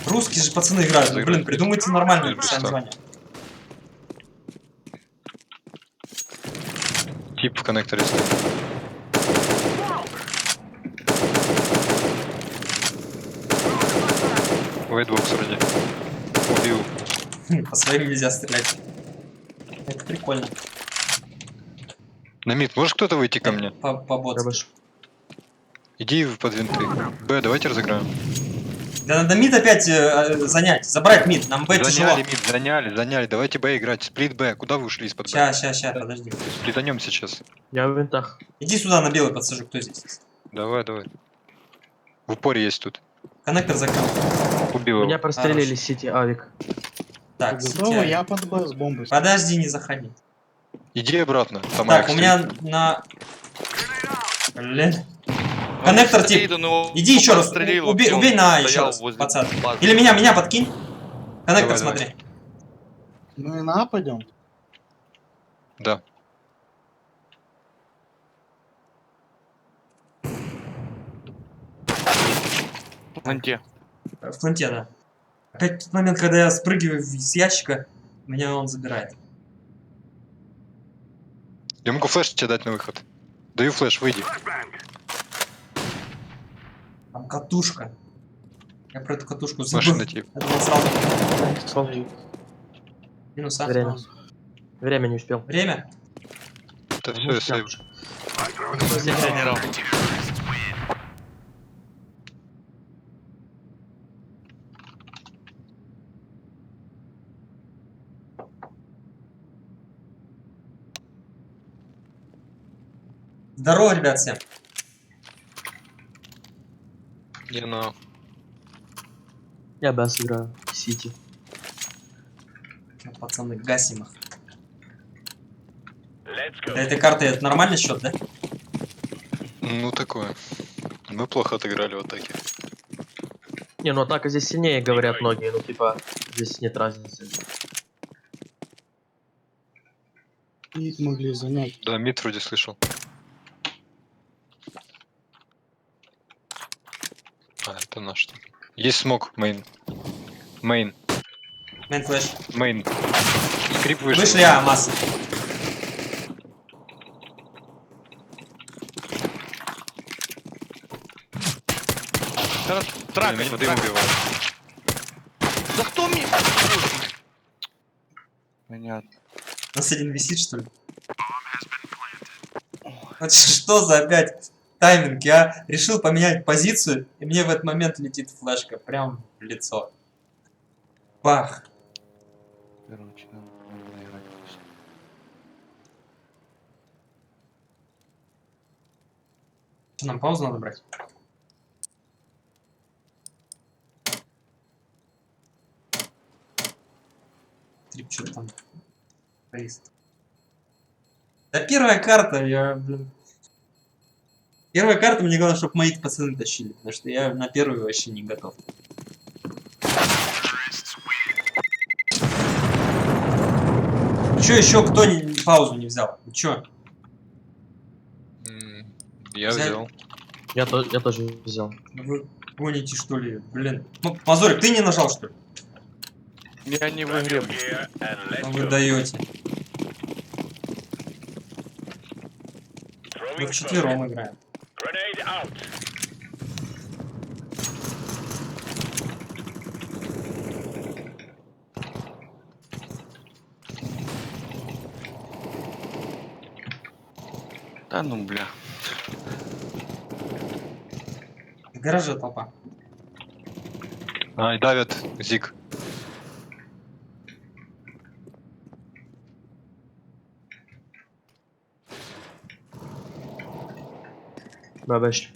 S1: Русские же пацаны играют. Ну, блин, придумайте нормальное
S5: Без
S1: написание
S5: буста.
S1: название.
S5: Тип в коннекторе стоит. Вейдбокс вроде. Убил.
S1: По своим нельзя стрелять. Это прикольно.
S5: На мид, может кто-то выйти ко мне?
S1: По-ботски.
S6: Рабаш.
S5: Иди под винты. Б, давайте разыграем.
S1: Да надо мид опять занять. Забрать мид. Нам Б тяжело.
S5: Заняли мид, заняли. Давайте Б играть. Сплит Б. Куда вы ушли из-под Б?
S1: Ща, подожди.
S5: Сплитанем сейчас.
S6: Я в винтах.
S1: Иди сюда на белый подсажу. Кто здесь?
S5: Давай. В упоре есть тут.
S1: Коннектор закрыл.
S5: Убил
S6: Меня
S5: его.
S6: прострелили
S1: Хорош.
S6: Сити Авик.
S1: Так,
S2: Готово,
S1: сетя.
S2: я под Б с бомбой.
S1: Подожди, не заходи.
S5: Иди обратно. Там
S1: Так,
S5: Алекс
S1: у меня на... Блин. Коннектор тип. Иди еще раз. Убей на еще раз, пацан. Или меня подкинь. Коннектор
S5: Давай.
S1: смотри.
S2: Ну и на пойдем.
S5: Да.
S4: В фронте.
S1: В фронте, да. Опять тот момент, когда я спрыгиваю с ящика, меня он забирает.
S5: Я могу флеш тебе дать на выход. Даю флеш, выйди.
S1: Там катушка. Я про эту катушку забыл.
S5: Машина тип.
S1: Я думал сразу.
S6: Слон.
S1: Минус А.
S6: Время. Время не успел.
S1: Время?
S5: Это
S6: Не
S5: все, я
S6: успел
S5: сейв.
S6: уже.
S4: Последний раунд.
S1: Здорово, ребят, всем.
S5: Не, ну.
S6: Я Б сыграю. Сити.
S1: Ну, пацаны, гасим их. Для этой карты это нормальный счет, да?
S5: Ну такое. Мы плохо отыграли в атаке.
S6: Не, ну атака здесь сильнее, говорят многие. Ну типа, здесь нет разницы.
S2: Мид могли занять.
S5: Да, мид вроде слышал. А, это наш. что ли. Есть смог, мейн. Мейн.
S1: Мейн флэш.
S5: Мейн. Скрип вышел.
S1: Вышли, а, масса.
S4: Трак,
S5: Меня
S4: трак.
S5: дым убивает.
S4: Да кто мне? Понятно.
S1: У нас один висит, что ли? Вот что за опять тайминги, а? Решил поменять позицию, и мне в этот момент летит флешка прям в лицо. Бах.
S4: Короче, надо играть.
S1: Что, нам паузу надо брать? Трип, что там? Приз. Да первая карта, блин. Первая карта, мне главное, чтобы мои пацаны тащили, потому что я на первую вообще не готов. Чё еще кто паузу не взял? Ну чё?
S5: Я
S1: Взяли?
S5: взял.
S6: Я тоже взял.
S1: Ну вы гоните, что ли? Блин. Ну, Мазурик, ты не нажал, что ли?
S4: Я не в игре.
S1: Ну вы даете. Мы вчетвером играем.
S4: Да ну бля.
S1: В гараже толпа.
S5: А, и давят Зик.
S6: Бабаш.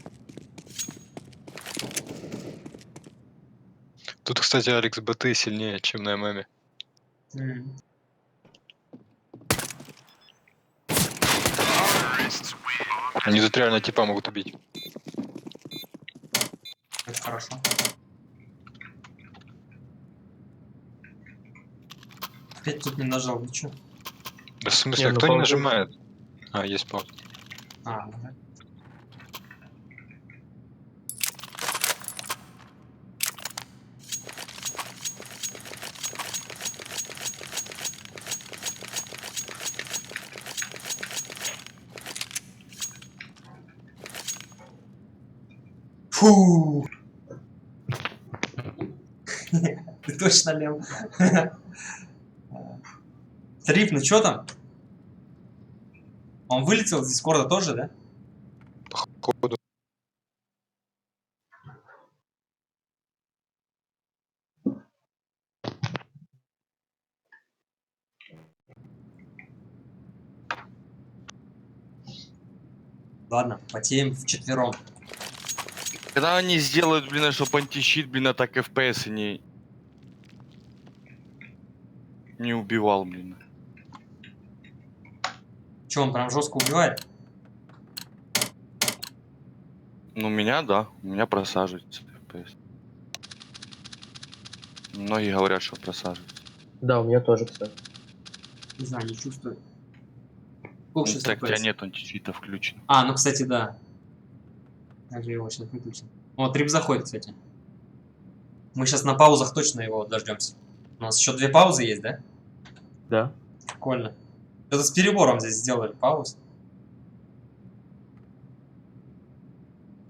S5: Тут, кстати, Алекс БТ сильнее, чем на ММе.
S1: М.
S5: Они тут реально типа могут убить.
S1: Это хорошо. Опять тут не нажал, ничего.
S5: Да в смысле,
S6: Не, ну
S5: кто не
S6: пауза.
S5: нажимает? А, есть пауза.
S1: А, ну да. Фу! Ты точно лев. Триф, ну чё там? Он вылетел из Дискорда тоже, да?
S5: Походу.
S1: Ладно, потеем вчетвером.
S4: Когда они сделают, блин, чтоб антищит, блин, а так FPS не убивал, блин.
S1: Че, он прям жестко убивает?
S4: Ну, меня, да, у меня просаживается FPS. Многие говорят, что просаживается.
S6: Да, у меня тоже, кстати.
S1: Не знаю, не чувствую.
S4: Ну,
S1: Сколько сейчас
S4: так у тебя
S1: FPS?
S4: нет антищита включен.
S1: А, ну, кстати, да. Я же его сейчас выключил. О, трип заходит, кстати. Мы сейчас на паузах точно его дождемся. У нас еще 2 паузы есть, да?
S6: Да.
S1: Прикольно. Это с перебором здесь сделали пауз.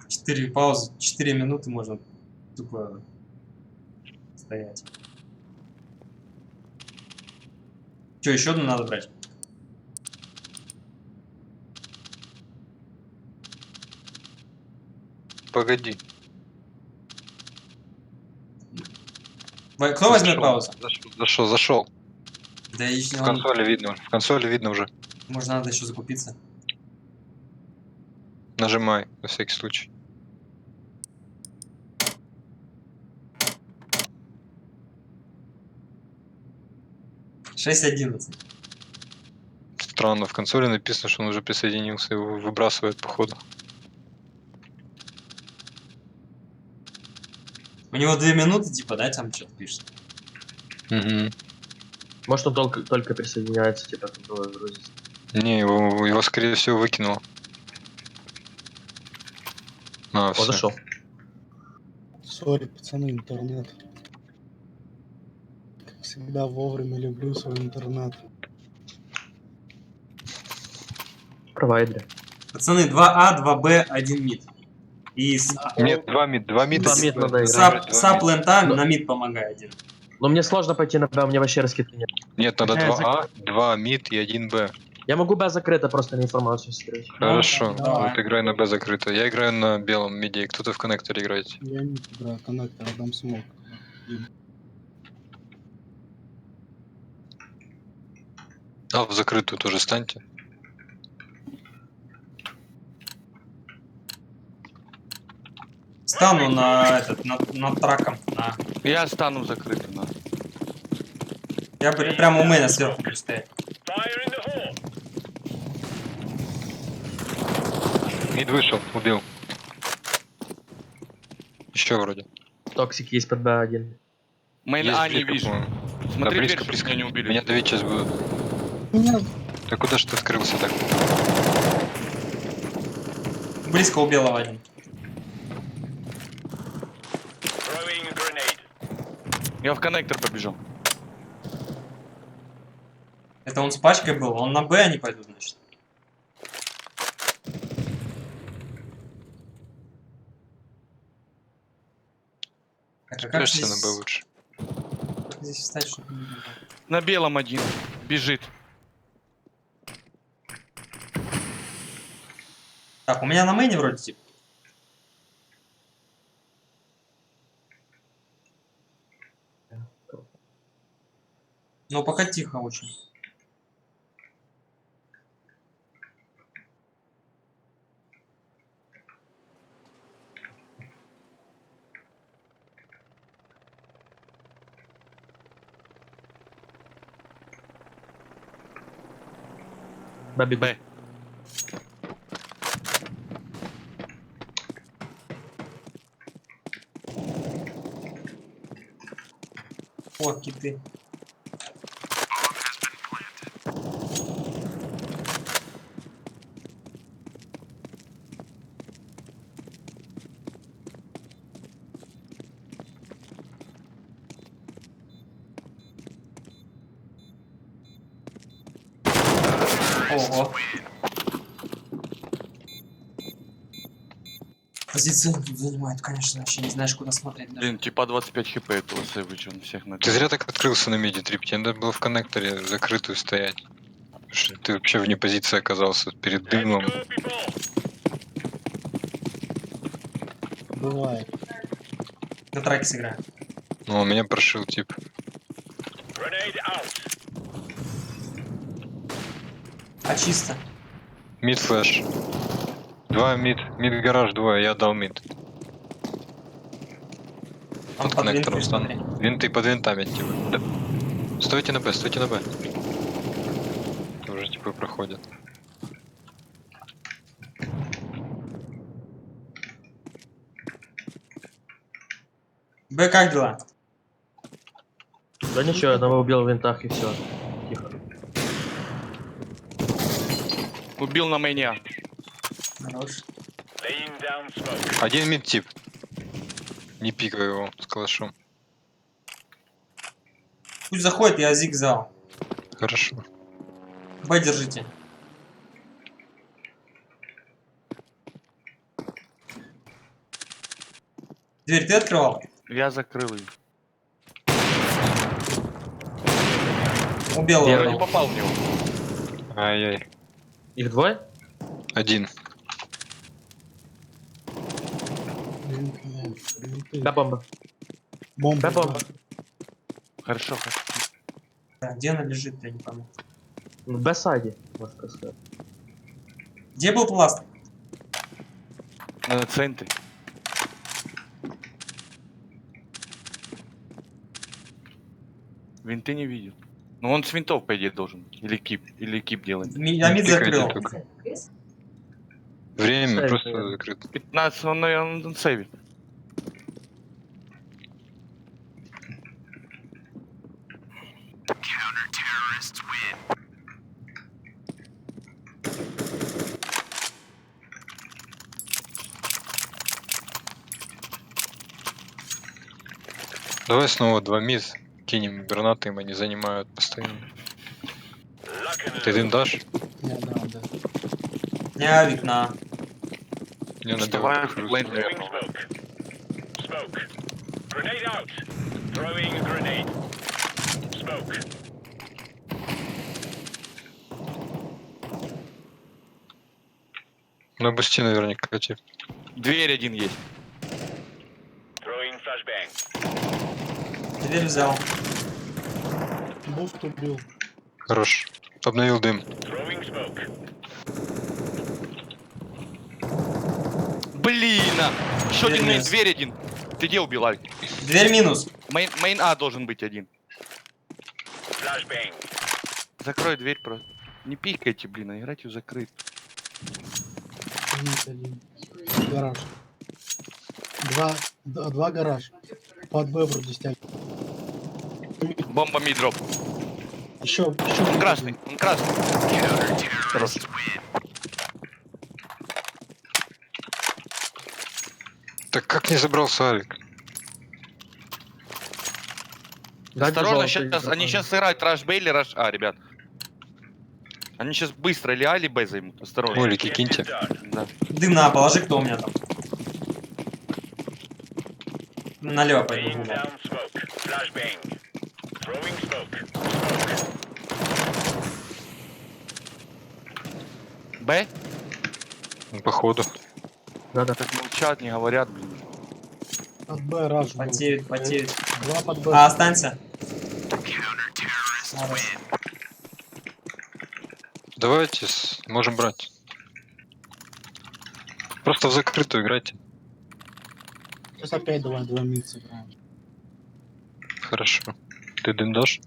S1: 4 паузы, 4 минуты можно тупо стоять. Че, еще одну надо брать?
S5: Погоди.
S1: Кто возьмет
S5: Зашел,
S1: паузу?
S5: зашел.
S1: Да еще
S5: В консоли видно. В консоли видно уже.
S1: может, надо еще закупиться.
S5: Нажимай, на всякий случай.
S1: Шесть 11.
S5: Странно, в консоли написано, что он уже присоединился, его выбрасывает походу.
S1: У него 2 минуты, типа, да, там что-то пишет.
S5: Угу.
S6: Может, он только присоединяется, типа, как было грузится.
S5: Не, его скорее всего выкинуло. А,
S6: О,
S5: все.
S6: зашел.
S2: Сори, пацаны, интернет. Как всегда, вовремя люблю свой интернет.
S6: Провайдер.
S1: Пацаны, 2А, 2Б, 1 мид. И
S5: Нет, два мид,
S6: Два мид надо играть.
S1: сап лента
S6: Но-
S1: на мид помогай один.
S6: Но мне сложно пойти на Б, у меня вообще раскидки нет.
S5: Нет, надо
S6: Какая
S5: 2А, 2 мид и 1 Б.
S6: Я могу Б закрыто просто на информацию смотреть.
S5: Хорошо,
S1: давай.
S5: вот играй на Б закрыто. Я играю на белом миде, кто-то в коннекторе играет.
S2: Я не играю коннектор, дам смог.
S5: А в закрытую тоже станьте.
S1: Стану на этот, над траком.
S4: Я стану закрытым, да.
S1: Я прямо у мэна сверху буду стоять.
S5: Мид вышел, убил. Еще вроде.
S6: Токсик есть под Б1.
S4: Мейн
S5: Есть
S4: А не
S5: близко,
S4: вижу.
S5: по-моему.
S4: Смотри,
S5: Да,
S4: дверь,
S5: близко,
S4: чтоб
S5: близко.
S4: меня не убили.
S5: Меня давить сейчас будут.
S2: Меня
S5: Да куда ж ты открылся так?
S1: Близко у белого один.
S4: Я в коннектор побежал.
S1: Это он с пачкой был, он на Б они пойдут, значит. Так, а как
S5: Спрячься на
S1: здесь,
S5: Б лучше.
S1: как здесь встать, чтобы не видно?
S4: На белом один. Бежит.
S1: Так, у меня на мэне вроде типа. Но пока тихо очень.
S6: Бэби
S4: Б.
S1: О, киты. Ого. Позиции тут занимают, конечно, вообще не знаешь, куда смотреть даже.
S4: Блин, типа 25 хп этого сэвиджа, он всех
S5: Ты
S4: накрыл.
S5: зря так открылся на миде, Трип. Тебе надо было в коннекторе закрытую стоять. Потому что ты вообще вне позиции оказался перед дымом.
S2: Бывает.
S1: На траке сыграем.
S5: Ну, меня прошил тип.
S1: А чисто.
S5: Мид флэш. Два мид. Мид гараж, двое. Я дал мид.
S1: Там
S5: Под
S1: под винты,
S5: коннектором
S1: смотри.
S5: стану. Винты под винтами, типа. Да. Стойте на Б, стойте на Б. Уже типа проходят.
S1: Б, как дела?
S6: Да ничего, одного убил в винтах и все. Тихо.
S4: Убил на меня.
S1: Хорош.
S5: Один мид тип. Не пикай его с калашом.
S1: Пусть заходит, я зиг взял.
S5: Хорошо.
S1: Б держите. Дверь ты открывал?
S4: Я закрыл ее.
S1: Убил
S6: Я
S4: Я не
S1: его.
S4: попал в него.
S5: Ай-яй.
S6: Их двое?
S5: Один.
S6: Да, бомба.
S2: Бомба.
S6: Да, бомба.
S4: Хорошо, хорошо.
S1: Да, где она лежит, я не помню.
S6: В Б-сайде, можно сказать.
S1: Где был пласт?
S4: На центре. Винты не видел. Ну он с винтов, по идее, должен быть. Или кип делает.
S1: Я мид
S5: Пикайте
S1: закрыл.
S5: только. Время
S6: Сейв,
S5: просто
S6: наверное.
S5: закрыто.
S4: 15, он сейвит.
S5: Давай снова два мид. Кинем гранаты, им они занимают постоянно. Ты дым дашь?
S2: Я дам, да.
S1: Не авик на.
S5: Я на
S4: Давай,
S5: белом покажу.
S4: лейн, наверное.
S5: На бусте наверняка тип.
S4: Дверь один есть.
S1: Дверь взял.
S2: Буст убил.
S5: Хорош. Обновил дым.
S4: Блин! Еще
S1: Дверь
S4: один мейн,
S1: минус.
S4: дверь один. Ты где убил, Аль?
S1: Дверь минус.
S4: Мейн А должен быть один. Закрой дверь просто. Не пикайте, блин, а играть ее закрыть.
S2: Минус один. Гараж. Два гараж. Под Б вроде стяг.
S4: Бомба мидроп.
S2: Еще
S4: Он красный, он красный. Хорош.
S5: Так как не забрался Алик?
S4: Осторожно, сейчас, они сейчас сыграют Раш Б или Раш А, ребят. Они сейчас быстро или А, или Б займут. Осторожно.
S5: Молики киньте.
S4: Да.
S1: Дым на, положи, кто у меня там. Налево пойду.
S4: Б?
S5: Ну, походу.
S6: Надо.
S4: Так молчат, не говорят, блин.
S2: Под Б раж был.
S1: Потеют, потеют.
S2: Два под Б.
S1: А, останься. Хорош.
S5: Давайте, можем брать. Просто в закрытую играйте.
S2: Сейчас опять давай два мид сыграем.
S5: Хорошо. Ты дым дашь?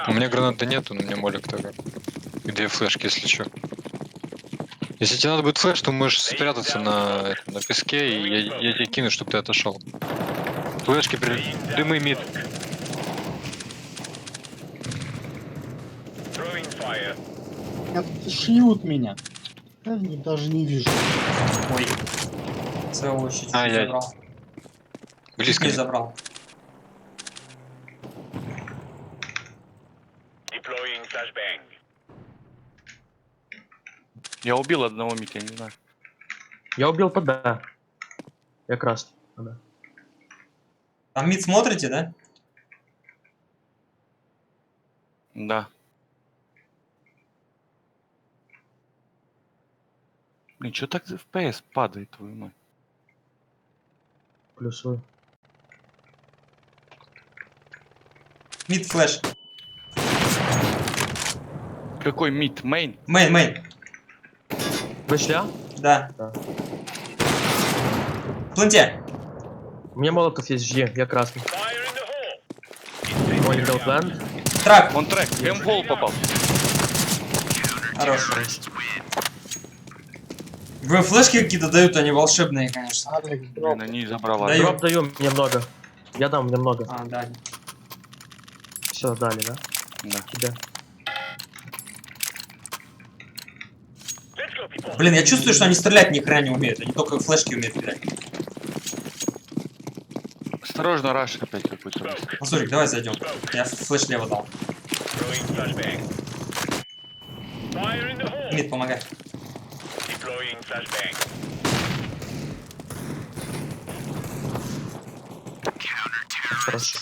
S5: У меня гранаты нету, но у меня молик только. И 2 флешки, если что. Если тебе надо будет флеш, то можешь спрятаться на песке, и я тебе кину, чтобы ты отошел. Флешки, дымы мид.
S2: Шьют меня. Я даже не вижу.
S1: Ой. Своего еще чуть-чуть
S5: Ай-яй.
S1: забрал. Чуть
S5: Близко.
S1: не
S5: не-
S1: забрал.
S4: Я убил одного Мити, я не знаю.
S6: Я убил под Б. Якраз. Да.
S1: Там мид смотрите, да?
S4: Да. Блин, что так FPS падает, твою мать?
S6: Плюсую.
S1: Мид флеш.
S4: Какой мид? Мейн?
S1: Мейн, мейн.
S6: Вышли, а?
S1: Да.
S6: Да.
S1: В планте.
S6: У меня молотов есть, жди, я красный. Молик дал план.
S1: Трак.
S4: Он трек, прям в гол попал.
S1: Хорош. Вы флешки какие-то дают, они волшебные, конечно.
S2: Алекс, дроп.
S4: Блин, они забрала.
S1: Даю.
S6: Дроп даю, мне много. Я дам, мне много.
S1: А, да.
S6: Все, дали, да?
S4: Да.
S6: Тебе.
S1: Блин, я чувствую, что они стрелять ни хрена не умеют. Они только флешки умеют кидать.
S4: Осторожно, Раш опять какой-то.
S1: Мазурик, давай зайдем. Я флеш лево дал. Мид, помогай.
S6: Хорошо.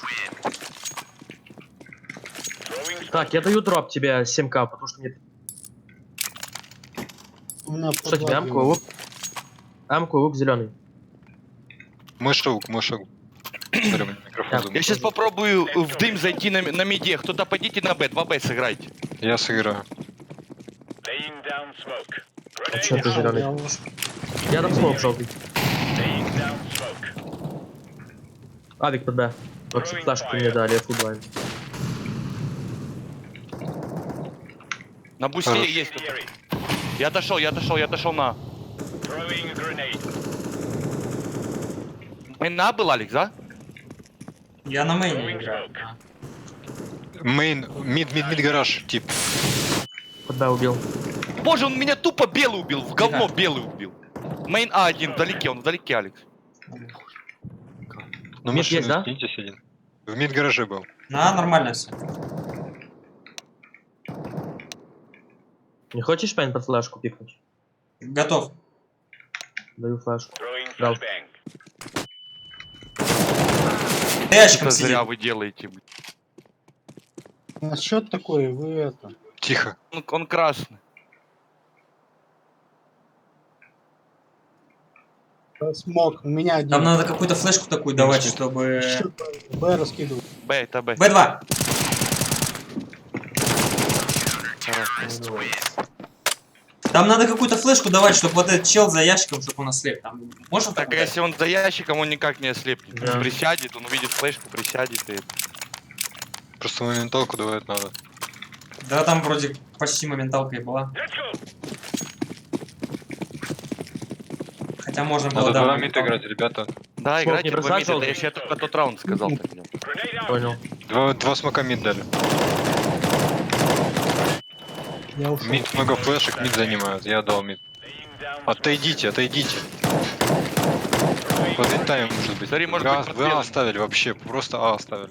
S6: Так, я даю дроп тебе 7к, потому что мне...
S2: У меня
S6: Что тебе, амку, лук? Амку, лук зеленый.
S5: Мышел. Смотри, у меня микрофон
S6: Так,
S5: замер.
S4: Я сейчас попробую в дым зайти на миде. Кто-то пойдите на Б, 2Б сыграйте.
S5: Я сыграю.
S6: А что ты
S2: Я
S6: зеленый?
S2: уж-
S6: Я дам смог желтый. Авик под Б. Вообще флешку мне дали, я футболен.
S4: На бусте
S5: Хорош.
S4: есть кто-то. Я отошел на. Мейна был, Алекс, да?
S1: Я на мейне играю.
S5: Мейн, мид гараж, тип.
S6: Под Б убил.
S4: Боже, он меня тупо белый убил, в говно белый убил. Мейн А1, вдалеке, он вдалеке, Алекс.
S5: Ну,
S6: Мид есть, да?
S5: скиньтесь один. В мид гараже был.
S1: На, нормально все.
S6: Не хочешь пайн под флешку пикнуть?
S1: Готов.
S6: Даю флешку. Дал.
S1: Ты ящиком
S4: Это
S1: сиди.
S4: зря вы делаете, блин.
S2: Насчет такой, вы это.
S5: Тихо.
S4: Он красный.
S2: Смог. У меня один.
S1: Там надо какую-то флешку такую давать,
S5: Мид.
S1: чтобы...
S2: Б раскидываю.
S4: Б, это Б.
S1: Б2. Там надо какую-то флешку давать, чтобы вот этот чел за ящиком, чтобы он ослеп. Там можно
S4: Так, а
S1: так?
S4: если он за ящиком, он никак не ослепнет.
S6: Да.
S4: Он присядет, он увидит флешку, присядет и...
S5: Просто моменталку давать надо.
S1: Да, там вроде почти моменталка и была. Хотя можно было,
S5: Надо
S1: да,
S5: 2 мид
S1: моменталку.
S5: играть, ребята.
S4: Да,
S6: Смог
S4: играйте
S6: не
S4: в
S6: бросать,
S4: мида, да
S6: желтый?
S4: я себе только тот раунд сказал.
S6: Понял.
S5: 2 смока мид дали.
S2: Я ушел.
S5: Мид много флешек, мид занимают. Я дал мид. Отойдите. Под винтами, может быть.
S4: Смотри, может быть, под
S5: Вы А
S4: белым.
S5: оставили вообще. Просто А оставили.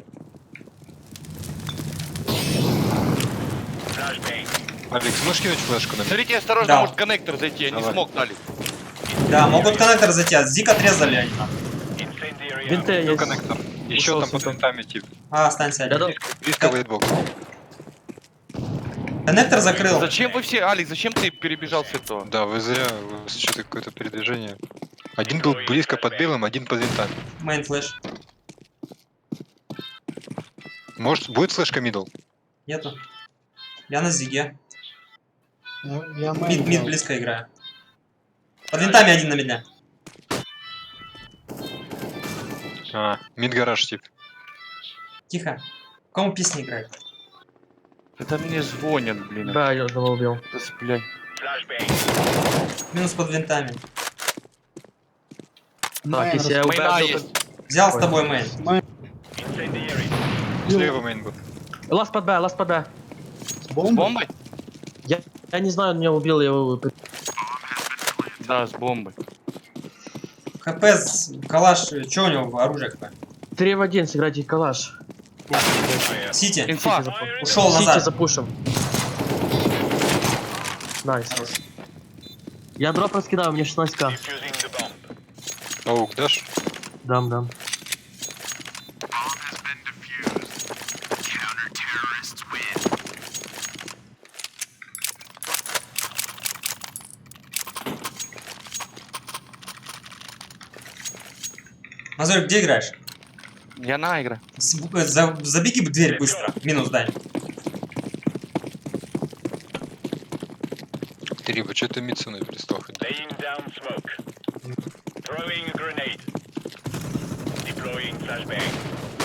S5: Алекс, можешь кинуть флешку на мид?
S4: Смотрите, осторожно,
S1: Да.
S4: может коннектор зайти, они
S5: Давай.
S4: смог дали.
S1: Да, могут коннектор затянуть. Зик отрезали они там.
S6: Винты
S5: Ну,
S6: есть.
S5: коннектор. Еще
S6: Ушел
S5: там под
S6: сюда.
S5: винтами тип.
S1: А, останься
S6: Я
S1: один.
S6: дал.
S5: Близко вейтбокс.
S1: Коннектор закрыл.
S4: Зачем вы все, Алекс, зачем ты перебежал с этого?
S5: Да, вы зря. У вас что-то какое-то передвижение. Один был близко под белым, один под винтами.
S1: Мейн флеш.
S5: Может, будет флешка мидл?
S1: Нету. Я на зиге.
S2: Я
S1: Мид
S2: мейн
S1: близко играю. Под винтами один на медля.
S5: А, мид гараж тип.
S1: Тихо. Кому песни играть?
S4: Это мне звонят, блин.
S6: Да, я одного убил.
S4: Да, блядь.
S1: Минус под винтами.
S6: Так, если я
S4: Мейна
S6: убил...
S4: есть.
S1: Взял с
S6: Ой.
S1: тобой мейн.
S5: Слева мейн был.
S6: Ласт под Б, ласт под Б.
S2: С
S4: С
S2: бомбой?
S4: бомбой?
S6: Я не знаю, он меня убил, я его...
S4: Да, с бомбой.
S1: ХП, калаш, что у него оружие какое?
S6: 3 в 1, сыграйте калаш.
S1: Сити.
S4: Инфа.
S1: Ушел
S6: Сити
S1: назад.
S6: запушим. Найс.
S1: Хорош.
S6: Я дроп раскидаю, у меня 16к.
S5: Аук дашь?
S6: Дам.
S1: Мазурик, где играешь?
S4: Я на игре.
S1: Забеги в дверь быстро. Минус дай.
S5: Ты Риба, что ты мид со мной перестал ходить?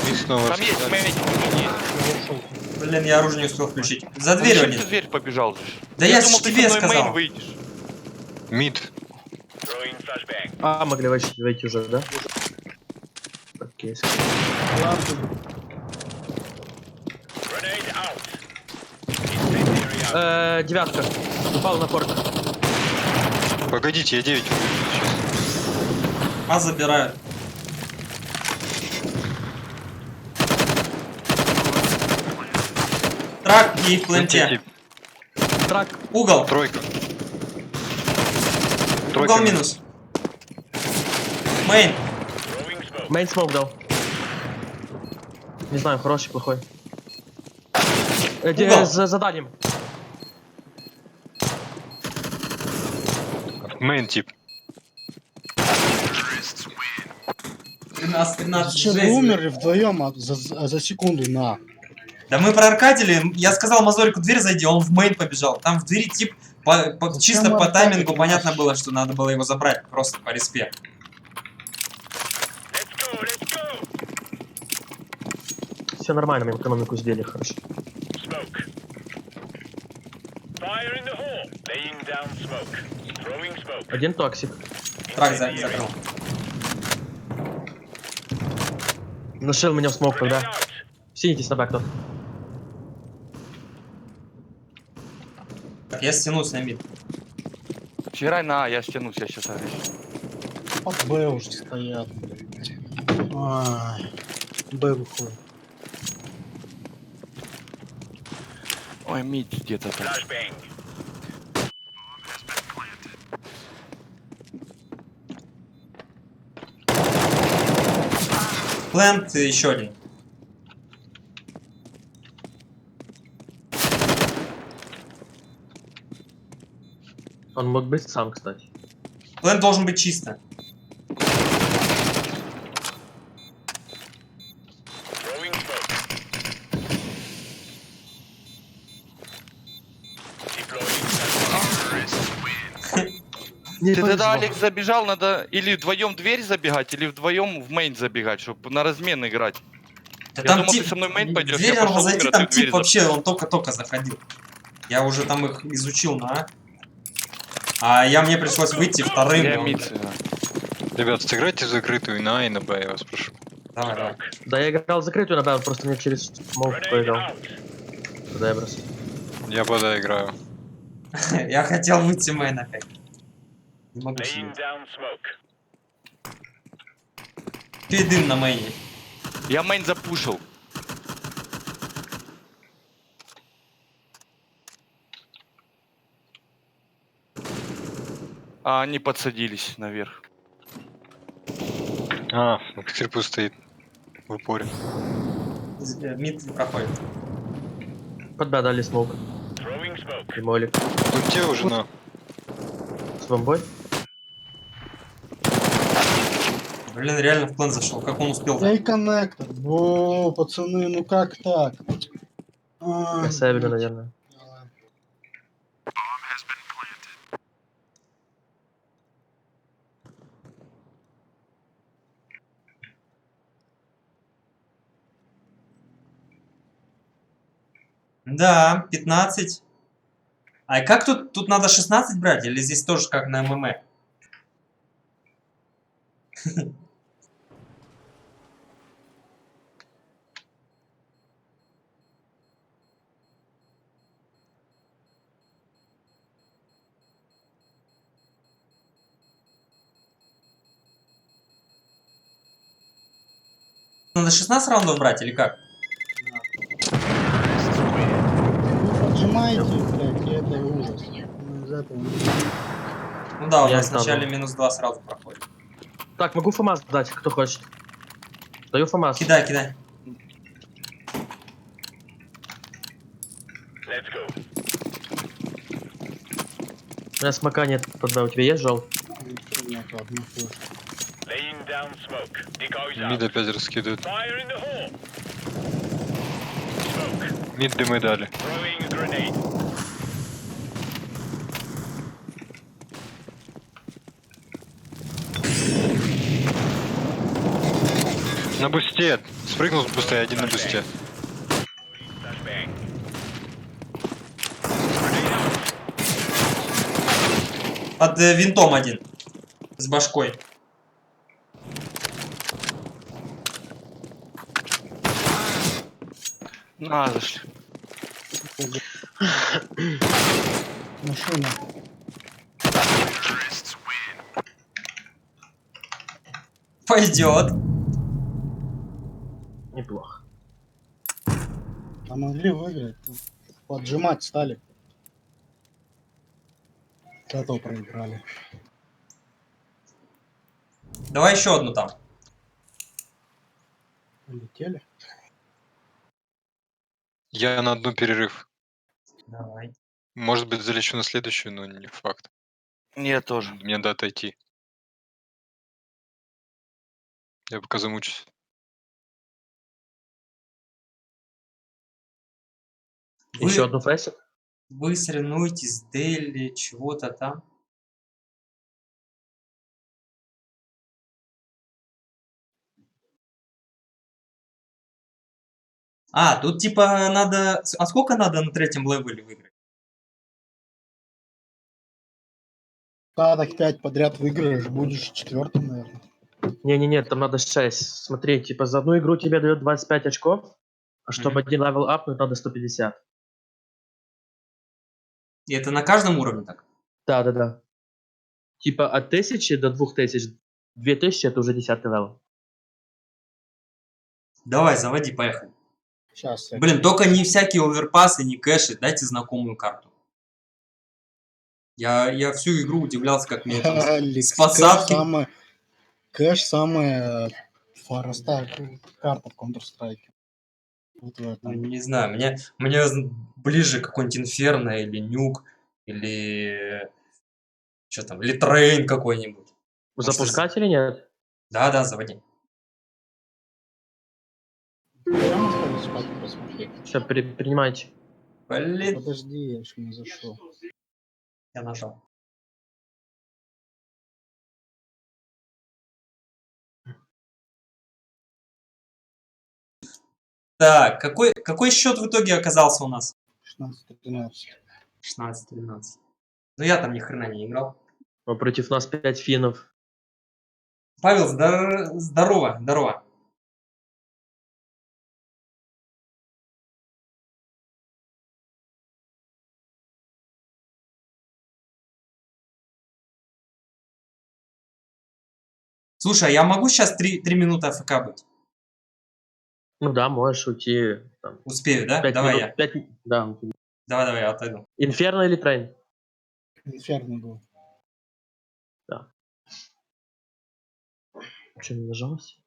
S5: Мид снова
S4: Там есть,
S5: арсенал.
S4: есть.
S1: Блин, я оружие не успел включить. За
S4: Он
S1: дверью
S4: через
S1: они.
S4: дверь побежал же.
S1: Да я
S4: думал,
S1: ж
S4: ты
S1: тебе
S4: со мной мейн
S1: сказал.
S4: выйдешь.
S5: Мид.
S6: А, могли войти уже, да? Окей. Девятка. Упал на порт.
S5: Погодите, я 9 увижу сейчас.
S1: А забирают. Трак и в планте.
S6: Трак.
S1: Угол.
S5: Тройка.
S1: Угол минус. Мейн.
S6: Мейн смоук дал. Не знаю, хороший, плохой.
S1: Угол.
S6: За заданием.
S5: Мейн тип.
S1: 13-13.
S2: Зачем вы
S1: Жесть.
S2: умерли вдвоем за секунду на?
S1: Да мы прокатили. Я сказал Мазорику, дверь зайди, он в мейн побежал. Там в двери тип чисто
S2: мы
S1: по
S2: аркадили,
S1: таймингу
S2: у
S1: понятно
S2: нас-
S1: было, что надо было его забрать. Просто по респе.
S6: Все нормально, мы экономику сделали, хорошо. Один токсик.
S1: Трак закрыл.
S6: Нашил меня в смоук тогда. Синитесь на бэк,
S1: Так, я стянусь на мид.
S4: Чирай на А, я стянусь, я сейчас орешь.
S2: Под Б уже стоят. блядь. Ай. Б выходит.
S4: Ой, мид где-то там.
S1: Плент еще один.
S6: Он мог быть сам, кстати.
S1: Плент должен быть чисто.
S6: Не
S4: Ты тогда,
S6: повезло.
S4: Алекс, забежал, надо или вдвоем дверь забегать, или вдвоем в мейн забегать, чтобы на размен играть.
S1: Да
S4: Я
S1: там
S4: думал,
S1: тип,
S4: ты со мной в мейн пойдешь,
S1: дверь
S4: я
S1: надо
S4: пошел
S1: зайти,
S4: умер, а ты
S1: там
S4: в дверь
S1: тип вообще, он только-только заходил. Я уже там их изучил на А. Мне пришлось выйти вторым.
S4: Я
S1: и он-
S4: мид сыграл.
S5: Ребят, сыграйте в закрытую на А и на Б, я вас прошу.
S1: Давай.
S6: Да, я играл закрытую на Б, он просто мне через смоук проиграл. Куда я бросил?
S5: Я бода играю.
S1: Я хотел выйти мейн опять. Не могу сидеть. Ты дым на мейне.
S4: Я мейн запушил. А они подсадились наверх.
S5: А, скрипу стоит. В упоре.
S1: Мид не проходит.
S6: Под Б дали смоук. И молик.
S5: Тут те уже на.
S6: С бомбой.
S1: Блин, реально в план зашел. Как он успел?
S2: Эй, коннектор. О, пацаны, ну как так? А,
S6: Касабеля, наверное.
S1: Да, 15. А как тут? Тут надо 16 брать? Или здесь тоже как на ММА? Надо 16 раундов брать или как?
S2: Вы поджимаете, блядь, и это ужас. Ну, из этого
S1: Ну да, у
S6: Я
S1: нас
S6: стану.
S1: вначале -2 сразу проходит.
S6: Так, могу ФАМАС дать, кто хочет. Даю ФАМАС.
S1: Кидай, кидай.
S6: У меня смока нет, тогда у тебя есть жел?
S2: ничего нету, одну флешку.
S5: Мид опять раскидывают. Мид дымы дали. На бусте. Спрыгнул с буста, один на бусте.
S1: Под винтом один. С башкой.
S4: А, зашли.
S2: Машина.
S1: Пойдет.
S6: Неплохо.
S2: А могли выиграть. Поджимать стали. Зато проиграли.
S1: Давай еще одну там.
S2: Полетели.
S5: Я на одну перерыв.
S1: Давай.
S5: Может быть, залечу на следующую, но не факт.
S4: Я тоже.
S5: Мне надо отойти. Я пока замучусь.
S6: Еще одну флешку?
S1: Вы соревнуетесь с Дели, чего-то там. А, тут типа надо... А сколько надо на третьем левеле выиграть?
S2: Да, так 5 подряд выиграешь, будешь четвертым, наверное.
S6: Не-не-не, там надо 6. Смотри, типа за одну игру тебе дают 25 очков, а чтобы один левел апнуть, надо 150.
S1: И это на каждом уровне так?
S6: Да. Типа от 1000 до 2000. 2000 это уже 10 левел.
S1: Давай, заводи, поехали.
S2: Сейчас.
S1: Блин, только не всякие оверпасы, не кэши, дайте знакомую карту. Я всю игру удивлялся, как мне там с посадки...
S2: Кэш самая фороста карта в Counter-Strike. Вот в
S1: Ну,
S2: этом.
S1: не знаю, мне ближе какой-нибудь Инферно или Нюк, или... Что там, или Трейн какой-нибудь. Может,
S6: Запускать или нет?
S1: Да, заводи.
S2: Прямо осталось карту посмотреть.
S6: Все, принимайте.
S1: Блин,
S2: Подожди, я еще не зашел.
S1: я нажал. Так, какой счет в итоге оказался у нас?
S2: 16-13.
S1: 16-13. Ну я там ни хрена не играл.
S6: Но против нас 5 финнов.
S1: Павел, здорово. Слушай, а я могу сейчас 3 минуты АФК быть?
S6: Ну да, можешь уйти. Там,
S1: Успею, да?
S6: 5
S1: Давай
S6: минут.
S1: я.
S6: 5... Да.
S1: Давай, я отойду.
S6: Инферно или Трейн?
S2: Инферно был.
S6: Да. Что, не нажалось?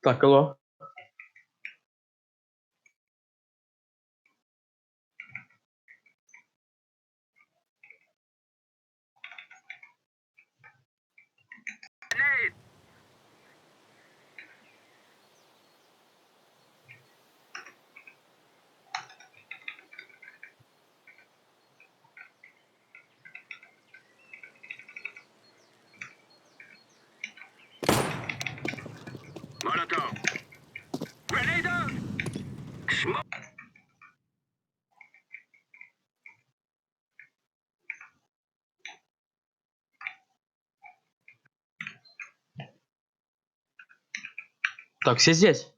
S6: Так, алло. Так, все здесь?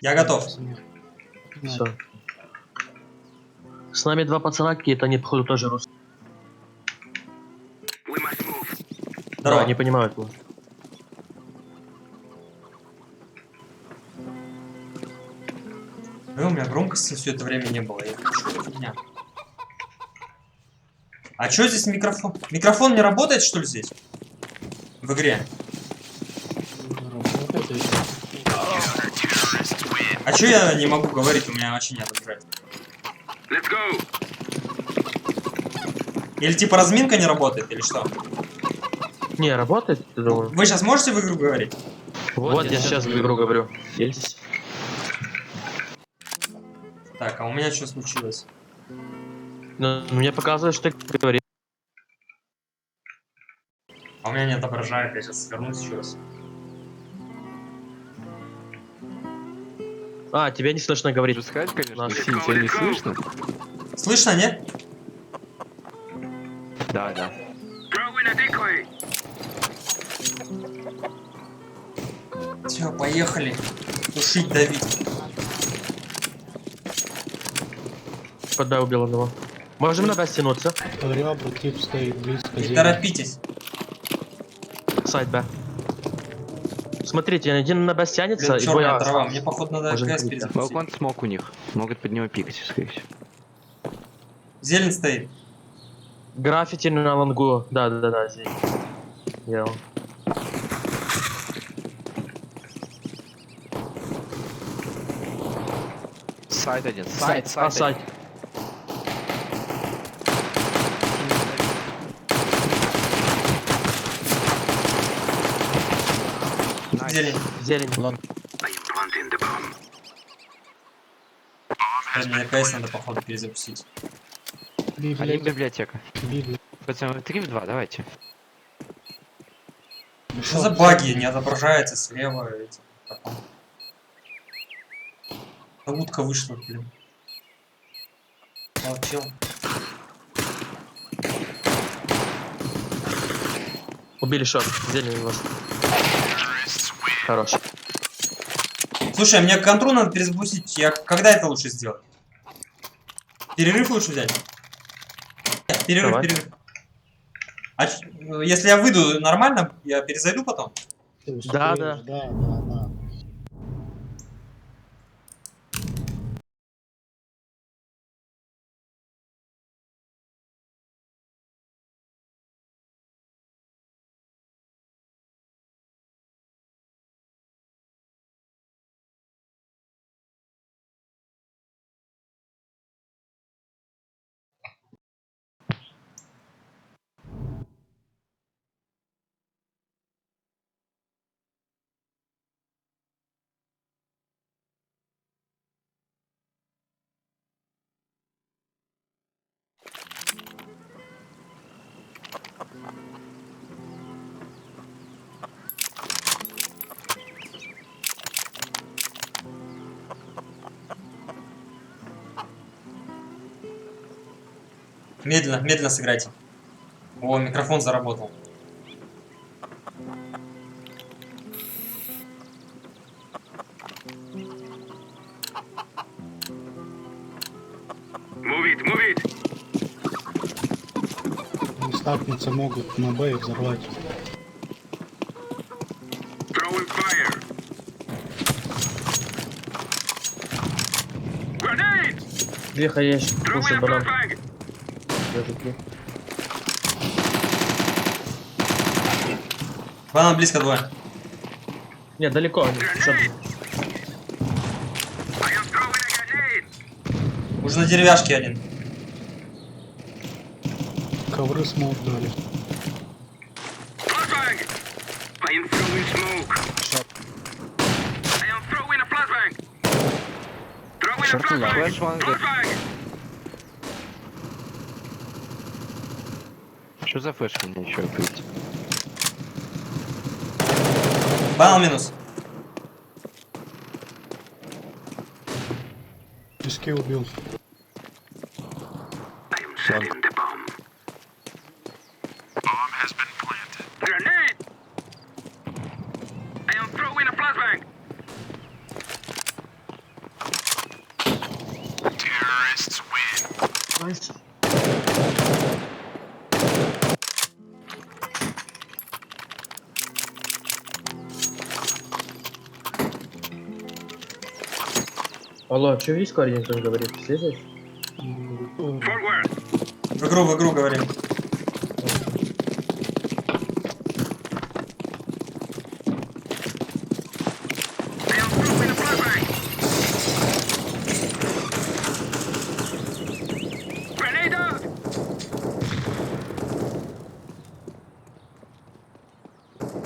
S1: Я готов.
S6: Все. С нами два пацана какие-то, они, походу, тоже русские.
S1: Здорово.
S6: Да, не понимают его.
S1: У меня громкости все это время не было. Что за фигня? А что здесь микрофон? Микрофон не работает, что ли, здесь? В игре? А что я не могу говорить? У меня вообще не отображается. Или типа разминка не работает, или что?
S6: Не, работает, ты думаю?
S1: Вы сейчас можете в игру говорить?
S6: Вот я сейчас в игру говорю. Есть.
S1: Так, а у меня что случилось?
S6: Ну, мне показывает, что ты говоришь.
S1: А у меня не отображает, я сейчас вернусь еще раз.
S6: А, тебя не слышно говорить.
S7: Сказать, конечно,
S6: Наш.
S7: Синь, тебя не слышно?
S1: Слышно, нет?
S7: Да, да.
S1: Все, поехали. Тушить, давить.
S6: Подай убил одного. Можем на Б стянуться.
S2: Ребра, тип стоит близко.
S1: Не
S2: зелень.
S1: торопитесь.
S6: Сайт Б. Смотрите, один на Б стянется,
S1: Блин,
S6: и
S1: черная
S6: двое...
S1: трава. Мне, походу, надо
S6: Можем
S1: КС
S6: крыть,
S1: перезапустить.
S7: Балкон смог у них. Могут под него пикать, скорее всего.
S1: Зелень стоит.
S6: Граффити на лонгу. Да, здесь. Делал.
S7: Сайт один.
S6: А, сайт.
S1: зелень.
S6: Зелень.
S1: Мне КС надо, походу, перезапустить.
S7: Один
S2: Библиотека.
S7: библиотека.
S2: Библиотека.
S7: Пацаны, 3 в 2, давайте.
S1: Что за баги? Не отображается слева. Эти, потом. Утка вышла, блин. Молчал.
S6: Убили шот. Зелень у вас. Хорош.
S1: Слушай, мне контру надо перезапустить. Когда это лучше сделать? Перерыв лучше взять? Перерыв,
S6: Давай.
S1: перерыв. А если я выйду нормально, я перезайду потом?
S2: Ты
S6: Да,
S2: успеешь, да.
S1: Медленно, медленно сыграйте. О, микрофон заработал.
S2: Они сталкиваться могут на Б и взорвать.
S6: Две хаешь. Кушай банан. Даже три.
S1: Банан близко двое.
S6: Нет, далеко они. Шот.
S1: Уже на деревяшке один.
S2: Ковры смог дали.
S7: Флэш ван год. Что за флеш мне еще открыть?
S1: Банан минус.
S2: Пески убил.
S6: Найс. Алло, что весь корень там говорит? Слышишь?
S1: В игру говорим.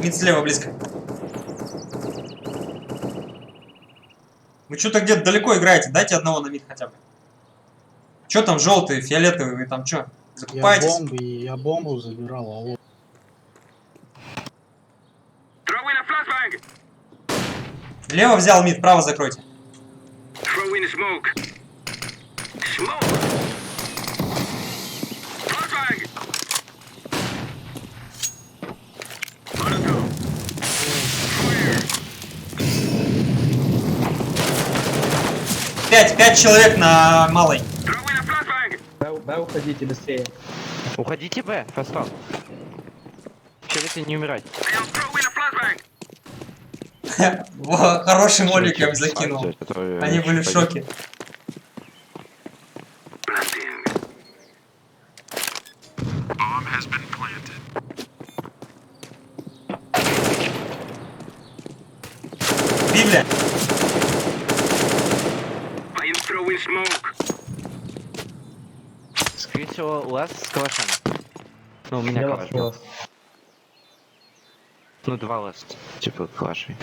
S1: Мид слева близко. Вы что-то где-то далеко играете, дайте одного на мид хотя бы. Че там желтые, фиолетовые, вы там что? Закупаетесь?
S2: Я бомбу забирал, алло.
S1: Лево взял мид, право закройте. Пять человек на малой.
S6: Да, уходите быстрее.
S7: Уходите Б, фастон. Если не умирать.
S1: Во, хороший молик я им закинул. Они были в шоке. Библия.
S7: Скорее всего, лаз с калашами. Ну, у меня
S6: Я
S7: калаш.
S6: вас.
S7: Ну, два ласт, типа, флашей.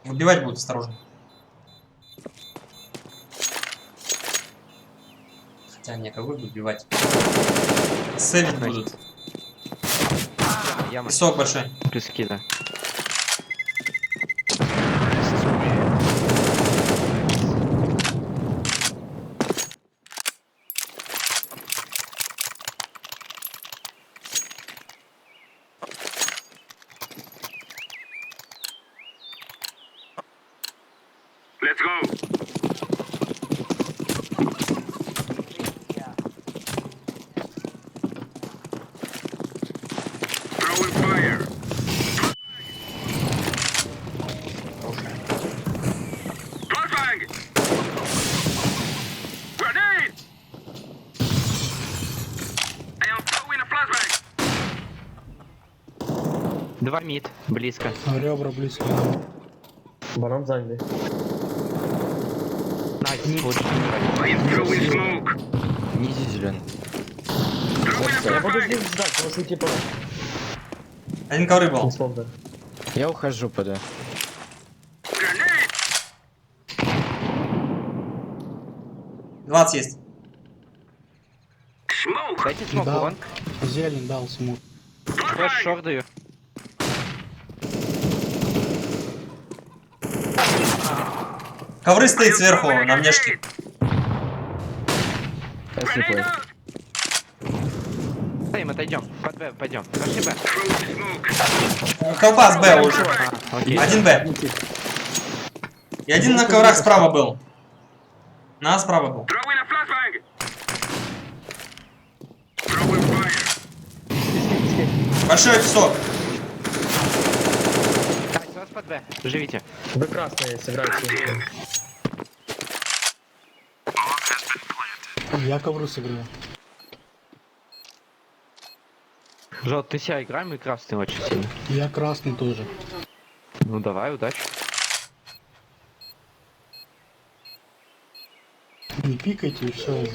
S1: Убивать будут, осторожно. Хотя не, кого убивать? Сейвить будут.
S7: Яма,
S1: Песок большой.
S7: пески, да. Два мид, близко.
S2: Ребра близко.
S6: Банан заняли.
S7: Найс, лучше. Низи зеленый.
S6: Я буду здесь ждать, может уйти по...
S1: Один ковры был.
S6: Не смог, да.
S7: Я ухожу, ПД.
S1: Двадцать есть.
S7: Дайте смог,
S2: Да.
S7: вон.
S2: Зелень дал смог.
S7: Флэш шорт даю.
S1: Ковры стоит сверху на внешке.
S7: Спасибо. Стоим, отойдем. Под Б пойдем. Пошли Б.
S1: Колбас Б уже.
S7: Окей.
S1: Один Б. И один на коврах справа был. На справа был. Большой песок.
S7: Так, вас под Б. Живите.
S6: Вы красные сыграете.
S2: Я ковры сыграю.
S7: Жот, ты себя играем и красный очень сильно.
S2: Я красный тоже.
S7: Ну давай, удачи.
S2: Не пикайте и все уже.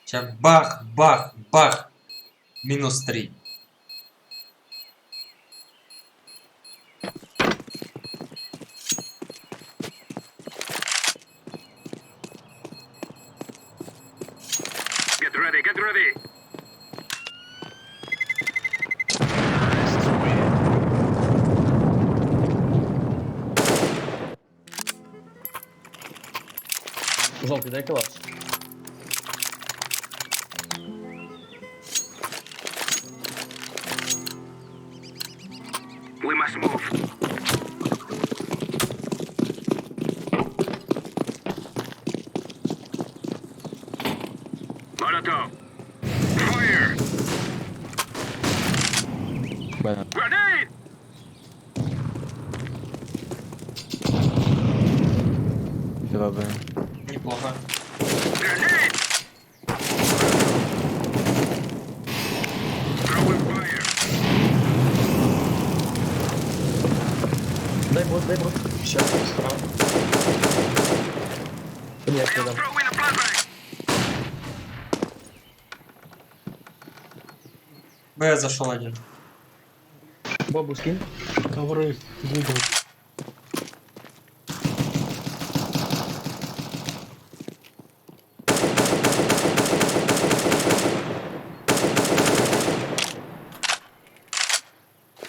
S1: Сейчас бах, бах, бах. Минус 3.
S6: Желтый, дай класс.
S7: Банан. Два Б.
S1: Неплохо.
S6: Дай бот, дай бот. Сейчас, справа. Нет, не дам.
S1: Б зашел один.
S6: Бобу скинь.
S2: Ковры двигал.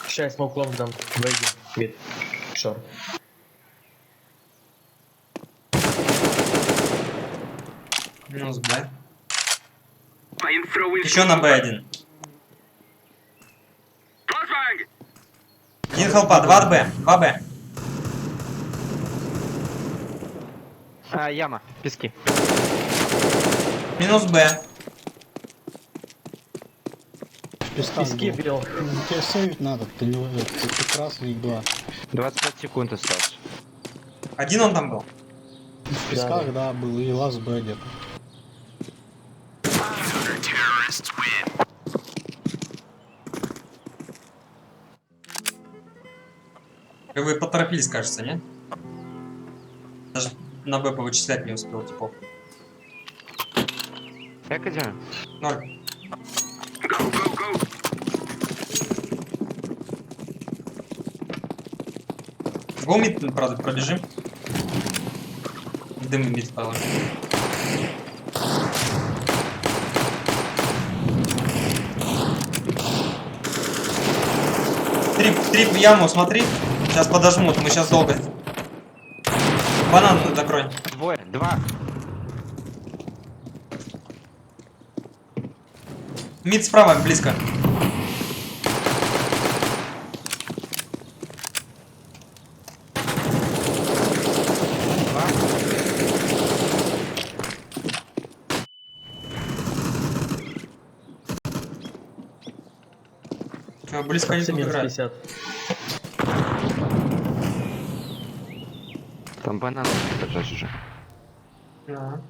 S6: Сейчас смог лонг дам. Вейди. Вид. Шор.
S1: Минус Б. Еще на Б1. Один хелпа, 2 Б. 2 Б.
S7: А, яма, пески.
S1: Минус Б.
S2: В песках
S6: Пески
S2: был.
S6: бил.
S2: Тебе сейвить надо, ты не ты красный, их два.
S7: 25 секунд осталось.
S1: Один он там был.
S2: В песках, да, был, и лаз Б где-то.
S1: Вы поторопились, кажется, нет? Даже на Б повычислять не успел, типа.
S7: Як іде?
S1: 0. Го мид, правда, пробежим. Дым мид положим. Три в яму, смотри. Сейчас подожмут, мы сейчас долго. Банан закрой.
S7: Двоє, два.
S1: Мид справа, близко. Чё, близко не будут
S6: Минус
S1: играть.
S6: 50.
S7: Там банан держать уже.
S1: Ага.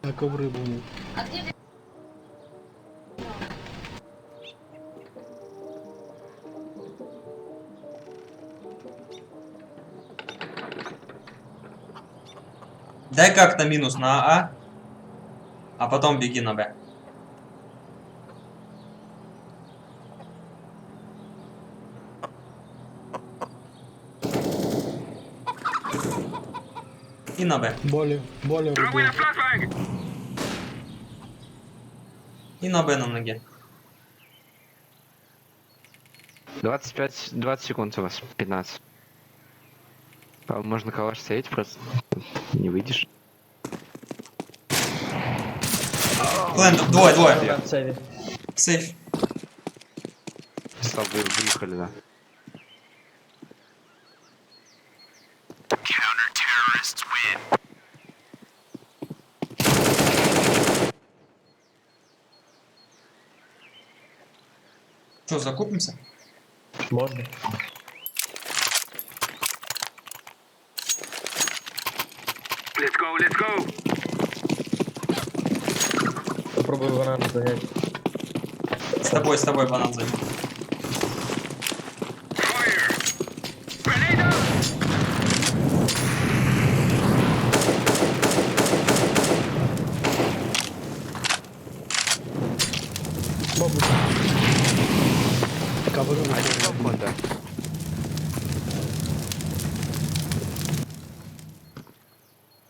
S2: Так в рыбу.
S1: Дай как-то минус на а потом беги на Б. И на Б.
S2: Более рыбу.
S1: И на Б на ноге.
S7: 20 секунд у вас, 15. Можно калаш стоять, просто не выйдешь.
S1: Плент, двое.
S6: Да, в сейве.
S1: Сейф.
S7: Слабо выехали, да.
S1: Что, закупимся?
S6: Можно. Попробую банан занять.
S1: С тобой банан займем.
S7: Один балкон, да.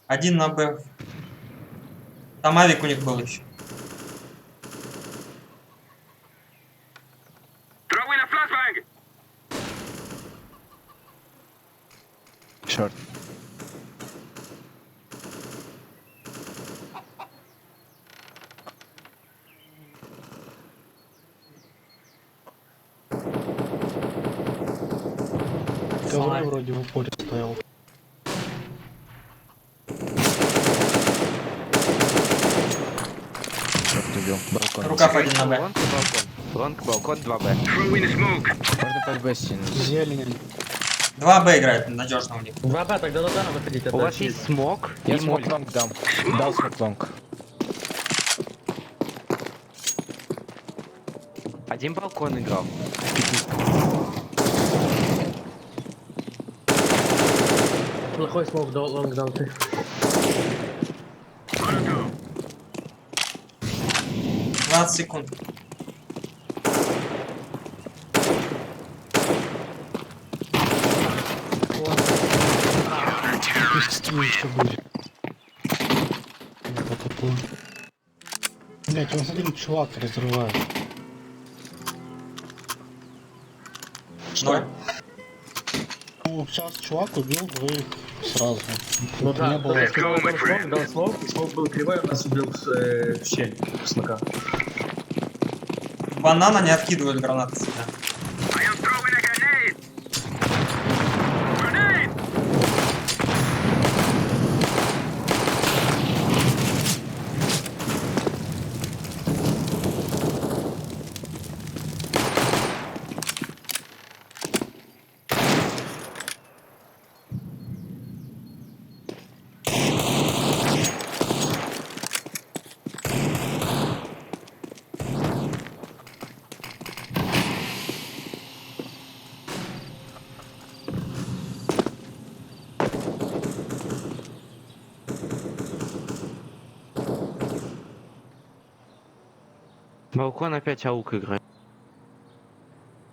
S1: Один на Б. Там авик у них был еще.
S7: Черт.
S2: Ковры вроде в упоре стоял.
S7: Черт убил. Балкон.
S1: Рукав один на Б.
S7: Лонг и балкон. Лонг, балкон, 2Б. Можно под Б стянуть.
S2: Зелень.
S1: 2 Б играет, надежно у них.
S6: 2Б, тогда надо выходить.
S7: У вас есть смог
S8: Я
S7: и
S8: смог
S7: молик.
S8: лонг дам. Дал смог лонг.
S7: Один балкон играл.
S6: Плохой смог дал, лонг дал ты.
S1: — 20 секунд.
S2: Что будет? Вот такое. Блять, у вас один чувак разрывает.
S1: Что?
S2: Ну, сейчас чувак убил двоих сразу.
S6: Ну
S2: Это
S6: да,
S2: не было.
S6: кто-то сказал, дал смог, и смог был кривой, у нас убил в щель смока.
S1: Банана не откидывают гранаты всегда.
S7: Балкон опять аук играет.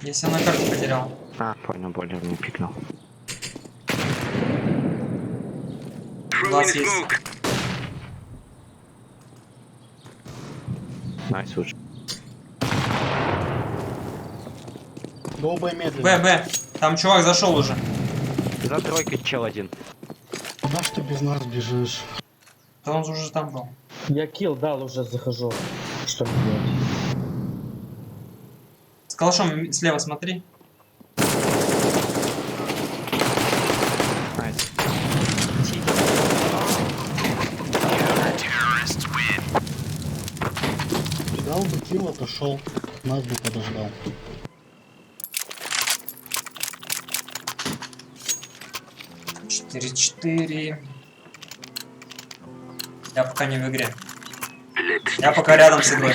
S1: Я себя на карте потерял.
S7: А, понял, более не пикнул.
S1: Глаз есть.
S7: Найс лучше.
S2: Долбай медленно.
S1: Б. Там чувак зашел уже.
S7: За тройкой чел один.
S2: Куда ж ты без нас бежишь?
S1: Да он уже там был.
S6: Я килл дал, уже захожу. Что мне делать?
S1: С калашом слева смотри.
S7: Найс.
S2: Дал бы килл, отошел. Нас бы подождал.
S1: Четыре. Я пока не в игре. Я пока рядом с игрой.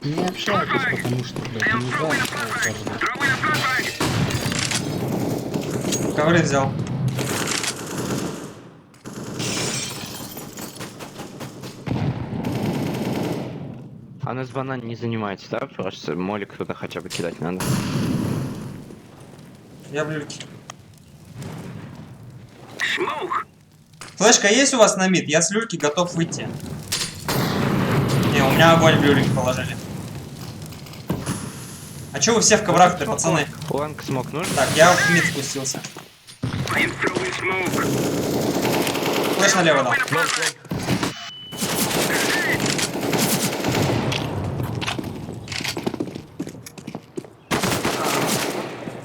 S2: Не общайтесь, потому что, блядь, не знаю, что каждый.
S1: Ковры взял.
S7: А нас банан не занимается, да? Просто молик туда хотя бы кидать надо.
S1: Я в люльке. Флешка есть у вас на мид? Я с люльки готов выйти. Не, у меня огонь в люльке положили. А чё вы все в коврах-то, пацаны?
S7: Ланг смог нужен?
S1: Так, я в мид спустился. Флеш налево дал.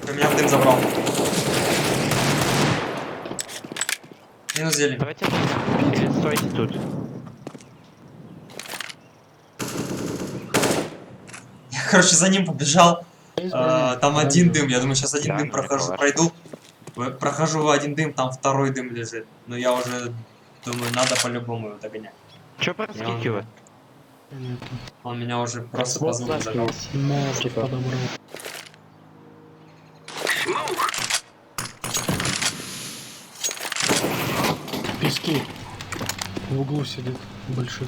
S1: Ты меня в дым забрал. Минус зелень.
S7: Давайте или стойте тут.
S1: Я, короче, за ним побежал.
S2: Есть,
S1: Там
S2: блядь,
S1: один
S2: да,
S1: дым. Я думаю, сейчас один
S7: Да,
S1: дым
S7: мне
S1: прохожу,
S7: кажется.
S1: пройду. Прохожу один дым, там второй дым лежит. Но я уже думаю, надо по-любому его догонять.
S7: Чё проскикивает?
S2: понятно.
S1: Он меня уже просто по
S6: Вот
S1: звуку
S6: флешки
S1: зажал.
S6: есть.
S2: Может,
S6: Типа.
S2: подобрал. Пески. В углу сидит. Больших.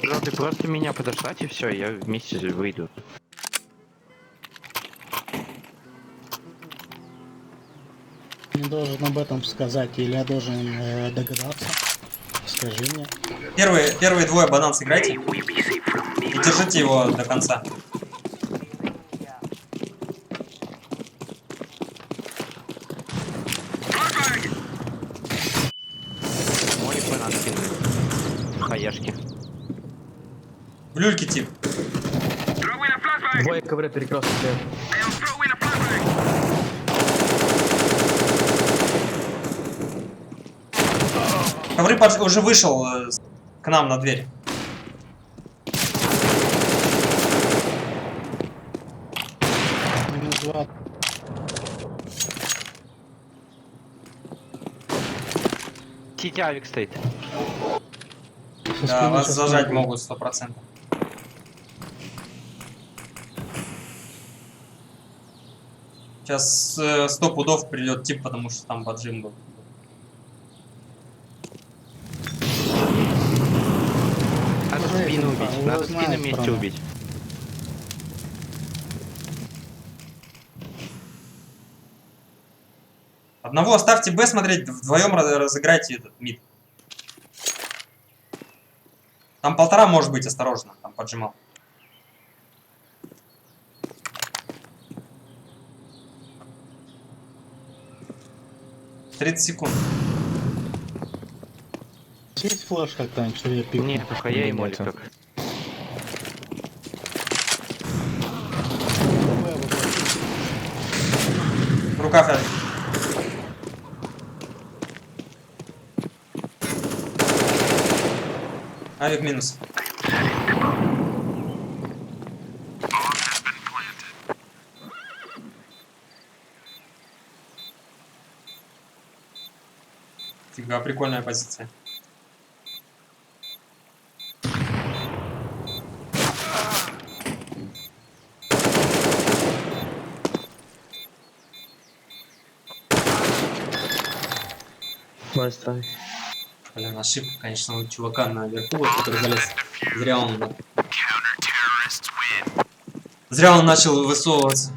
S7: Ну, ты просто меня подождать и все, я вместе выйду.
S2: Не должен об этом сказать, или я должен догадаться. Скажи мне.
S1: Первые двое банан сыграйте. И держите его до конца.
S7: Молик банан кинули. Хаешки.
S1: В люльке тип.
S6: Двое ковры перекресток.
S1: Ковры уже вышел к нам на дверь.
S2: Минус 2.
S7: Сити авик стоит.
S1: Да, вас зажать могут 100%. Сейчас 100 пудов придет тип, потому что там поджим был.
S7: Надо
S2: Уже
S7: спину
S2: это,
S7: убить.
S2: уже
S7: Надо
S2: знает
S7: спину вместе
S2: страну.
S7: убить.
S1: Одного оставьте Б смотреть, вдвоем разыграйте этот мид. Там 1,5 может быть, осторожно, там поджимал. «30 секунд».
S2: Есть флешка какая-нибудь, что я пикну?
S7: Нет, только я и молик
S8: Нету.
S7: только.
S1: Рука фиолет. Авик минус. Фига, прикольная позиция.
S6: Nice try.
S1: Блин, ошибка, конечно, у чувака наверху, вот, который залез. Зря он начал высовываться.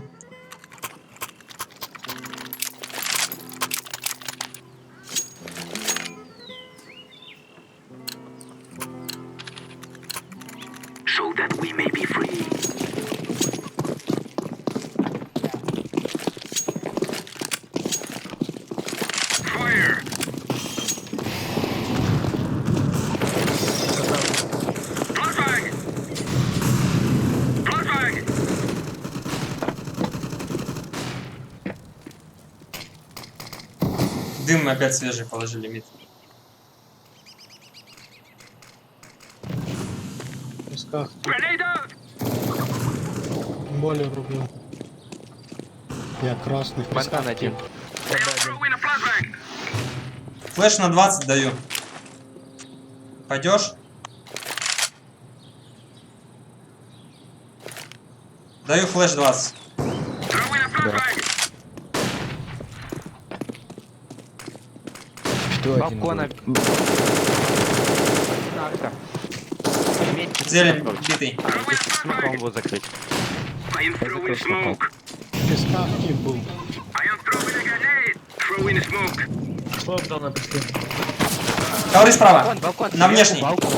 S1: Дым опять свежий положили мид.
S2: В песках. Более рубил. Я красный в песках.
S7: Банан один.
S1: Флэш на 20 даю. Пойдешь? Даю флэш 20.
S8: Что один
S7: Балкона.
S8: был?
S7: Арка.
S1: Зелень битый.
S7: Смогу его закрыть. Я закрыл смоком.
S2: В песках тип был.
S6: Смог дал на песке.
S1: Ковры справа.
S7: Балкон, балкон.
S1: На
S7: сверху
S1: внешний.
S7: балкон.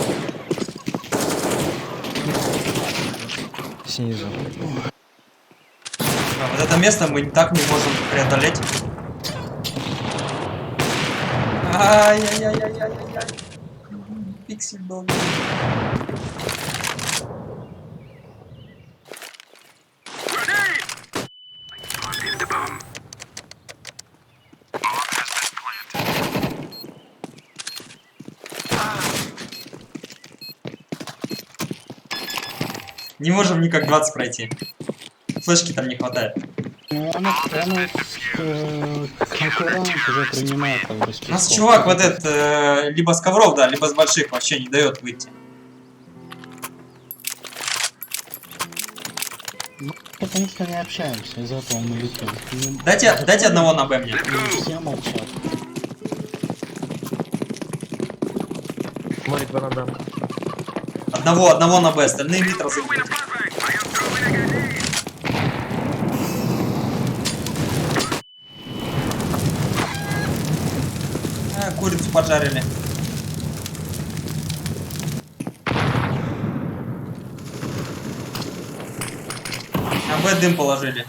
S8: Снизу.
S1: Вот это место мы так не можем преодолеть. Ай-яй-яй-яй-яй-яй. Пиксель был. Не можем никак 20 пройти. Флешки там не хватает.
S2: Ну, она конкурент уже принимает там
S1: У нас чувак вот этот либо с ковров, да, либо с больших вообще не дает выйти.
S2: Потому что не общаемся, из-за этого мы летим. Ну,
S1: Дайте одного на Б мне.
S2: все молчат.
S6: Смотрит банан.
S1: Одного на Б, остальные мид разыгрывают. Курицу поджарили. На Б дым положили.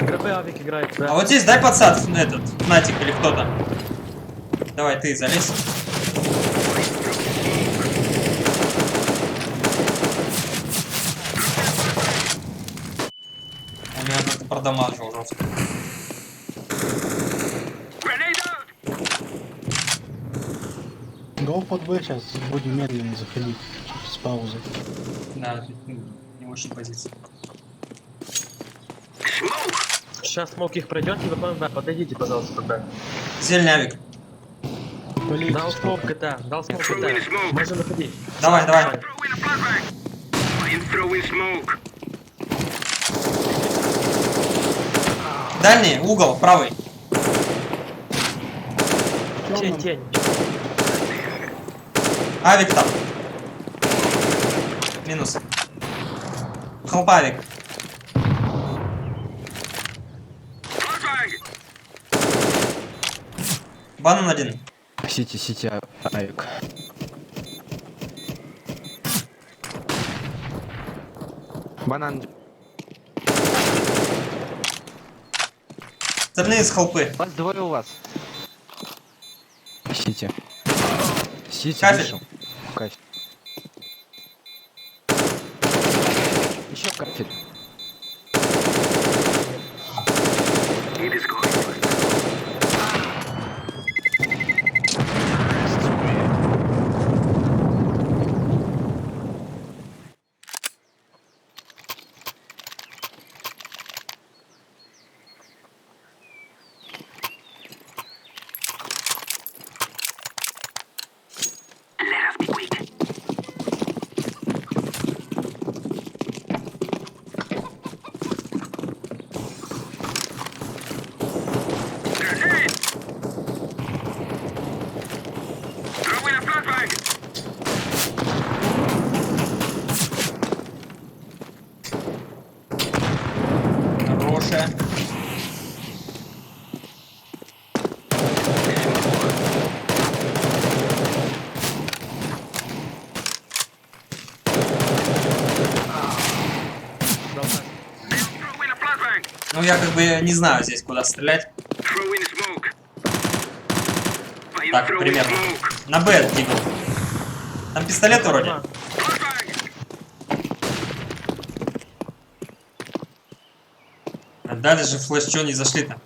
S6: ГРБ авик играет, да.
S1: А вот здесь дай подсад, этот, Натик или кто-то. Давай, ты залезь. Он меня как-то продамажил жестко.
S2: Го под Б сейчас будем медленно заходить с паузы.
S1: Да, не очень позиции.
S6: Сейчас смог их пройдет, и потом, да, подойдите, пожалуйста, тогда.
S1: Зельнявик.
S2: Полейте
S6: Дал смог
S2: сколько.
S6: КТ, дал смог КТ. Можно выходить.
S1: Давай, давай. Дальний, угол, правый.
S6: Тень, тень.
S1: Авик там. Минус. Хлопавик. Банан один.
S8: Сити, авик.
S7: Банан.
S1: Остальные с холпы.
S7: Вас двое у вас.
S8: Сити. Сити
S1: Кафель.
S8: вышел. Кафель. Еще кафель.
S1: я как бы не знаю здесь, куда стрелять. Так, примерно. На Б двигал. Там пистолет вроде. А дальше флеш, чё не зашли-то?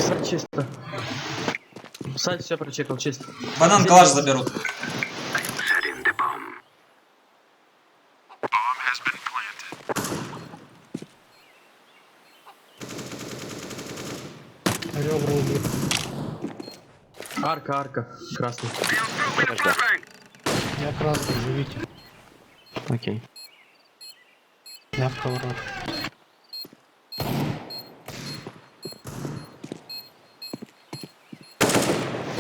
S6: Сайт чисто. Сайт все прочекал чисто.
S1: Банан калаш заберут.
S2: Ребра убит.
S6: Арка, красный.
S2: Я красный, живите.
S6: Окей.
S2: Я в поворот.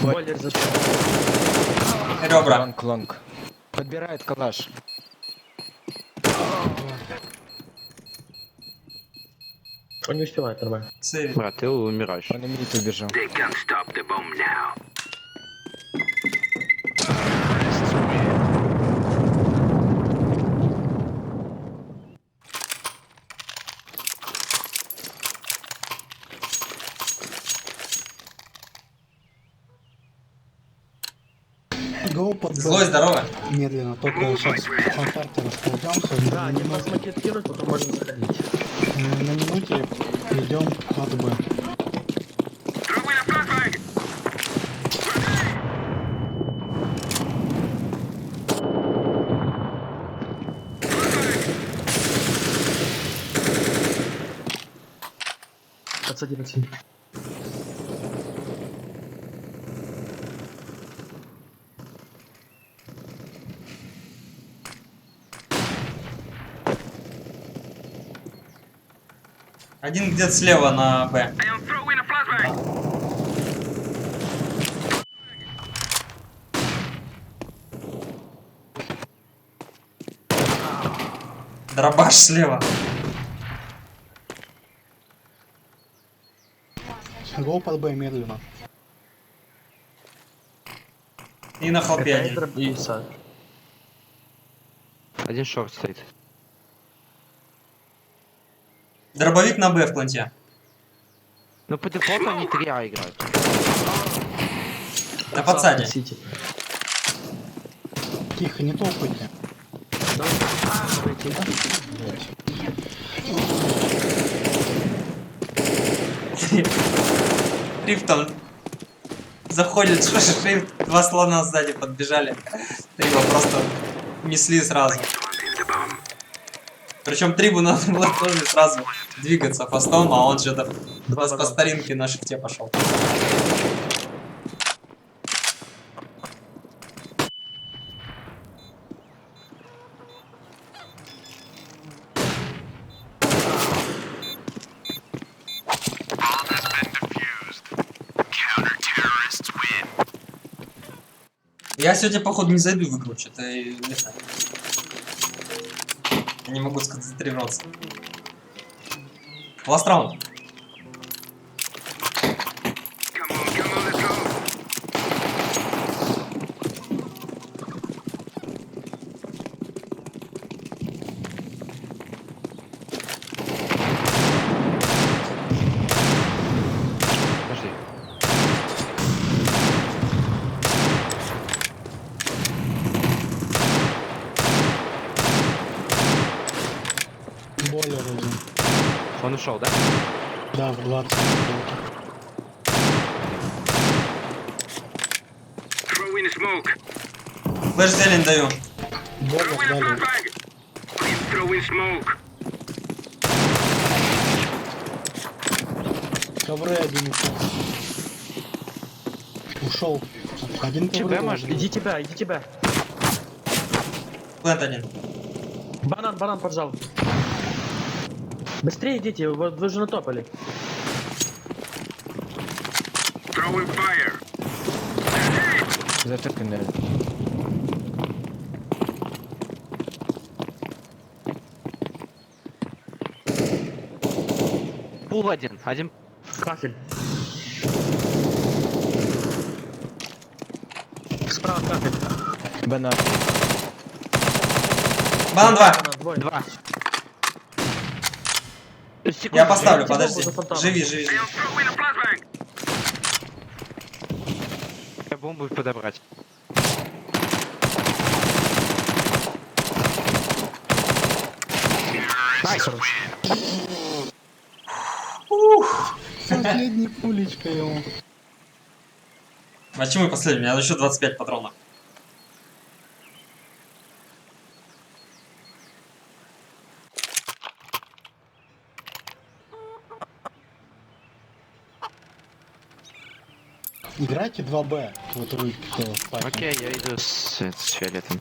S6: Бойлер зашел.
S1: Ребра.
S8: Лонг. Подбирает калаш.
S6: Он не успевает нормально.
S1: Сейв.
S7: Брат, ты умираешь.
S8: Он на мид убежал.
S2: Гоу под
S1: Злой, здорово.
S2: медленно, только сейчас по карте располземся.
S6: Да, не можно макет кинуть, потом можно заходить.
S2: На минуте идем от Б.
S6: Подсади, подсади.
S1: Один где-то слева на Б. Дробаш слева.
S2: Гоу под Б медленно.
S1: И на холпе один.
S6: Это и сайт.
S7: Один шорт стоит.
S1: Дробовик на Б в планте.
S7: Ну, по дефолту они 3А играют.
S1: На подсаде.
S6: Сити.
S2: Тихо, не топайте.
S1: Рифт там заходит, шифт, два слона сзади подбежали. Триба просто несли сразу. Причем Трибу надо было тоже сразу двигаться фастом, а он что-то по старинке на шифте пошел. Я сегодня, походу, не зайду в игру, что-то не знаю. Я не могу сконцентрироваться. Ласт раунд.
S7: Подожди.
S2: Бойлер один.
S7: Он ушел, да?
S2: Да, в 20.
S1: Флэш зелень даю.
S2: Бойлер дали. Ковры один ушел. Ушел. Один ковры.
S7: ЧБ может?
S6: Иди тебя.
S1: Плент один.
S6: Банан поджал. Быстрее идите, вы же натопали.
S8: Затыркай, наверное.
S7: Пул один. Один.
S6: Кафель. Справа кафель.
S8: Банан.
S1: Банан 2.
S6: Банан, двое.
S7: Два.
S1: Я поставлю,
S6: Живите
S1: подожди.
S6: бомбу за фонтаном.
S1: Живи, живи, живи.
S7: Я бомбу подобрать. Найс.
S2: Последняя пулечка ему.
S1: А почему последний? У меня еще 25 патронов.
S2: Играйте 2Б. Вот руки, кто в пати.
S7: Окей, я иду с фиолетом.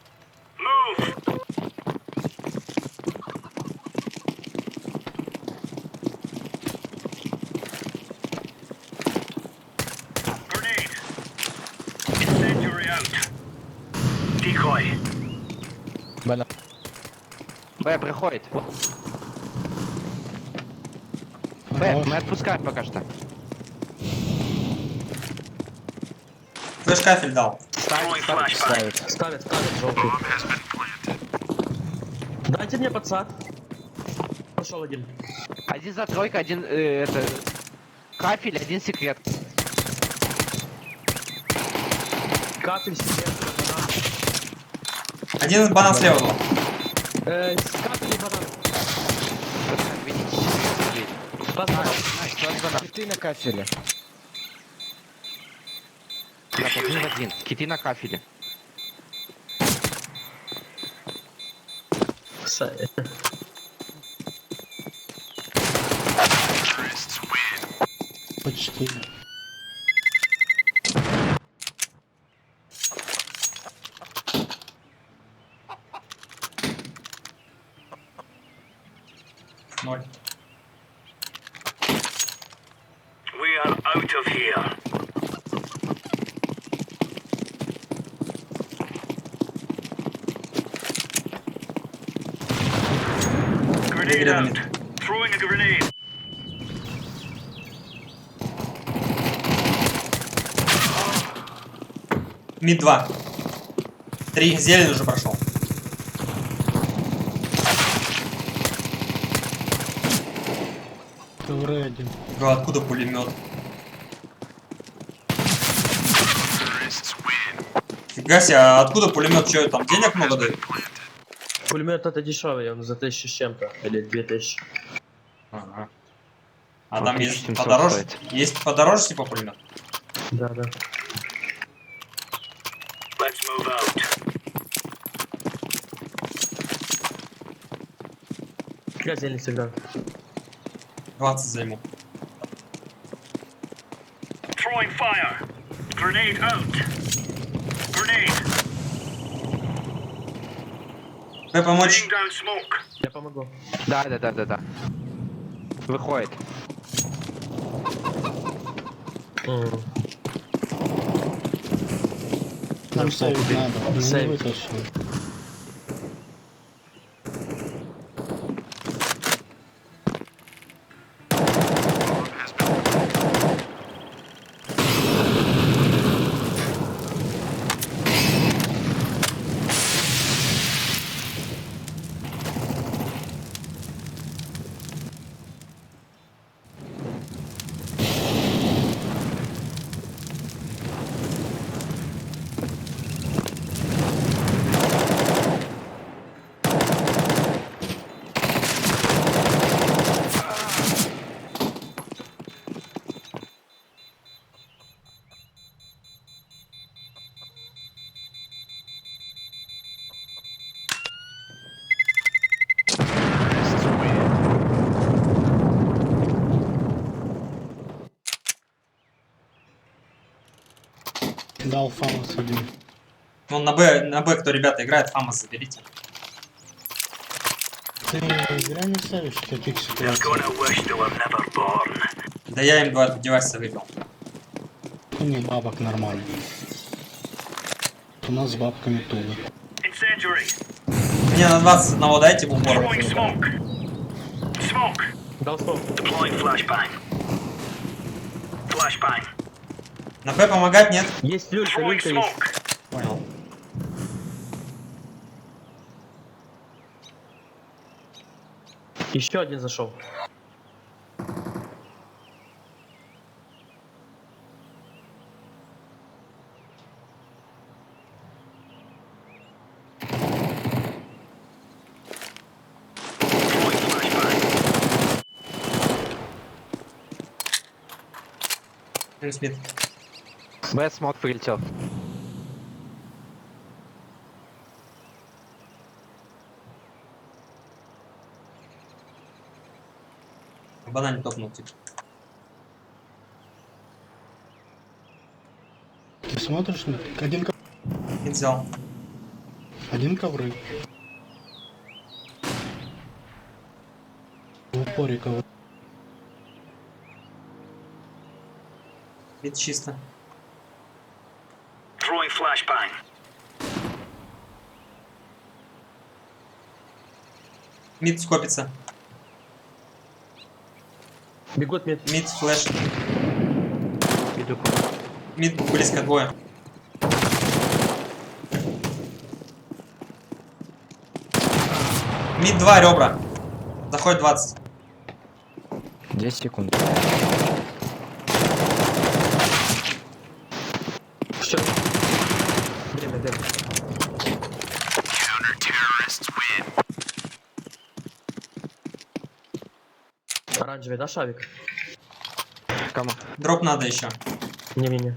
S8: Банан.
S7: Б, приходит. Б,
S2: Хорош.
S7: мы отпускаем пока что.
S1: Флэш кафель дал.
S8: Ставит.
S6: Ставит, желтый. Дайте мне подсад. Пошел один.
S7: Один за тройка, один это кафель, один секрет.
S6: Капель себе.
S1: Один банан слева был.
S6: Капель и банан.
S7: Видите,
S6: Банан.
S8: Ты на кафеле.
S7: один в один. Киты на кафеле.
S2: Почти.
S1: Ноль. Мид 2. 3. Зелень уже прошел.
S2: КВР один.
S1: Откуда пулемет? Фига себе, а откуда пулемет? Че, там денег много дают?
S6: Пулемет это дешевый, он за 1000 с чем-то. Или 2000.
S1: Ага. А
S7: Он
S1: там есть
S7: 1700
S1: подороже?
S7: стоит.
S1: Есть подороже типа пулемет?
S6: Да. Я зелень сыграю.
S1: 20 займу. Тебе помочь?
S6: Я помогу.
S7: Да. Выходит.
S2: Нам сейвить надо. Мы не
S6: Сейв.
S2: вытащим. Дал фамус один.
S1: Вон на Б, кто ребята играет, Фамас заберите.
S2: Ты зря не ставишь в таких ситуациях.
S1: Да я им 2 девайса выбил.
S2: У них бабок нормально. У нас с бабками туго.
S1: Мне на 21 дайте в упор.
S6: Дал смог.
S1: На Б помогать нет?
S6: Есть люлька есть.
S1: Понял.
S6: Еще один зашел.
S1: Минус мид.
S7: Б смог прилетел.
S1: В банане топнул, типа.
S2: Ты смотришь, один,
S1: Мид взял.
S2: один ковры. В упоре ковры.
S1: Мид чисто. Мид скопится.
S6: Бегут мид.
S1: Мид флеш.
S6: Иду.
S1: Мид близко двое. Мид 2 ребра. Заходит 20.
S8: 10 секунд.
S6: Все. Время. Оранжевый, да, шавик?
S7: Кому?
S1: Дроп надо еще.
S6: Не-не-не.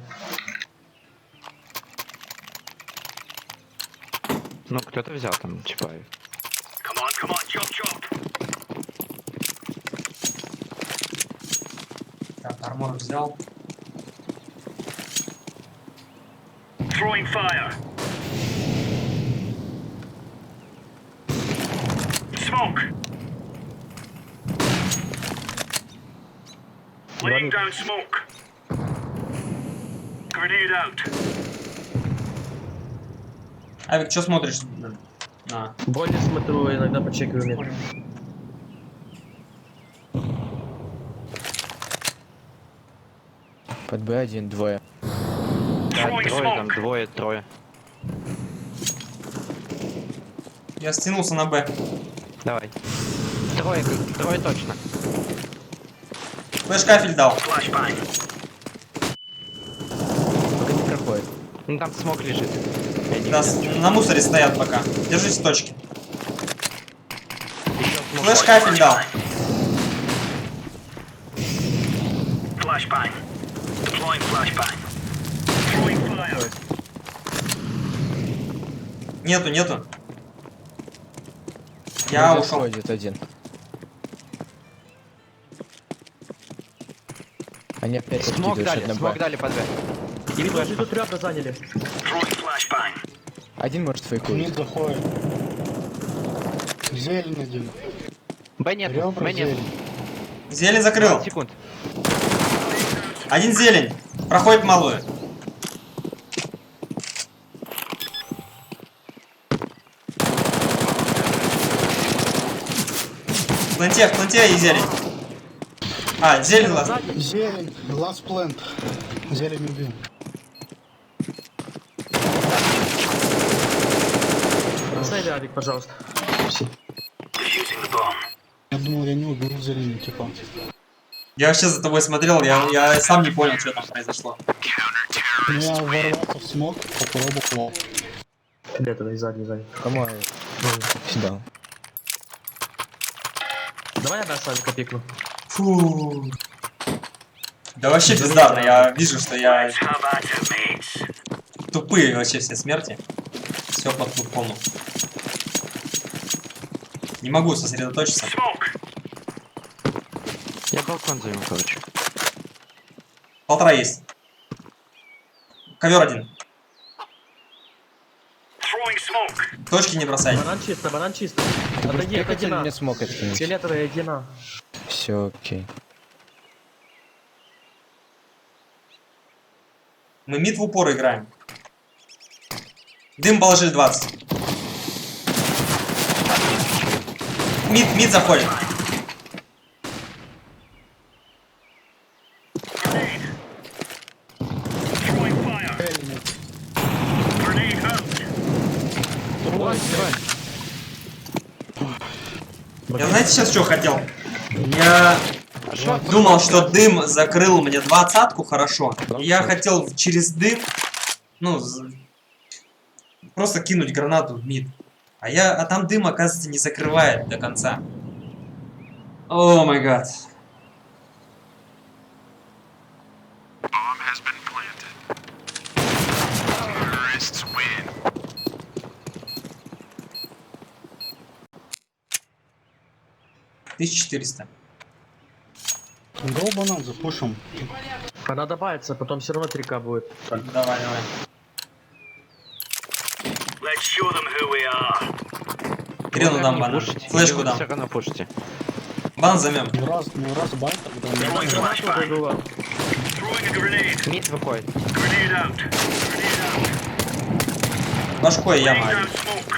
S7: Ну, кто-то взял там, типа.
S1: Так, армор взял.
S6: Laying
S9: down smoke. Grenade out.
S1: Авик, что смотришь? На.
S6: Более смотрю, иногда почекаю мид.
S8: Под Б1 двое.
S7: Да, трое, там двое, трое.
S1: Я стянулся на Б.
S7: Давай. Трое точно.
S1: Флэш кафель дал.
S8: Пока не проходит.
S7: Ну там смог лежит. Я не
S1: Да,
S7: видел.
S1: на мусоре стоят пока. Держите точки.
S7: Еще смог.
S1: Флэш кафель дал.
S9: Flashbang. Deploying flashbang. Throwing fire.
S1: Нету. Я ушел.
S8: Ходит один. Они опять
S7: Смог
S8: откидывают
S7: дали,
S8: на
S7: смог
S8: Б.
S7: дали под Б.
S6: Идут ребра заняли.
S9: Throwing flashbang.
S8: Один может фейкует.
S2: Мид заходит. Зелень один.
S7: Б нет,
S2: Ребра
S7: Б нет.
S2: зелень.
S1: Зелень закрыл.
S7: 20 секунд.
S1: Один зелень. Проходит малую. В планте и зелень. А, зелень лаз.
S2: Зелень. Last plant. Зелень убил.
S6: Бросай авик, пожалуйста.
S9: Defusing the bomb.
S2: Я думал, я не убил зелень, типа.
S1: Я вообще за тобой смотрел, я сам не понял, что там произошло.
S2: Ну, я ворвался в смог, попробовал.
S6: Для этого и сзади.
S8: Кому сюда?
S6: Давай я с авика пикну.
S1: Фу. Да вообще бездарно, я вижу, что я
S9: How about it, mates?
S1: тупые вообще все смерти. Все по тупому. Не могу сосредоточиться.
S9: Smoke.
S7: Я балкон займу, короче.
S1: Полтора есть. Ковер один.
S9: Throwing smoke.
S1: Точки не бросай.
S6: Банан чисто. Отойди,
S8: Как
S6: отойди
S8: один
S6: на.
S8: мне смог откинуть.
S6: Фиолетовая одина.
S8: Все окей.
S1: Мы мид в упор играем. Дым положили 20. Мид заходит.
S9: Grenade. Throwing fire. Grenade out.
S1: Я знаете сейчас что хотел? Я думал, что дым закрыл мне 20-ку хорошо. И я хотел через дым, ну, просто кинуть гранату в мид. А там дым, оказывается, не закрывает до конца. О май гад. $1400.
S2: Го банан запушим.
S6: Она добавится, потом все равно 3К будет.
S1: Давай, давай.
S9: Let's show them who we are.
S1: Кириллу дам банан. Флешку дам.
S7: Все равно пушите.
S1: Банан займем.
S2: Не раз байт, когда
S9: Throwing flashbang.
S6: Было.
S9: Throwing a grenade.
S7: Мид выходит.
S9: Grenade out. Grenade out.
S1: Башкой
S9: Laying
S1: яма.
S9: down smoke.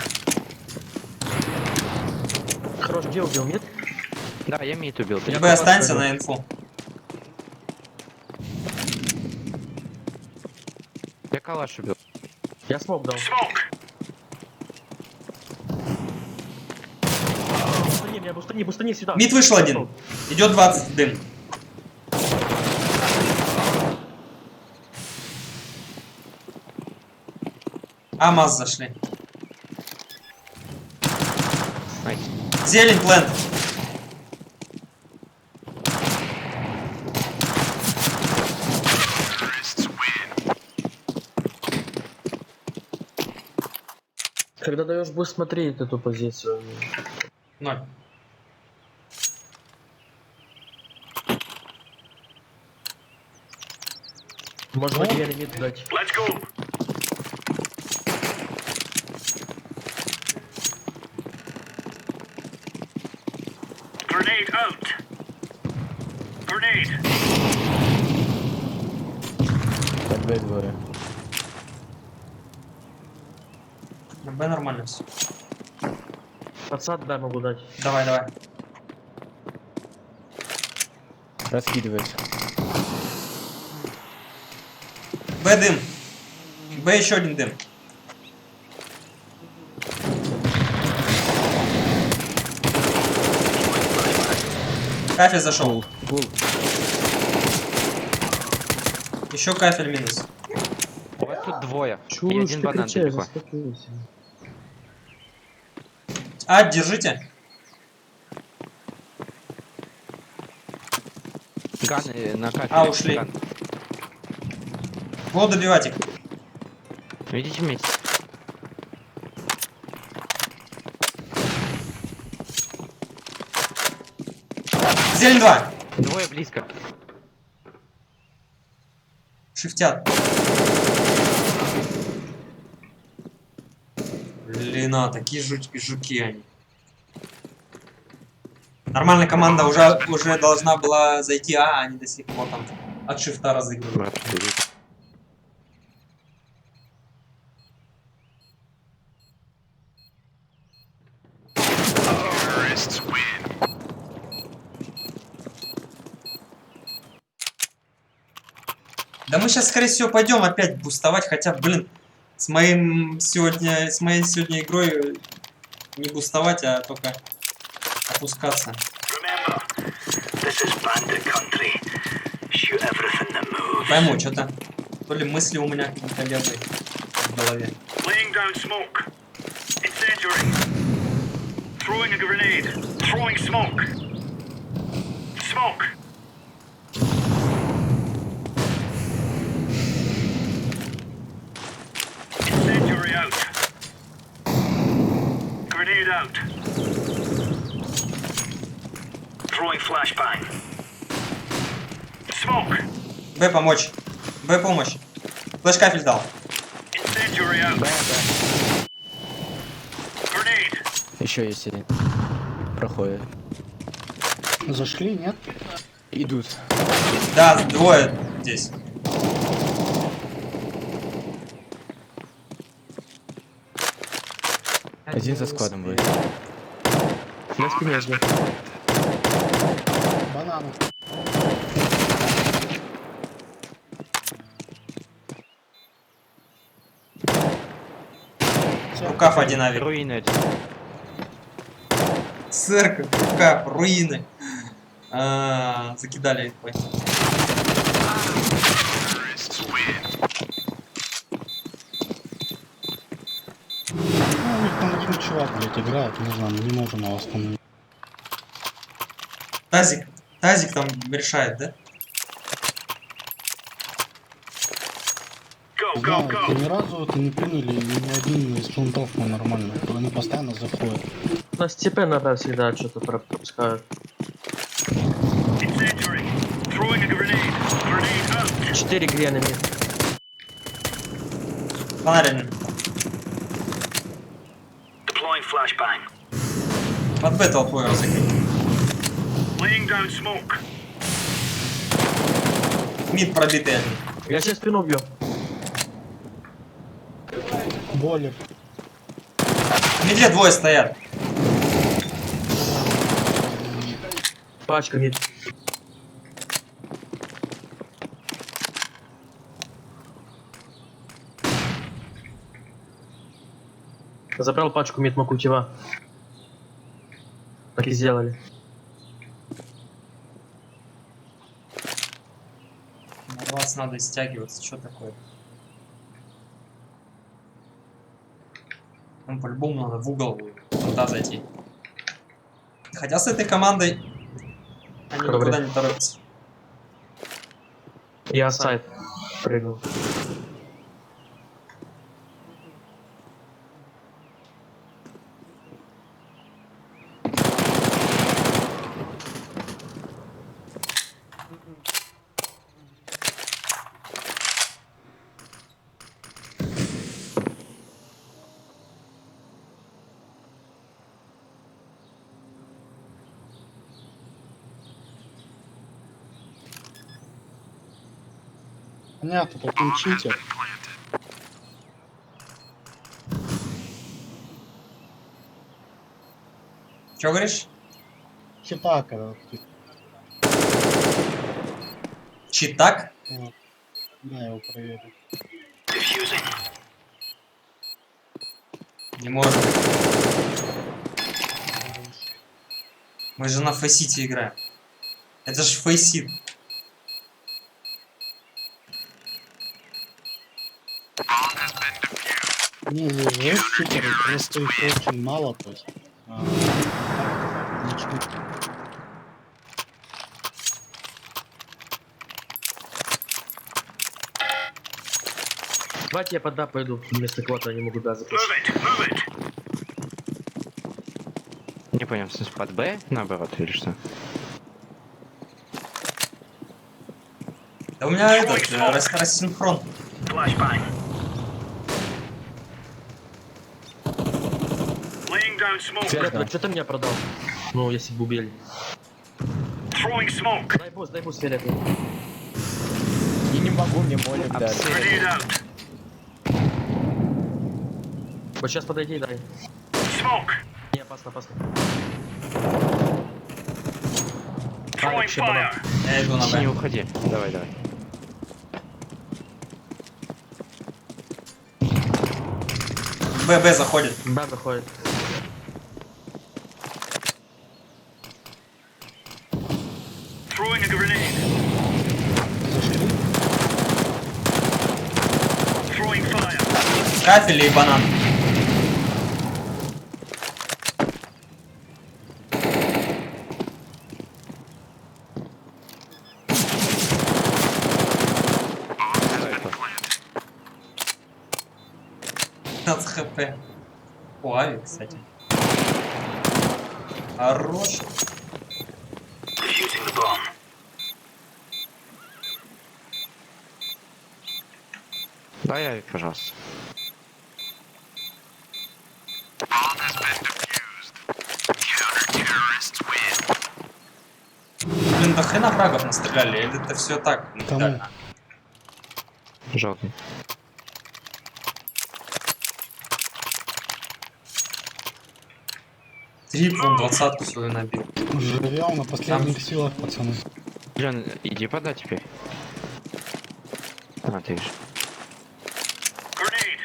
S6: Хорош, где убил, нет?
S7: Да, я мид убил. Ты
S1: Вы останься на инфу.
S7: Я калаш убил.
S6: Я смог дал.
S9: Smoke.
S6: Бустани сюда.
S1: Мид вышел один. Идет 20 дым. АМАЗ зашли.
S7: Найс.
S1: Зелень, плент.
S6: Когда даешь буст, смотри эту позицию.
S1: 0.
S6: Можно на тебе лимит дать.
S9: Let's go. Grenade out. Grenade.
S8: Под Б двое.
S1: На Б нормально все.
S6: Подсад, да, могу дать.
S1: Давай, давай.
S8: Раскидывается.
S1: Б дым. Б еще один дым. Кафель зашел.
S8: Гул.
S1: Еще кафель минус.
S7: У вас тут двое.
S6: Чего
S7: И
S6: уж
S7: один
S6: ты
S7: банан
S6: кричаешь,
S7: далеко.
S6: заспокойся.
S1: А, держите.
S7: Ганы на кафе.
S1: А, ушли. Вот добивать их.
S7: Видите вместе?
S1: Зелень 2.
S7: Двое близко.
S1: Шифтят. Блин, такие жуки они. Нормальная команда уже должна была зайти, а они до сих пор там от шифта разыгрывают. Да мы сейчас, скорее всего, пойдем опять бустовать, хотя, блин, с моей сегодня игрой не бустовать, а только опускаться.
S9: Remember, this is bandit country. Shoot everything that moves.
S1: Пойму, что-то то ли мысли у меня какие-то лезут в голове.
S9: Laying down smoke. Incendiary. Throwing a grenade. Throwing smoke. Smoke. Incendiary out. Grenade out. Throwing flashbang. Smoke.
S1: Б помочь. Б помощь. Флэш кафель дал.
S9: Incendiary out. Grenade.
S8: Еще есть один. Проходит.
S2: Зашли, нет?
S8: Идут.
S1: Да, двое здесь.
S8: Один за складом будет.
S6: На спине жду.
S2: Бананы.
S1: Рукав один авик.
S7: Руины один.
S1: Церковь, рукав, руины. Закидали инфой.
S2: Ну, у них там один чувак, блядь, играет, не знаю, мы не можем его остановить.
S1: Тазик там решает, да?
S2: знаю, ты ни разу это не приняли ни один из фунтов нормально. Они постоянно заходят.
S6: У нас ТП иногда всегда что-то пропускают.
S9: Incendiary. Throwing a grenade. Grenade out.
S6: 4 гренами.
S1: Фонарь.
S9: Deploying flashbang.
S1: Под Б толпой разыгрывай.
S9: Laying down smoke.
S1: Мид пробитый один.
S6: Я сейчас спину бью.
S2: Более.
S1: В медле двое стоят.
S6: Пачка мид. Забрал пачку мид Макутева. Так и сделали.
S1: На вас надо стягиваться. Что такое? Ну, по-любому надо в угол туда зайти. Хотя с этой командой они
S6: Добрый.
S1: никуда не торопятся.
S6: Я сайт прыгнул.
S2: Понятно, таким читер.
S1: Что говоришь?
S2: Чита, короче.
S1: Читак?
S2: Вот. Да, я его проверю.
S9: Diffusing.
S1: Не может. Мы же на фейсите играем. Это же фейсит.
S2: Не, здесь есть читеры, просто их очень мало, то есть. Ничего.
S6: Давайте я под Да пойду. Вместо квота они могут Да
S9: Move
S6: запустить.
S9: it. Move it.
S7: Не понял, в смысле, под Б наоборот или что?
S1: Да у меня этот рассинхрон.
S9: Flashbang. Laying down smoke.
S6: Фиолетовый, что ты меня продал? Ну, если бы убили.
S9: Throwing smoke.
S6: Дай буст, фиолетовый.
S8: И не могу, мне молик дать.
S9: Grenade out.
S6: Вот сейчас подойди и дай.
S9: Smoke.
S6: Не, опасно.
S9: Throwing
S6: вообще банан.
S9: fire.
S1: Я иду на
S7: Не
S1: Б.
S7: уходи. Давай.
S1: Б заходит.
S6: Б заходит.
S9: Throwing a grenade.
S2: Зашли?
S9: Throwing fire.
S1: Кафель и банан. От хп. О, авик, кстати. Хорош.
S9: Defusing the bomb.
S7: Дай, пожалуйста.
S1: Блин, до хрена фрагов настреляли, или это все так?
S2: Кому?
S7: Желтый.
S1: Триплом 20-ку свою набил.
S2: Живем на последних силах, пацаны.
S7: Лен, иди подай теперь. А, ты видишь.
S9: Grenade.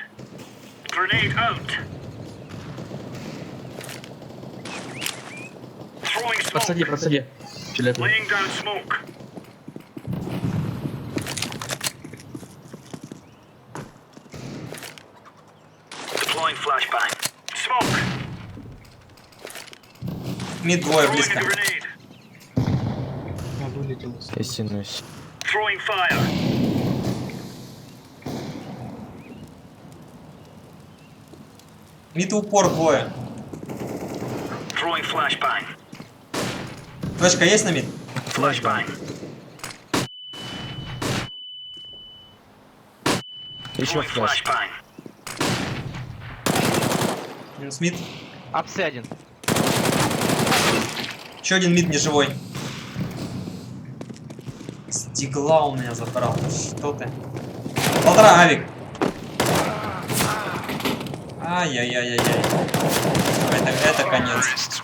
S9: Grenade out. Throwing smoke.
S6: Просади. Фиолетовый.
S9: Laying down smoke. Deploying flashbang. Smoke.
S1: Мид двое
S9: Throwing a
S1: близко.
S9: grenade.
S2: Я вылетел.
S8: Я стянусь.
S9: Throwing fire.
S1: Мид упор двое.
S9: Throwing flashbang.
S1: Флешка есть на мид?
S9: Flashbang.
S7: Еще
S9: Throwing
S7: флеш.
S9: flashbang.
S1: Минус мид.
S6: Апсы один.
S1: Еще один мид неживой. Стекла у меня забрал. Что ты? 1,5 авик. Ай-яй-яй-яй-яй. Это конец.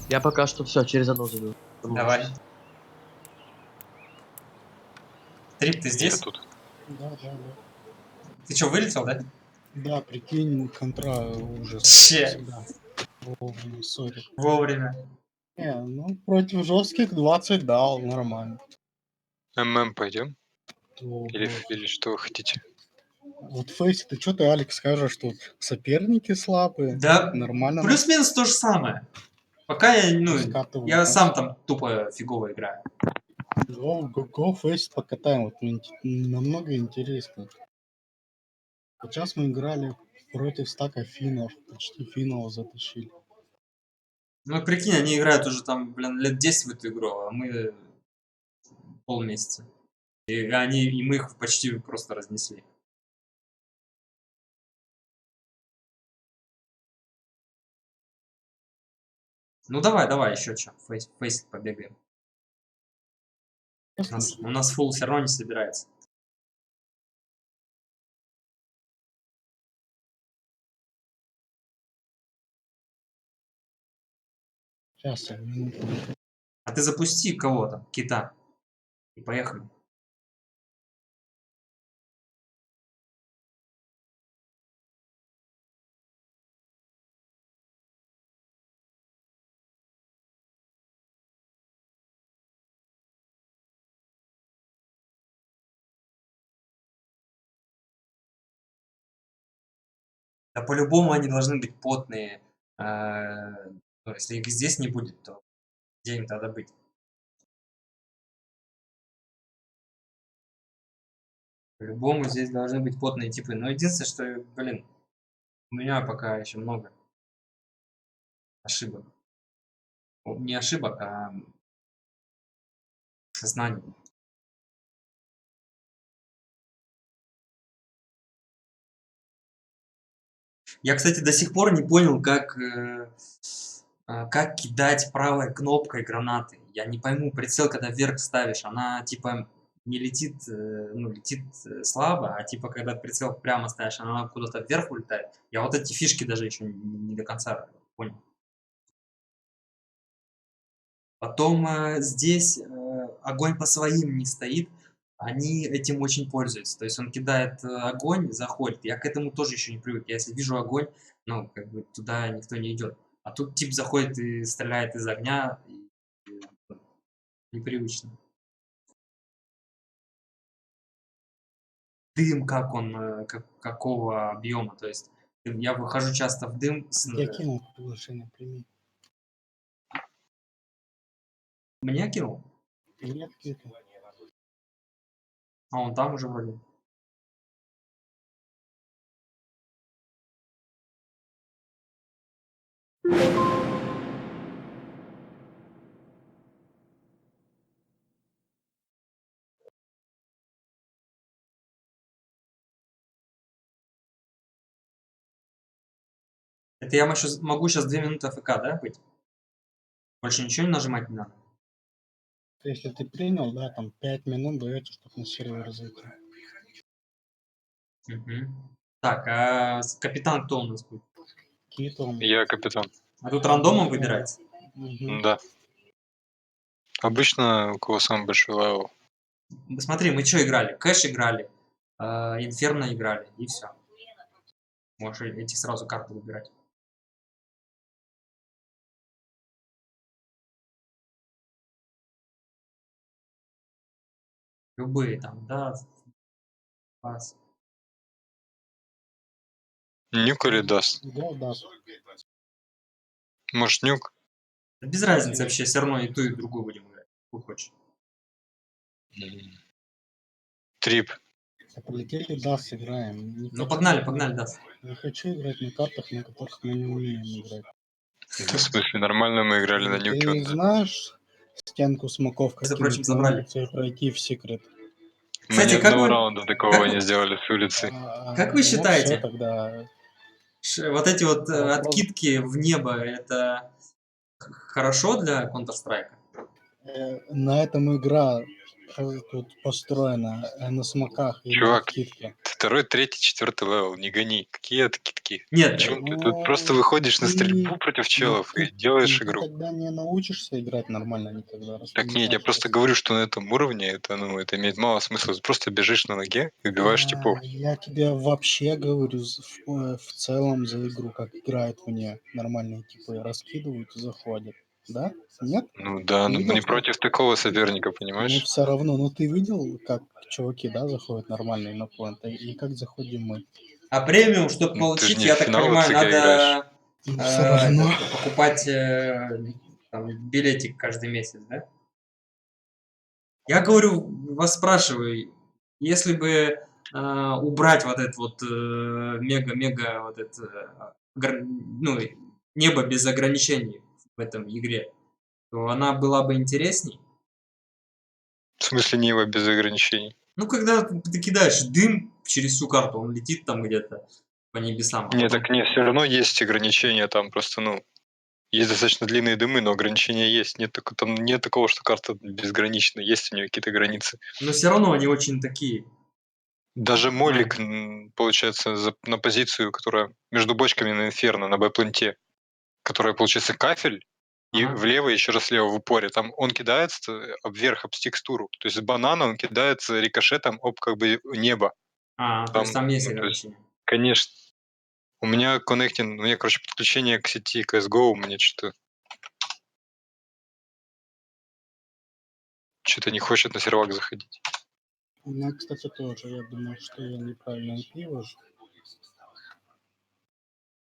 S6: Я пока что все, через одну зайду.
S1: Давай. Трип, ты
S5: Я
S1: здесь?
S5: тут.
S2: Да, да, да.
S1: Ты что, вылетел, да?
S2: Да, прикинь, контра ужас.
S1: Че?
S2: Всегда. Вовремя, сори.
S1: Вовремя.
S2: Не, ну против жестких 20 дал, нормально.
S5: ММ пойдем?
S2: То,
S5: Или что вы хотите?
S2: вот Фейс, ты что ты, Алекс, скажешь, что соперники слабые?
S1: Да,
S2: Нормально.
S1: плюс-минус то же самое. Пока я, ну,
S2: Скатывают,
S1: я
S2: да.
S1: сам там тупо фигово играю.
S2: Го Фейс покатаем, вот мне намного интересно. Вот сейчас мы играли против стака финнов, почти финнов затащили.
S1: Ну, прикинь, они играют уже там, блин, лет 10 в эту игру, а мы полмесяца. И мы их почти просто разнесли. Ну давай, давай, еще что. Фейсик побегаем. У нас фулл все равно не собирается.
S2: Сейчас я минуту.
S1: А ты запусти кого-то, кита. И поехали. Да по-любому они должны быть потные. Ну, если их здесь не будет, то где им тогда быть? По-любому здесь должны быть потные типы. Но единственное, что, блин, у меня пока еще много ошибок. Не ошибок, а знаний. Я, кстати, до сих пор не понял, как кидать правой кнопкой гранаты. Я не пойму, прицел, когда вверх ставишь, она типа не летит, ну, летит слабо, а типа, когда прицел прямо ставишь, она куда-то вверх улетает. Я вот эти фишки даже еще не до конца понял. Потом здесь огонь по своим не стоит, они этим очень пользуются. То есть он кидает огонь, заходит. Я к этому тоже еще не привык. Я если вижу огонь, ну, как бы туда никто не идет. А тут тип заходит и стреляет из огня. Непривычно. Дым, как он, какого объема. То есть я выхожу часто в дым.
S2: Я кинул приглашение, прими.
S1: Мне кинул?
S2: Нет, кинул.
S1: А он там уже вроде. Это я могу сейчас 2 минуты АФК, да, быть? Больше ничего не нажимать не надо?
S2: Если ты принял, да, там 5 минут даете, чтобы на сервер зайти.
S1: Так, а капитан кто у нас будет?
S2: Китом.
S5: Я капитан.
S1: А тут рандомом выбирается?
S5: Да. Обычно у кого самый большой левел.
S1: Смотри, мы что играли? Кэш играли, Инферно играли, и все. Можешь эти сразу карты выбирать. Любые там, да, пас.
S5: Нюк или даст?
S2: Да, да.
S5: Может нюк?
S1: Да без разницы вообще, все равно и ту, и другую будем играть. Кто хочет.
S5: Трип.
S2: Полетели, да, сыграем. Не
S1: Ну
S2: хочу
S1: погнали,
S2: играть
S1: погнали,
S2: на-
S1: да.
S2: Не хочу играть на картах, на которых мы не умеем играть.
S5: Это в смысле, нормально мы играли на нюке.
S2: Ты знаешь стенку смоков, как
S1: Между прочим,
S2: кинуть на
S1: забрали.
S2: улицу и пройти в секрет?
S5: Мы
S1: Кстати,
S5: ни
S1: как
S5: одного
S1: вы-
S5: раунда такого
S1: как вы-
S5: не сделали с улицы.
S1: Как вы
S2: Ну,
S1: считаете?
S2: всё, тогда
S1: Вот эти вот
S2: Вопрос.
S1: откидки в небо, это хорошо для Counter-Strike?
S2: на этом игра тут построена, на смоках и на
S5: Чувак,
S2: откидке.
S5: Второй, третий, четвертый левел, не гони. Какие откидки?
S1: Нет,
S5: Почему ты
S2: Ну,
S5: тут просто выходишь на
S2: ты-
S5: стрельбу против челов
S2: ты-
S5: и делаешь
S2: ты
S5: игру?
S2: тогда не научишься играть нормально никогда. раз ты
S5: Так нет, я
S2: знаешь,
S5: просто
S2: как-
S5: говорю, что на этом уровне это имеет мало смысла. Ты просто бежишь на ноге и убиваешь типов.
S2: Я тебе вообще говорю в целом за игру, как играют мне нормальные типы, раскидывают и заходят. Да? Нет?
S5: Ну да,
S2: Ты
S5: но
S2: видел,
S5: не
S2: что-
S5: против такого соперника,
S2: Ну
S5: понимаешь?
S2: все равно, ну ты видел, как чуваки, да, заходят нормальные на плент, и как заходим мы?
S1: А премиум, чтобы
S5: Ну, ты же
S1: получить,
S5: не
S1: я
S5: в
S1: так
S5: финал
S1: понимаю,
S5: ЦК играешь.
S1: надо
S2: Ну все равно.
S1: покупать там, билетик каждый месяц, да? Я говорю, вас спрашиваю, если бы убрать вот это вот мега-мега вот это ну, небо без ограничений в этом игре, то она была бы интересней.
S5: В смысле небо без ограничений.
S1: Ну, когда ты кидаешь дым через всю карту, он летит там где-то по небесам. А
S5: Нет,
S1: потом-
S5: так нет, все равно есть ограничения, там просто, ну, есть достаточно длинные дымы, но ограничения есть. Там нет такого, что карта безгранична, есть у нее какие-то границы.
S1: Но все равно они очень такие.
S5: Даже молик, получается, на позицию, которая между бочками на инферно, на бэпленте, которая, получается, кафель, и
S1: Ага.
S5: влево, еще раз влево в упоре. Там он кидается вверх об текстуру. То есть с банана он кидается рикошетом об как бы небо.
S1: То есть там есть
S5: ну, то есть,
S1: ограничения.
S5: конечно. У меня коннектинг, у меня, короче, подключение к сети CSGO, у меня что-то не хочет на сервак заходить.
S2: У меня, кстати, тоже, я думаю, что я неправильно IP ввожу.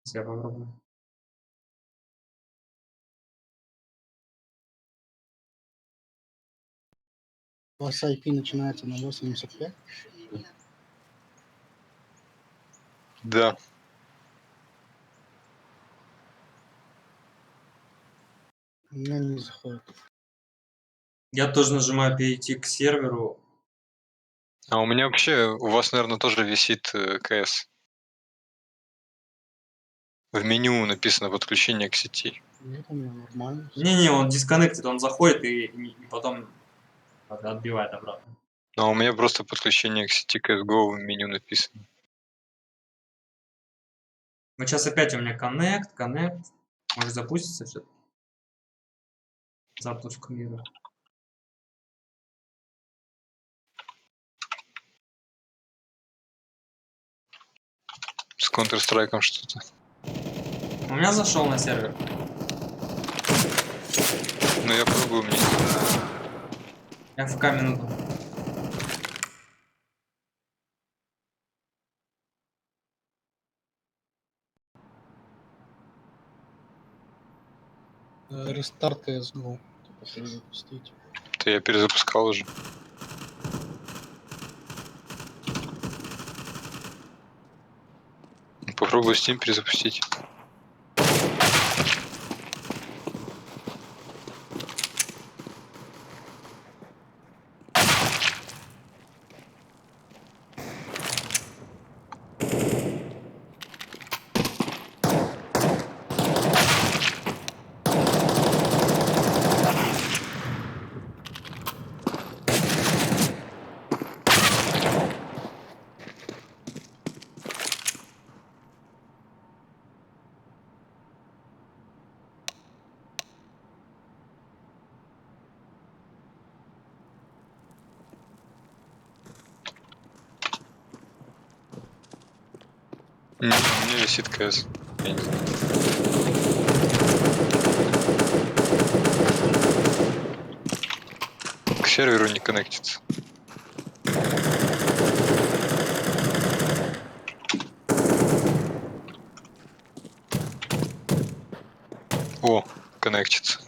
S1: Сейчас я попробую.
S2: У вас IP начинается на 85?
S5: Да.
S2: У меня не заходит.
S1: Я тоже нажимаю перейти к серверу.
S5: А у меня вообще, у вас, наверное, тоже висит КС. В меню написано подключение к сети.
S2: Нет, у меня нормально.
S1: Не-не, он дисконнектит, он заходит и потом отбивает обратно.
S5: А у меня просто подключение к сети CSGO в меню написано.
S1: Вот сейчас опять у меня connect. Может запуститься все? Запуск мира.
S5: С Counter-Strike что-то.
S1: У меня зашел на сервер.
S5: Но я пробую, мне.
S1: Я ФК минуту.
S2: Рестарт CSGO. Типа перезапустить.
S5: Это я перезапускал уже. Попробую Steam перезапустить. Не, у меня висит КС. Я не знаю. К серверу не коннектится. О, коннектится.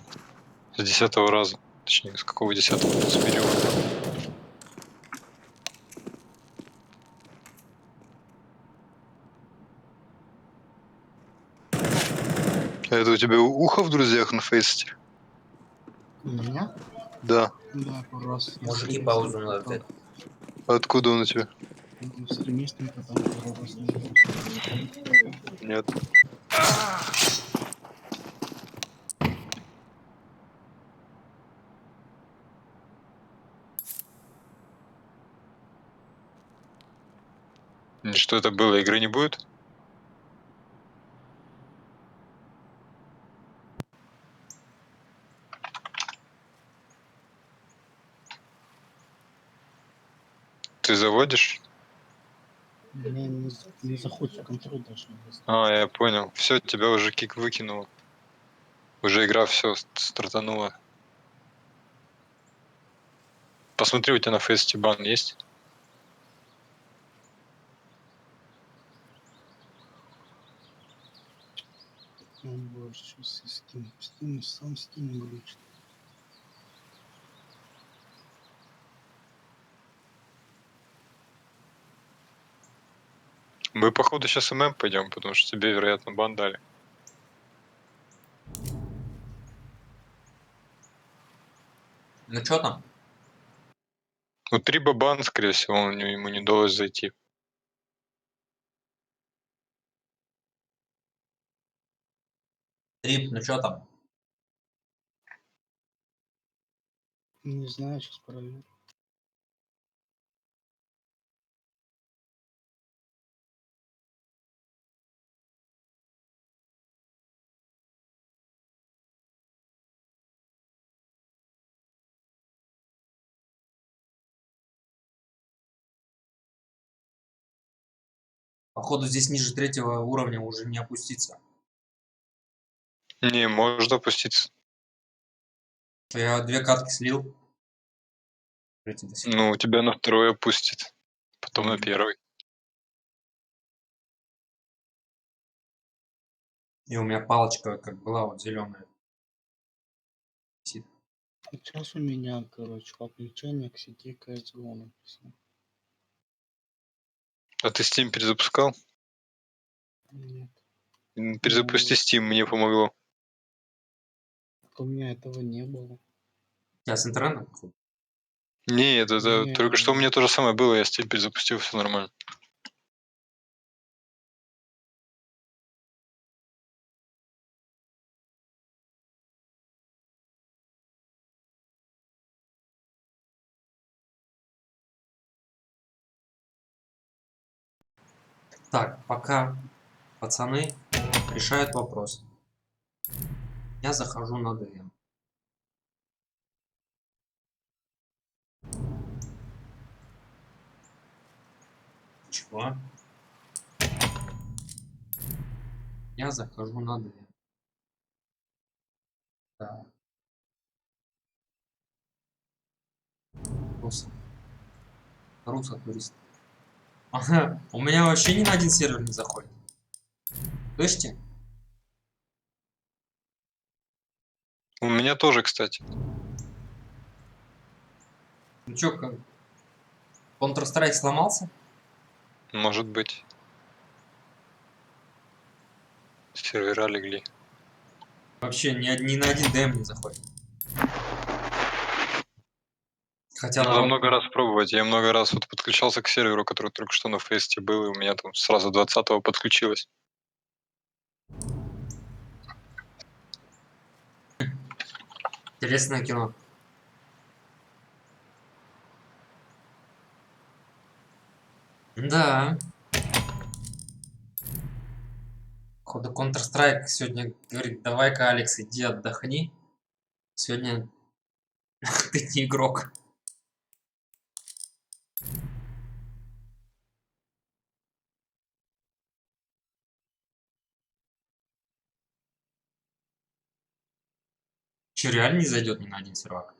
S5: С 10-го раза. Точнее, с какого 10-го? С периода. А это у тебя ухо в друзьях на фейсте?
S2: У меня?
S5: Да.
S2: Да, пару раз. Я
S1: Мужики
S2: стримистом
S1: паузу надо
S2: попал.
S1: взять.
S5: Откуда он у тебя?
S2: Ну, стримистом потом пару раз нажал.
S5: Нет. Что это было? Игры не будет? Ты заводишь?
S2: Мне не заходит контроль даже.
S5: А, я понял. Все, тебя уже кик выкинуло. Уже игра все стартанула. Посмотри, у тебя на фейсте бан есть?
S2: О боже, что с Steam? Steam, сам Steam глючит.
S5: Мы, походу, сейчас ММ пойдем, потому что тебе, вероятно, бан дали.
S1: Ну чё там?
S5: Ну, 3 бан, скорее всего, ему не удалось зайти.
S1: Трип, ну чё там?
S2: Не знаю, сейчас проверю.
S1: Походу здесь ниже 3-го уровня уже не опуститься.
S5: Не, можно опуститься.
S1: Я 2 катки слил. Третий до сих пор.
S5: Ну, у тебя на 2 опустит. Потом на 1.
S1: И у меня палочка как была вот зеленая.
S2: Сейчас у меня, короче, подключение к сети CSGO написано.
S5: А ты Steam перезапускал?
S2: Нет.
S5: Перезапусти Steam, мне помогло.
S2: У меня этого не было.
S1: У тебя с интернетом?
S5: Нет, это
S2: Не.
S5: только что у меня то же самое было, я Steam перезапустил, все нормально.
S1: Так, пока пацаны решают вопрос. Я захожу на ДМ. Чего? Я захожу на ДМ. Да. Руса турист. Ага, у меня вообще ни на один сервер не заходит. Слышите?
S5: У меня тоже, кстати.
S1: Ну чё, как? Counter-Strike сломался?
S5: Может быть. Сервера легли.
S1: Вообще ни на один ДМ не заходит. Хотя
S5: Надо
S1: народ...
S5: много раз пробовать. Я много раз вот подключался к серверу, который только что на фесте был, и у меня там сразу 20-го подключилось.
S1: Интересное кино. Да. Походу Counter-Strike сегодня говорит, давай-ка, Алекс, иди отдохни. Сегодня ты не игрок. Че, реально не зайдет ни на один сервак?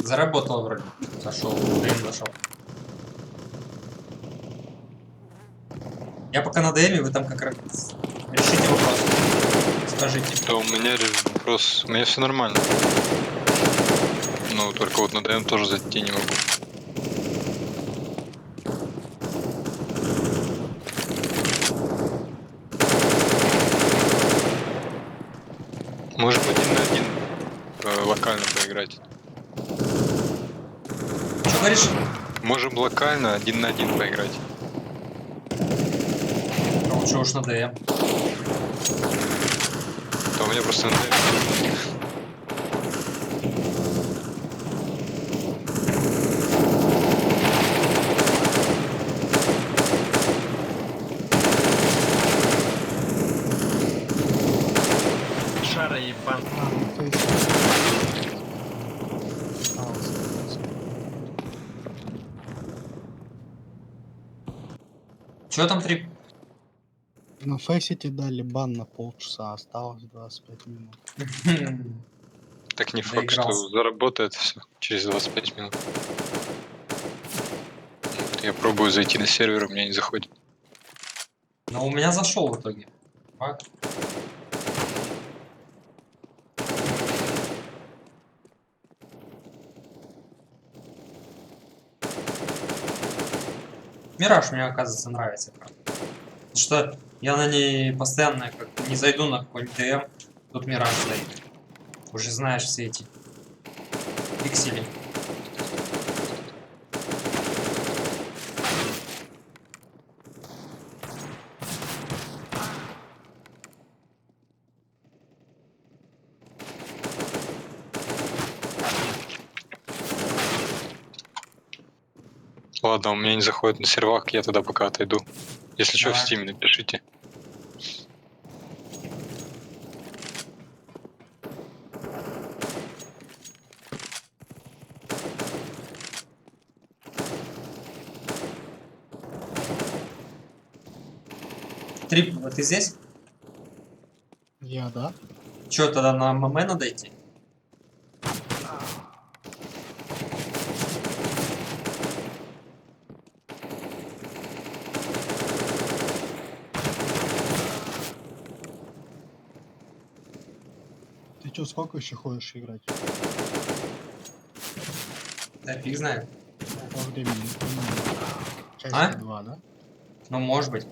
S1: Заработал вроде. Зашел. ДМ зашел. Я пока на ДМе, вы там как раз решите вопрос. Скажите.
S5: Да у меня вопрос, у меня все нормально. Ну, только вот на ДМ тоже зайти не могу. Можем 1 на 1 локально поиграть.
S1: Что говоришь?
S5: Можем локально 1 на 1 поиграть.
S1: А лучше уж на ДМ.
S5: Да у меня просто на ДМ.
S6: Шара ебан.
S2: То есть...
S1: Че там 3?
S2: На фейсите дали бан на полчаса, осталось 25 минут.
S5: Так не факт, что
S1: Доигрался.
S5: заработает все через 25 минут. Вот я пробую зайти на сервер, у меня не заходит.
S1: Но у меня зашел в итоге. Баг. Мираж мне, оказывается, нравится. Правда. Потому что я на ней постоянно как не зайду на какой-нибудь ДМ, тут Мираж стоит. Уже знаешь все эти пиксели.
S5: Ладно, у меня не заходит на сервак, я тогда пока отойду. Если что, в
S1: Давай.
S5: Steam напишите.
S1: Трип, вот ты здесь?
S2: Я, да?
S1: Че, тогда на ММ надо идти?
S2: Ты чё, сколько еще ходишь играть?
S1: Да, фиг знает.
S2: По времени, примерно.
S1: А?
S2: Часика 2, да?
S1: Ну, может быть.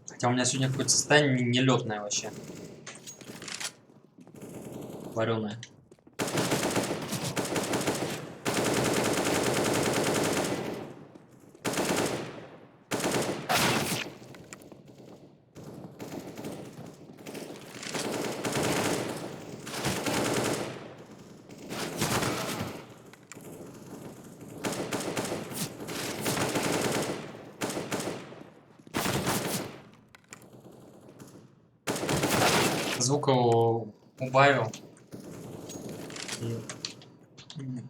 S1: Хотя у меня сегодня какое-то состояние нелетное вообще. Вареное. Звука убавил. И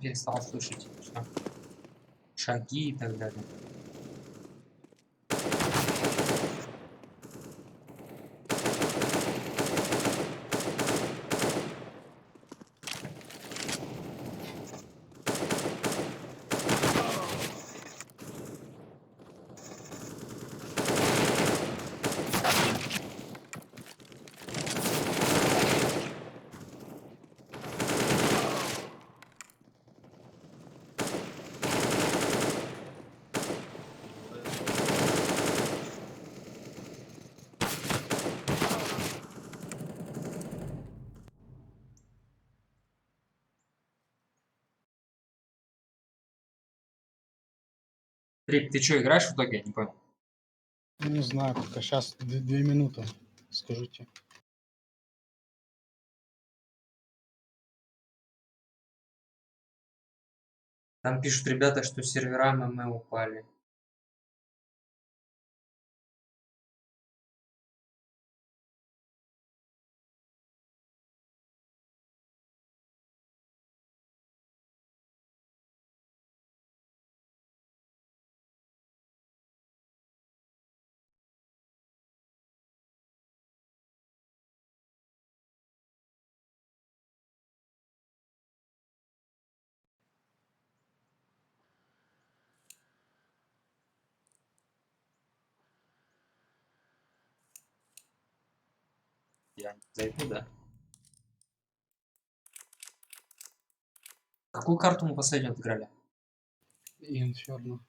S1: перестал слышать всё. Шаги и так далее. Трип, ты что, играешь в итоге? Я не понял.
S2: Ну, не знаю, пока сейчас 2 минуты, скажите.
S1: Там пишут ребята, что сервера ММ упали. я не зайду, да? Какую карту мы последнюю отыграли?
S2: Инферно.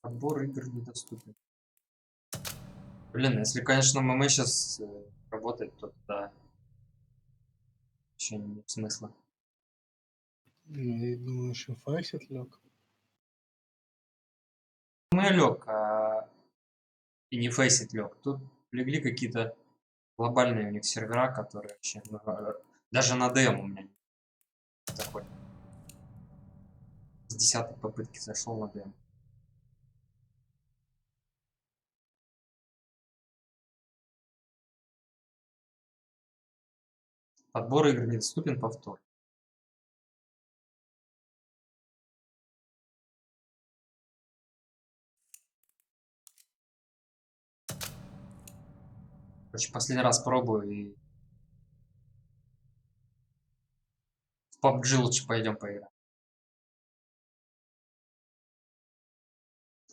S1: Отбор игр недоступен. Блин, если, конечно, ММ сейчас работает, то да. Еще нет смысла.
S2: Ну, я думаю, еще Файсет лег.
S1: ММ лег, и не фейсит лег. Тут легли какие-то глобальные у них сервера, которые вообще... даже на ДМ у меня не заходит. С 10-й попытки зашел на ДМ. Отбор игр недоступен, повтор. Короче, последний раз пробую и... В PUBG лучше пойдем поиграем.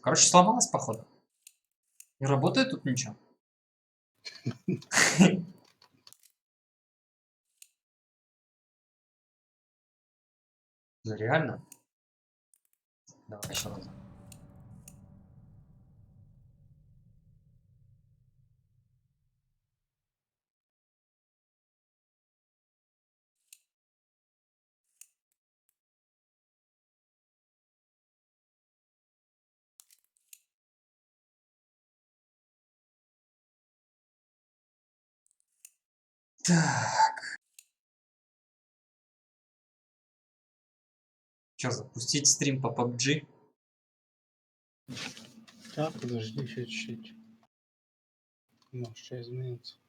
S1: Короче, сломалась, походу. Не работает тут ничего. Да реально? Давай еще раз. Так. Что, запустить стрим по PUBG?
S2: Так, подожди еще чуть-чуть. Может, что изменится.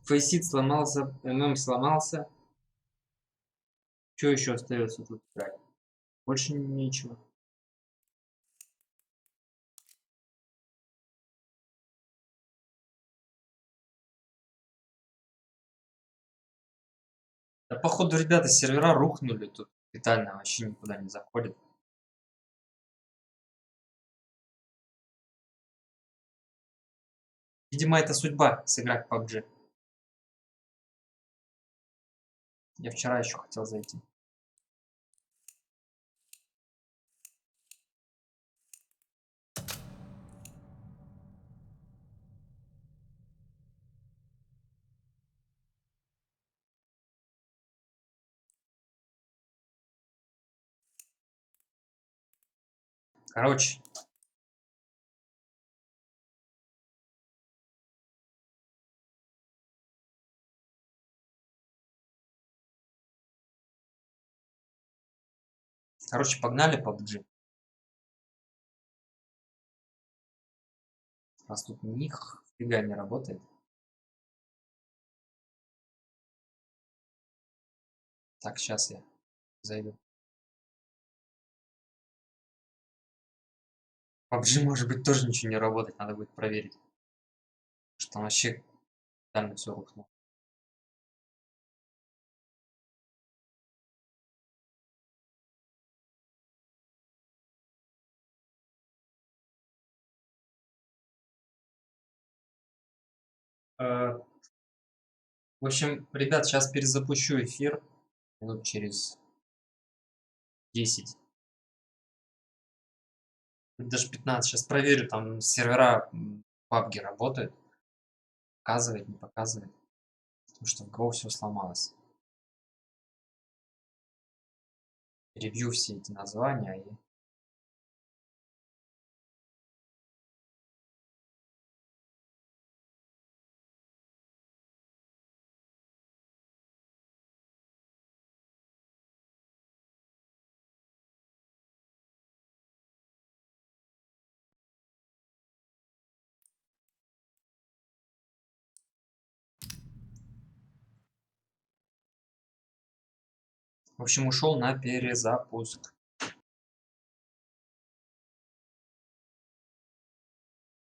S1: Фейсит сломался, ММ сломался. Что еще остается тут играть? Больше ничего. Да, походу, ребята, сервера рухнули тут. Капитально вообще никуда не заходит. Видимо, это судьба сыграть в PUBG. Я вчера еще хотел зайти. Короче. Короче, погнали PUBG. Раз тут нифига не работает. Так, сейчас я зайду. PUBG может быть тоже ничего не работает, надо будет проверить. Что там вообще тотально все рухнуло. В общем, ребят, сейчас перезапущу эфир минут через 10. Даже 15. Сейчас проверю, там сервера PUBG работают. Показывает, не показывает. Потому что в Go все сломалось. Ревью все эти названия и... В общем, ушел на перезапуск.